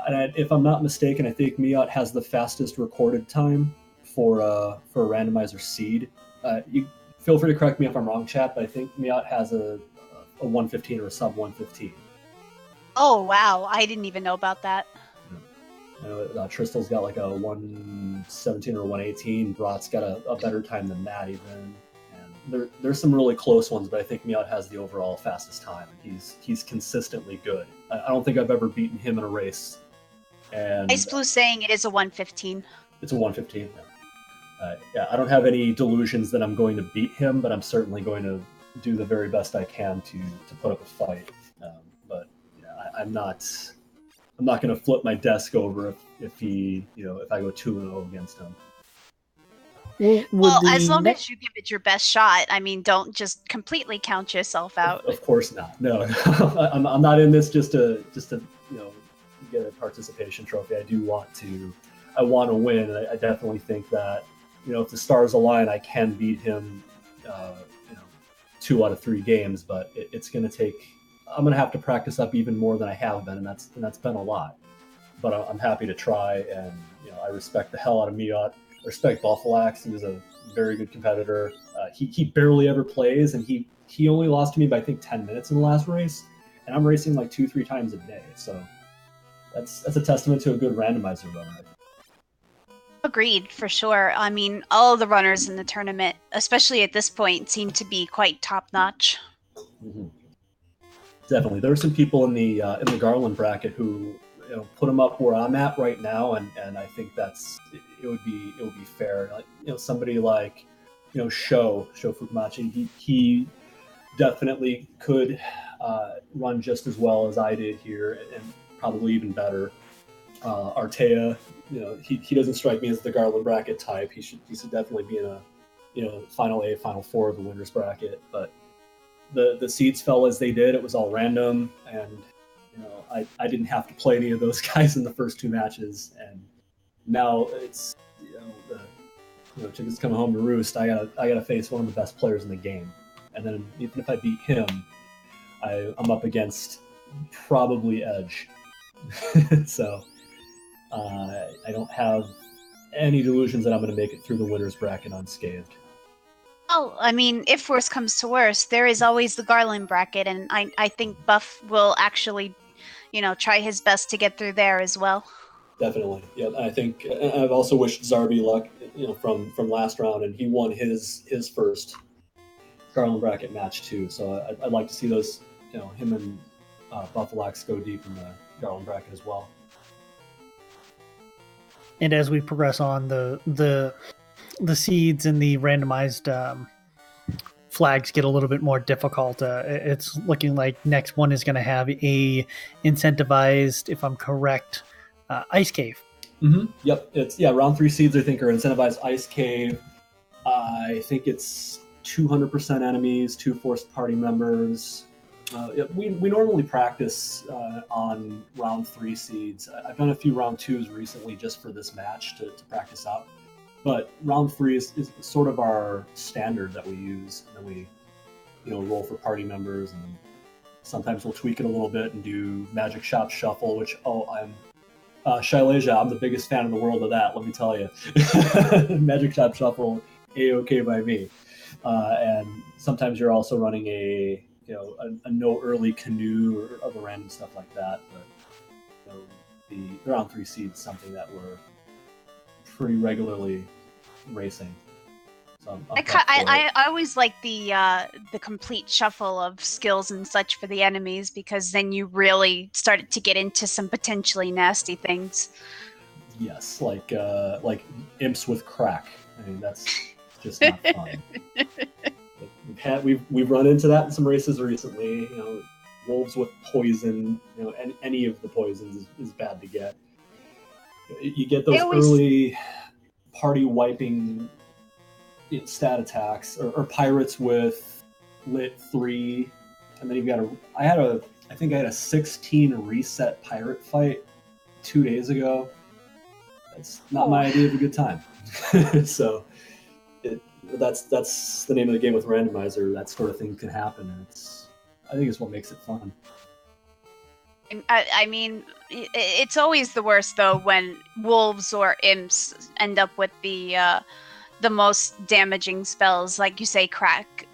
C: if I'm not mistaken, I think Miat has the fastest recorded time for a randomizer seed. You feel free to correct me if I'm wrong, chat, but I think Miat has a 115 or a sub 115.
A: Oh wow, I didn't even know about that.
C: Tristal's got like a 117 or 118. Brat's got a better time than that even. And there's some really close ones, but I think Miat has the overall fastest time. He's consistently good. I don't think I've ever beaten him in a race. And
A: Ice Blue saying it is a 115.
C: It's a 115. Yeah, I don't have any delusions that I'm going to beat him, but I'm certainly going to do the very best I can to put up a fight. But I'm not going to flip my desk over if I go 2-0 against him.
A: Well, as long as you give it your best shot. I mean, don't just completely count yourself out.
C: Of course not. No, I'm not in this just to get a participation trophy. I want to win. I definitely think that if the stars align, I can beat him. 2 out of 3 games, but it's going to take. I'm going to have to practice up even more than I have been, and that's been a lot. But I'm happy to try, and I respect the hell out of Miat. I respect Buffalax. He was a very good competitor. He barely ever plays, and he only lost to me by I think 10 minutes in the last race, and I'm racing like 2-3 times a day. So that's a testament to a good randomizer runner.
A: Agreed, for sure. I mean, all the runners in the tournament, especially at this point, seem to be quite top-notch.
C: Mm-hmm. Definitely, there are some people in the Garland bracket who put them up where I'm at right now, and I think it would be fair. Like somebody like Sho Fukumachi, he definitely could run just as well as I did here, and probably even better. Artea, he doesn't strike me as the Garland bracket type. He should definitely be in a final 8, final 4 of the winners bracket. But the seeds fell as they did. It was all random, and I didn't have to play any of those guys in the first 2 matches. And now it's chickens coming home to roost. I gotta face one of the best players in the game, and then even if I beat him, I'm up against probably Edge. So. I don't have any delusions that I'm going to make it through the winner's bracket unscathed.
A: Well, I mean, if worse comes to worse, there is always the Garland bracket, and I think Buff will actually, try his best to get through there as well.
C: Definitely, yeah. I think I've also wished Zarby luck, from last round, and he won his first Garland bracket match too. So I'd like to see those, him and Buffalax go deep in the Garland bracket as well.
B: And as we progress on, the seeds and the randomized flags get a little bit more difficult. It's looking like next one is going to have a incentivized, if I'm correct, ice cave.
C: Mm-hmm. Yep. Round 3 seeds I think are incentivized ice cave. I think it's 200% enemies, 2 forced party members. We normally practice on round 3 seeds. I've done a few round 2s recently just for this match to practice out. But round 3 is sort of our standard that we use. And then we roll for party members, and sometimes we'll tweak it a little bit and do Magic Shop Shuffle, which, I'm Shaileja, I'm the biggest fan in the world of that, let me tell you. Magic Shop Shuffle, A-OK by me. And sometimes you're also running a no early canoe or other random stuff like that. But the round 3 seed is something that we're pretty regularly racing. So
A: I always like the complete shuffle of skills and such for the enemies, because then you really started to get into some potentially nasty things.
C: Yes, like imps with crack. I mean, that's just not fun. we've run into that in some races recently. You know, wolves with poison. You know, any of the poisons is bad to get. You get those early party wiping stat attacks, or pirates with lit 3, and then you've got I think I had a 16 reset pirate fight 2 days ago. That's not my idea of a good time. So that's the name of the game with Randomizer. That sort of thing can happen, and I think it's what makes it fun.
A: I mean, it's always the worst though when wolves or imps end up with the most damaging spells, like you say, crack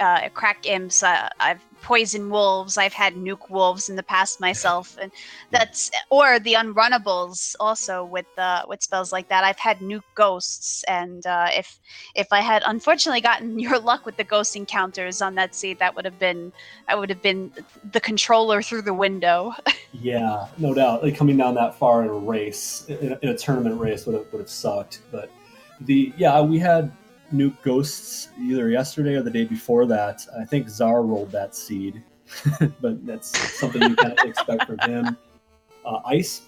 A: imps. I've poisoned wolves. I've had nuke wolves in the past myself, and or the unrunnables also with spells like that. I've had nuke ghosts, and if I had unfortunately gotten your luck with the ghost encounters on that seed, I would have been the controller through the window.
C: Yeah, no doubt. Like coming down that far in a race, in a tournament race, would have sucked. But we had nuke ghosts either yesterday or the day before that. I think Czar rolled that seed, but that's something you can't expect from him. Ice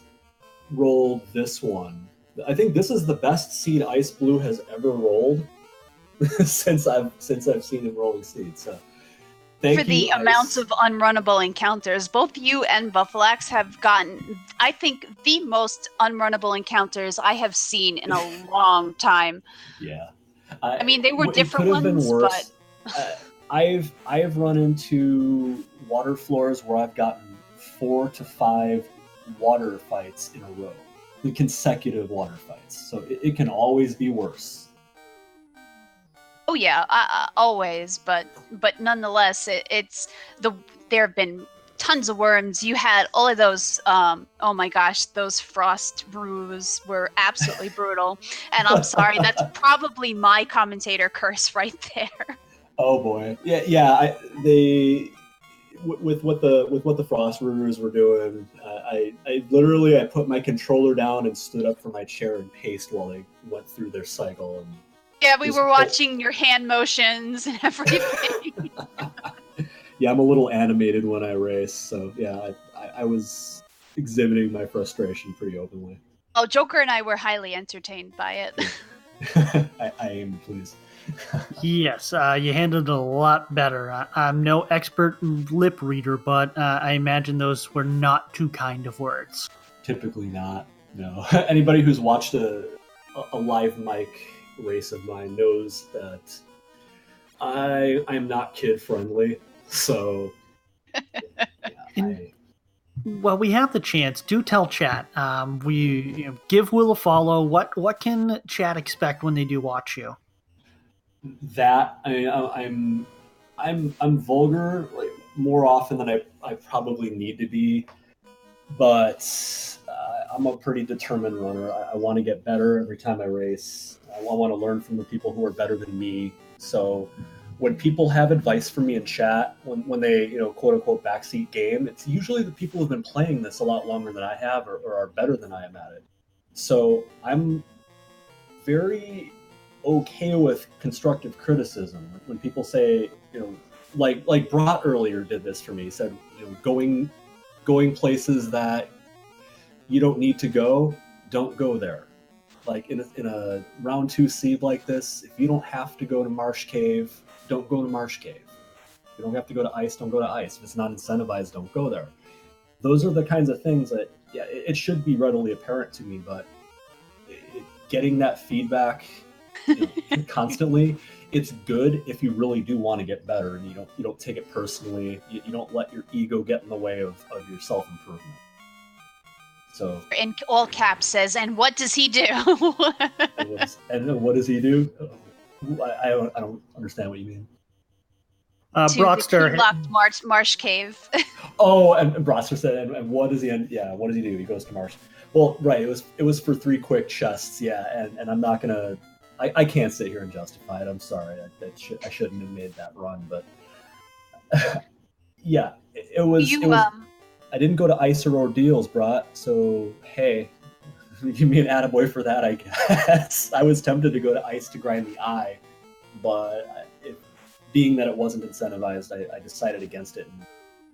C: rolled this one. I think this is the best seed Ice Blue has ever rolled since I've seen him rolling seeds. So thank you,
A: for the amounts of unrunnable encounters. Both you and Buffalax have gotten, I think, the most unrunnable encounters I have seen in a long time.
C: Yeah.
A: I mean, they were different ones,
C: been worse.
A: But
C: I've run into water floors where I've gotten 4 to 5 water fights in a row, the consecutive water fights. So it can always be worse.
A: Oh yeah, always, but nonetheless, there have been tons of worms. You had all of those. Oh my gosh, those frost brews were absolutely brutal. And I'm sorry, that's probably my commentator curse right there.
C: Oh boy, yeah. With what the frost brewers were doing, I literally put my controller down and stood up from my chair and paced while they went through their cycle. And
A: yeah, we were watching your hand motions and everything.
C: Yeah, I'm a little animated when I race, so yeah, I was exhibiting my frustration pretty openly.
A: Oh, Joker and I were highly entertained by it.
C: I am pleased.
B: Yes, you handled it a lot better. I'm no expert lip reader, but I imagine those were not too kind of words.
C: Typically not, no. Anybody who's watched a live mic race of mine knows that I'm not kid friendly. So,
B: well, we have the chance. Do tell chat. Give Will a follow. What can chat expect when they do watch you?
C: That I'm vulgar like more often than I probably need to be, but I'm a pretty determined runner. I want to get better every time I race. I want to learn from the people who are better than me. So when people have advice for me in chat, when they, quote unquote backseat game, it's usually the people who've been playing this a lot longer than I have or are better than I am at it. So I'm very okay with constructive criticism. When people say, like Brat earlier did this for me, he said, going places that you don't need to go, don't go there. Like in a round 2 seed like this, if you don't have to go to Marsh Cave, don't go to Marsh Cave. If you don't have to go to ice, don't go to ice. If it's not incentivized, don't go there. Those are the kinds of things that, it should be readily apparent to me, but getting that feedback constantly, it's good if you really do want to get better and you don't take it personally. You don't let your ego get in the way of your self-improvement. So
A: in all caps says, and what does he do?
C: and what does he do? I don't understand what you mean.
B: Brockster
A: locked Marsh Cave.
C: Oh, and Brockster said, and what does he? What does he do? He goes to Marsh. Well, right. It was for 3 quick chests. Yeah, and I'm not gonna. I can't sit here and justify it. I'm sorry. I shouldn't have made that run, but yeah, it was. I didn't go to Ice or Ordeals, Brat, so hey, give me an attaboy for that, I guess. I was tempted to go to Ice to grind the eye, but being that it wasn't incentivized, I decided against it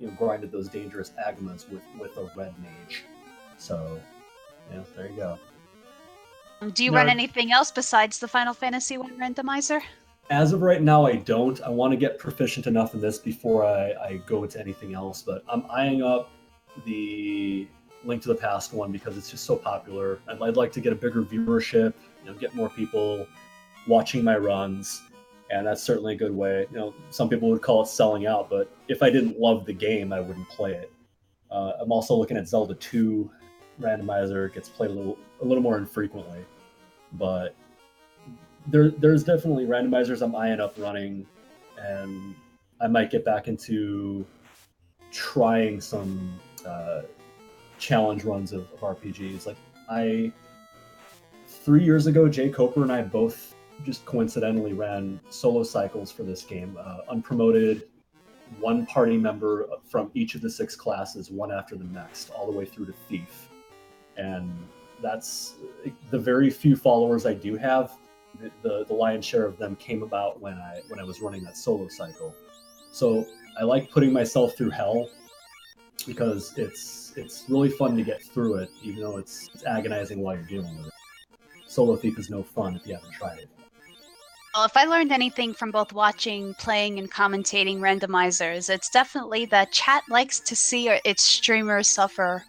C: and grinded those dangerous Agamas with a red mage. So, yeah, there you go.
A: Do you run anything else besides the Final Fantasy 1 randomizer?
C: As of right now, I don't. I want to get proficient enough in this before I go into anything else, but I'm eyeing up the Link to the Past one because it's just so popular. I'd like to get a bigger viewership, get more people watching my runs, and that's certainly a good way. Some people would call it selling out, but if I didn't love the game, I wouldn't play it. I'm also looking at Zelda 2 randomizer. It gets played a little more infrequently, but there's definitely randomizers I'm eyeing up running, and I might get back into trying some challenge runs of RPGs. Like 3 years ago, Jay Coper and I both just coincidentally ran solo cycles for this game, unpromoted, one party member from each of the 6 classes, one after the next, all the way through to Thief. And that's the very few followers I do have. The lion's share of them came about when I was running that solo cycle. So I like putting myself through hell because it's really fun to get through it, even though it's agonizing while you're dealing with it. Solo Thief is no fun if you haven't tried it.
A: Well, if I learned anything from both watching, playing, and commentating randomizers, it's definitely that chat likes to see its streamers suffer.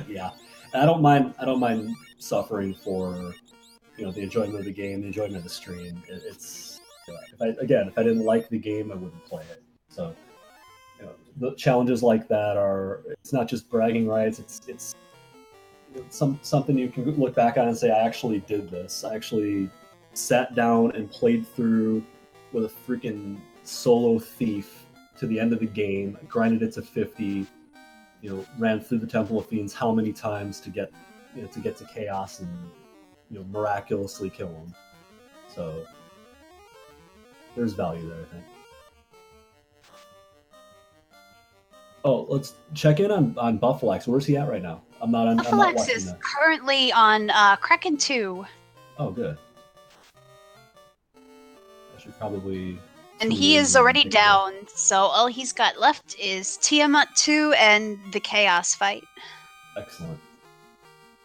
C: Yeah, I don't mind suffering for the enjoyment of the game, the enjoyment of the stream. It's if I didn't like the game, I wouldn't play it. So the challenges like that it's not just bragging rights. It's something you can look back on and say, I actually did this. I actually sat down and played through with a freaking solo Thief to the end of the game, grinded it to 50. Ran through the Temple of Fiends how many times to get to Chaos and miraculously kill him. So there's value there, I think. Oh, let's check in on Buffalax. Where's he at right now?
A: Buffalax is currently on Kraken 2.
C: Oh, good. I should probably...
A: And he is already down, so all he's got left is Tiamat 2 and the Chaos fight.
C: Excellent.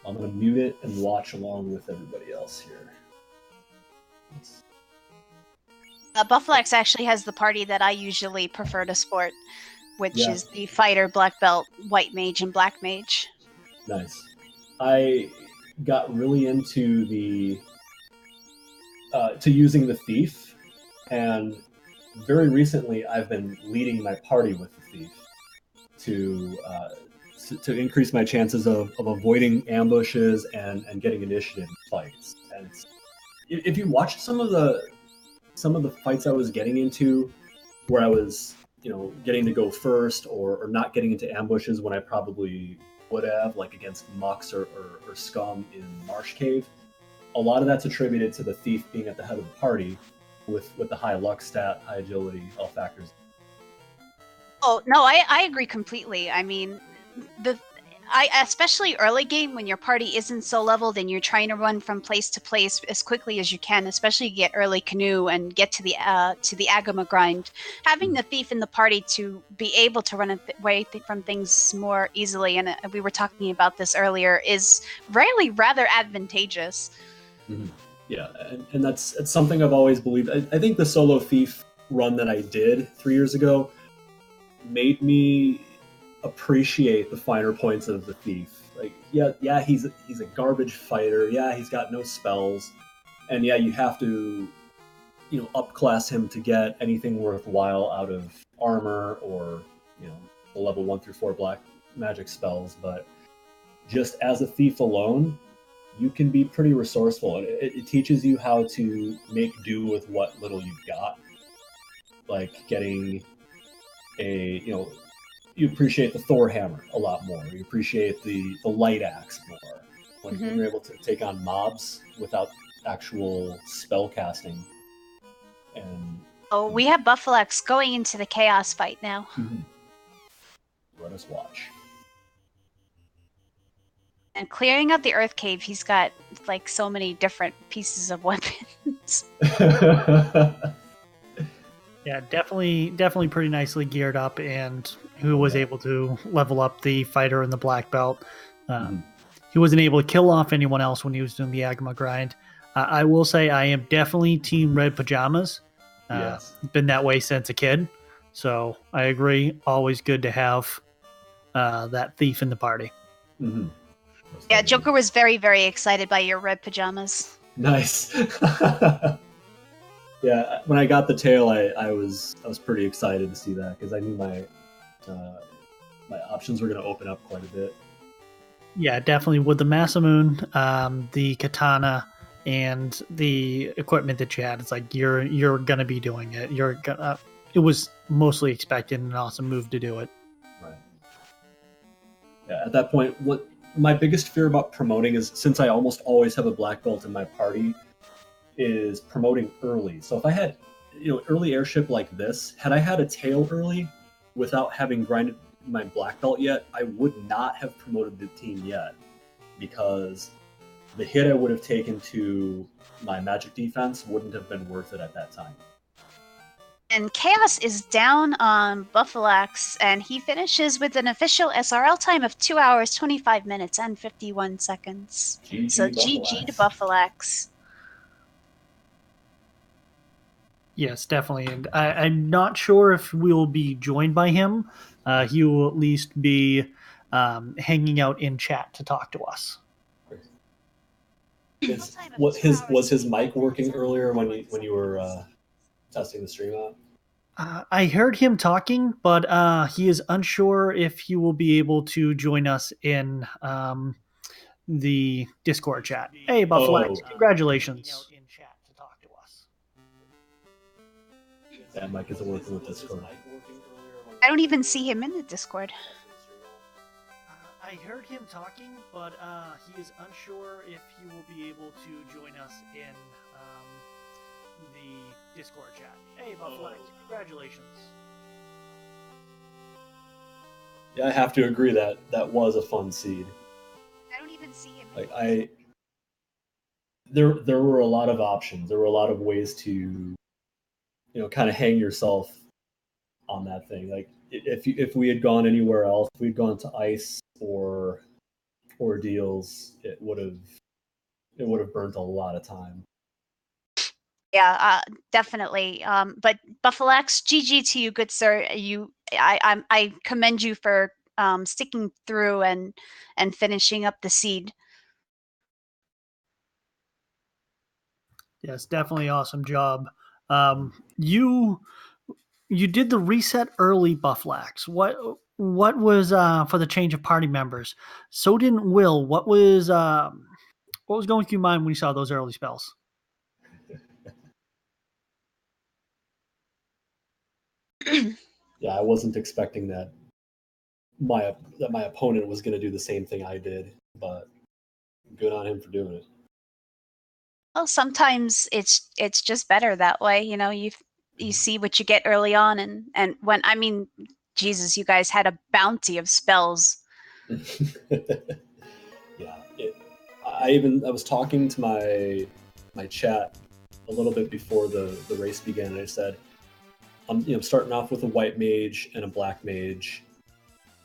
C: I'm going to mute it and watch along with everybody else here.
A: Buffalax actually has the party that I usually prefer to sport, which is the fighter, black belt, white mage, and black mage.
C: Nice. I got really into to using the Thief, and very recently I've been leading my party with the Thief to increase my chances of avoiding ambushes and getting initiative in fights. And if you watch some of the fights I was getting into, where I was getting to go first or not getting into ambushes when I probably would have, like against Mux or Scum in Marsh Cave, a lot of that's attributed to the Thief being at the head of the party with the high luck stat, high agility, all factors.
A: Oh, no, I agree completely. I mean, especially early game when your party isn't so leveled and you're trying to run from place to place as quickly as you can, especially get early canoe and get to the Agama grind. Having the Thief in the party to be able to run away from things more easily, and we were talking about this earlier, is really rather advantageous.
C: Mm-hmm. Yeah, and that's something I've always believed. I think the solo Thief run that I did 3 years ago made me appreciate the finer points of the Thief. Like, yeah, he's a garbage fighter. Yeah, he's got no spells, and yeah, you have to, upclass him to get anything worthwhile out of armor or the level 1 through 4 black magic spells. But just as a Thief alone, you can be pretty resourceful, and it teaches you how to make do with what little you've got. Like getting you appreciate the Thor hammer a lot more. You appreciate the light axe more when you're able to take on mobs without actual spell casting. And
A: we have Buffalax going into the Chaos fight now.
C: Let us watch.
A: And clearing out the Earth Cave, he's got like so many different pieces of weapons.
B: Yeah, definitely pretty nicely geared up, and who was able to level up the fighter in the black belt. He wasn't able to kill off anyone else when he was doing the Agma grind. I will say I am definitely Team Red Pajamas.
C: Yes.
B: Been that way since a kid, so I agree. Always good to have that thief in the party.
C: Mm-hmm.
A: Yeah, Joker was very, very excited by your red pajamas.
C: Nice. Yeah, when I got the tail, I was pretty excited to see that because I knew my options were going to open up quite a bit.
B: Yeah, definitely with the Masamune, the katana, and the equipment that you had. It's like you're gonna be doing it. It was mostly expected and an awesome move to do it.
C: Right. Yeah. At that point, what my biggest fear about promoting is, since I almost always have a black belt in my party, is promoting early. So if I had, early airship like this, had I had a tail early without having grinded my black belt yet, I would not have promoted the team yet, because the hit I would have taken to my magic defense wouldn't have been worth it at that time.
A: And Chaos is down on Buffalax, and he finishes with an official SRL time of 2 hours, 25 minutes, and 51 seconds.
C: GG
A: So
C: Buffalax.
A: GG to Buffalax.
B: Yes, definitely. And I'm not sure if we'll be joined by him. He will at least be hanging out in chat to talk to us.
C: Was his mic working earlier when you were testing the stream out?
B: I heard him talking, but he is unsure if he will be able to join us in the Discord chat. Hey, Buffalax, congratulations.
C: That mic isn't working with Discord.
A: I don't even see him in the Discord.
B: I heard him talking, but he is unsure if he will be able to join us in the Discord chat. Hey, Buffalax, congratulations.
C: Yeah, I have to agree that was a fun seed.
A: I don't even see him.
C: Like there were a lot of options. There were a lot of ways to, kind of hang yourself on that thing. Like if we had gone anywhere else, if we'd gone to ice or ordeals, it would have burnt a lot of time.
A: Yeah, definitely. But Buffalax, GG to you, good sir. I commend you for sticking through and finishing up the seed.
B: Yes, definitely awesome job. You did the reset early, Buffalax. What was for the change of party members? So didn't Will. What was going through your mind when you saw those early spells?
C: Yeah, I wasn't expecting that my opponent was going to do the same thing I did, but good on him for doing it.
A: Well, sometimes it's just better that way. You see what you get early on, and when Jesus, you guys had a bounty of spells.
C: Yeah, I was talking to my chat a little bit before the race began, and I said, I'm starting off with a white mage and a black mage,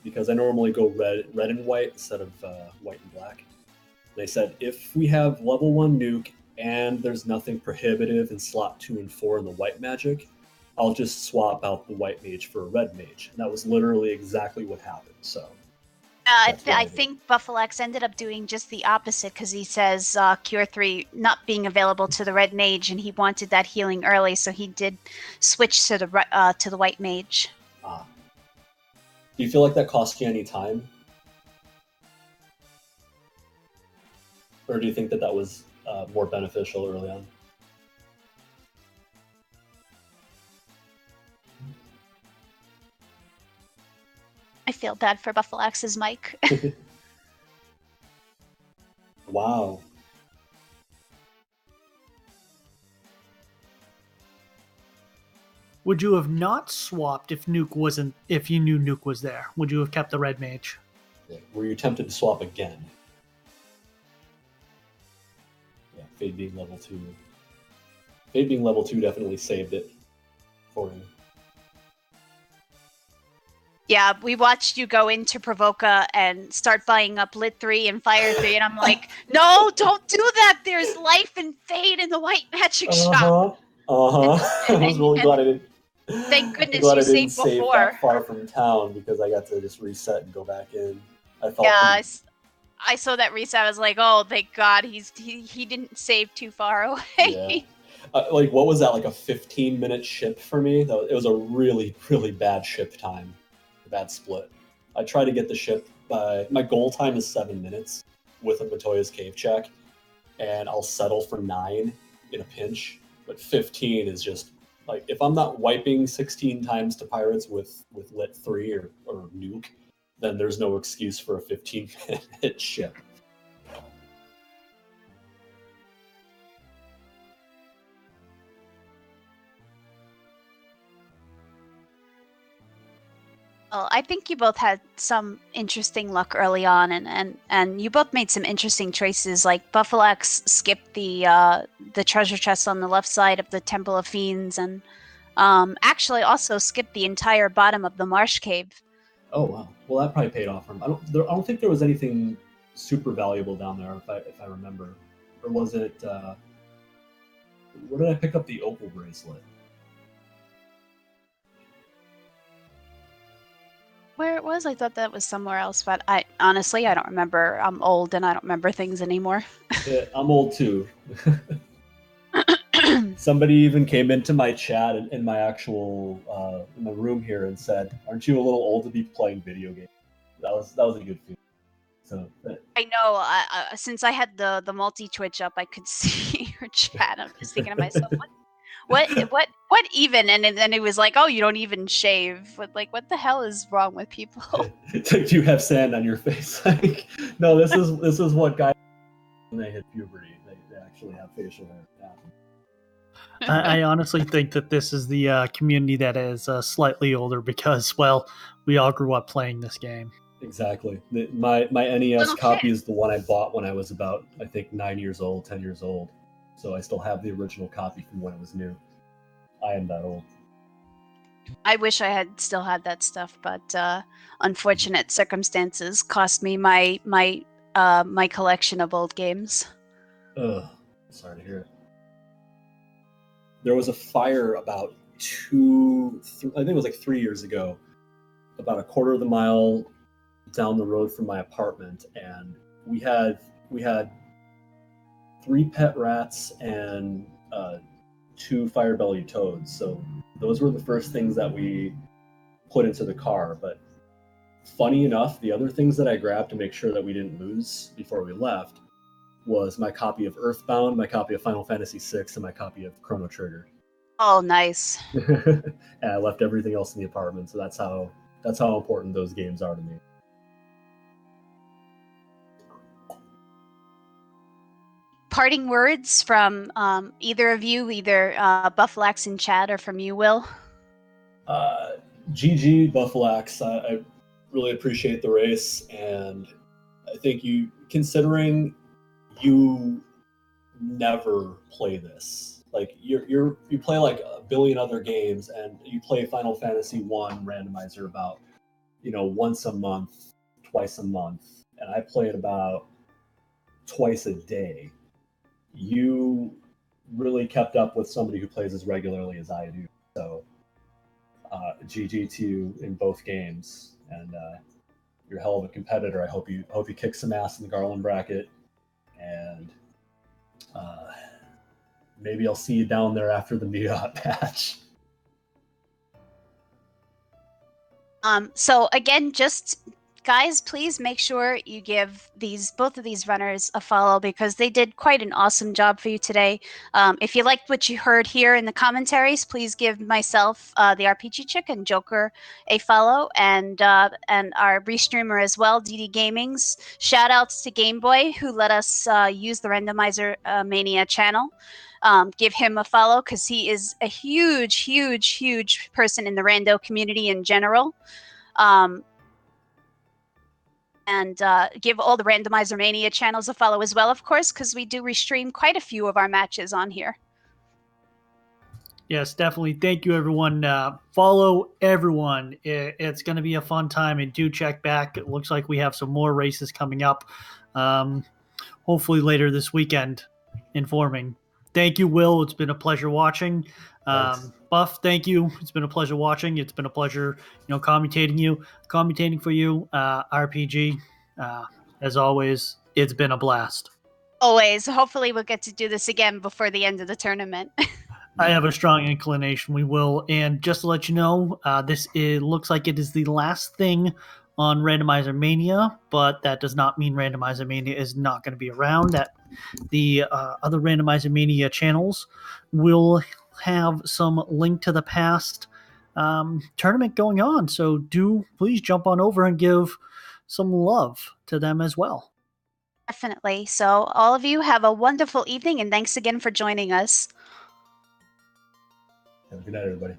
C: because I normally go red and white instead of white and black. And they said, if we have level 1 nuke and there's nothing prohibitive in slot 2 and 4 in the white magic, I'll just swap out the white mage for a red mage. And that was literally exactly what happened. So
A: I think Buffalax ended up doing just the opposite, because he says Cure 3 not being available to the red mage, and he wanted that healing early, so he did switch to the white mage.
C: Do you feel like that cost you any time? Or do you think that was more beneficial early on?
A: I feel bad for Buffalax's mic.
C: Wow.
B: Would you have not swapped if you knew Nuke was there? Would you have kept the red mage?
C: Yeah. Were you tempted to swap again? Yeah, Fade being level 2. Fade being level 2 definitely saved it for you.
A: Yeah, we watched you go into Provoca and start buying up Lit 3 and Fire 3, and I'm like, no, don't do that. There's life and fate in the white magic shop.
C: I was really glad I didn't.
A: Thank goodness
C: glad
A: you
C: I didn't
A: saved
C: save
A: before.
C: that far from town because I got to just reset and go back in. I felt
A: yeah, I saw that reset. I was like, oh, thank God, he didn't save too far away.
C: Yeah. Like, what was that? Like a 15-minute ship for me? It was a really, really bad ship time, a bad split. I try to get the ship by my goal time is 7 minutes with a Matoya's cave check, and I'll settle for 9 in a pinch. But 15 is just like if I'm not wiping 16 times to pirates with Lit 3 or Nuke, then there's no excuse for a 15-minute ship.
A: Well, I think you both had some interesting luck early on, and you both made some interesting choices. Like Buffalax skipped the treasure chest on the left side of the Temple of Fiends, and actually also skipped the entire bottom of the Marsh Cave.
C: Oh wow! Well, that probably paid off for him. I don't think there was anything super valuable down there, if I remember, or was it? Where did I pick up the opal bracelet?
A: Where it was, I thought that was somewhere else, but I honestly I don't remember. I'm old and I don't remember things anymore.
C: Yeah, I'm old too. Somebody even came into my chat in my actual in my room here and said, "Aren't you a little old to be playing video games?" That was a good feeling. So
A: I know. Since I had the multi Twitch up, I could see your chat. I'm just thinking to myself, what even? And then it was like, oh, you don't even shave. What the hell is wrong with people?
C: It's like, do you have sand on your face? Like, no, this is what guys when they hit puberty. They actually have facial hair. Yeah.
B: I honestly think that this is the community that is slightly older because, well, we all grew up playing this game.
C: Exactly. My NES copy is the one I bought when I was about, I think, 9 years old, 10 years old. So I still have the original copy from when it was new. I am that old.
A: I wish I had still had that stuff, but unfortunate circumstances cost me my collection of old games.
C: Ugh, sorry to hear it. There was a fire about I think it was like 3 years ago, about a quarter of the mile down the road from my apartment, and we had 3 pet rats and 2 fire-bellied toads. So those were the first things that we put into the car. But funny enough, the other things that I grabbed to make sure that we didn't lose before we left was my copy of Earthbound, my copy of Final Fantasy VI, and my copy of Chrono Trigger.
A: Oh, nice.
C: And I left everything else in the apartment, so that's how important those games are to me.
A: Parting words from either of you, either Buffalax in chat or from you, Will?
C: GG, Buffalax. I really appreciate the race, and I think you, considering you never play this, like you play like a billion other games, and you play Final Fantasy 1 randomizer about once a month, twice a month, and I play it about twice a day. You really kept up with somebody who plays as regularly as I do. So GG to you in both games, and you're a hell of a competitor. I hope you kick some ass in the Garland bracket, and maybe I'll see you down there after the Meetup patch.
A: So again, just guys, please make sure you give both of these runners a follow because they did quite an awesome job for you today. If you liked what you heard here in the commentaries, please give myself, the RPG Chick, and Joker a follow, and our restreamer as well, DD Gaming's. Shout outs to Game Boy who let us use the Randomizer Mania channel. Give him a follow because he is a huge, huge, huge person in the rando community in general. And give all the Randomizer Mania channels a follow as well, of course, because we do restream quite a few of our matches on here.
B: Yes, definitely. Thank you, everyone. Follow everyone. It's going to be a fun time, and do check back. It looks like we have some more races coming up. Um, Hopefully later this weekend, informing. Thank you, Will. It's been a pleasure watching. Buff, thank you. It's been a pleasure watching. It's been a pleasure, commentating for you. RPG, as always, it's been a blast.
A: Always. Hopefully, we'll get to do this again before the end of the tournament.
B: I have a strong inclination we will. And just to let you know, looks like it is the last thing on Randomizer Mania, but that does not mean Randomizer Mania is not going to be around. That the other Randomizer Mania channels will have some Link to the Past tournament going on. So do please jump on over and give some love to them as well.
A: Definitely. So, all of you have a wonderful evening, and thanks again for joining us.
C: Have a good night, everybody.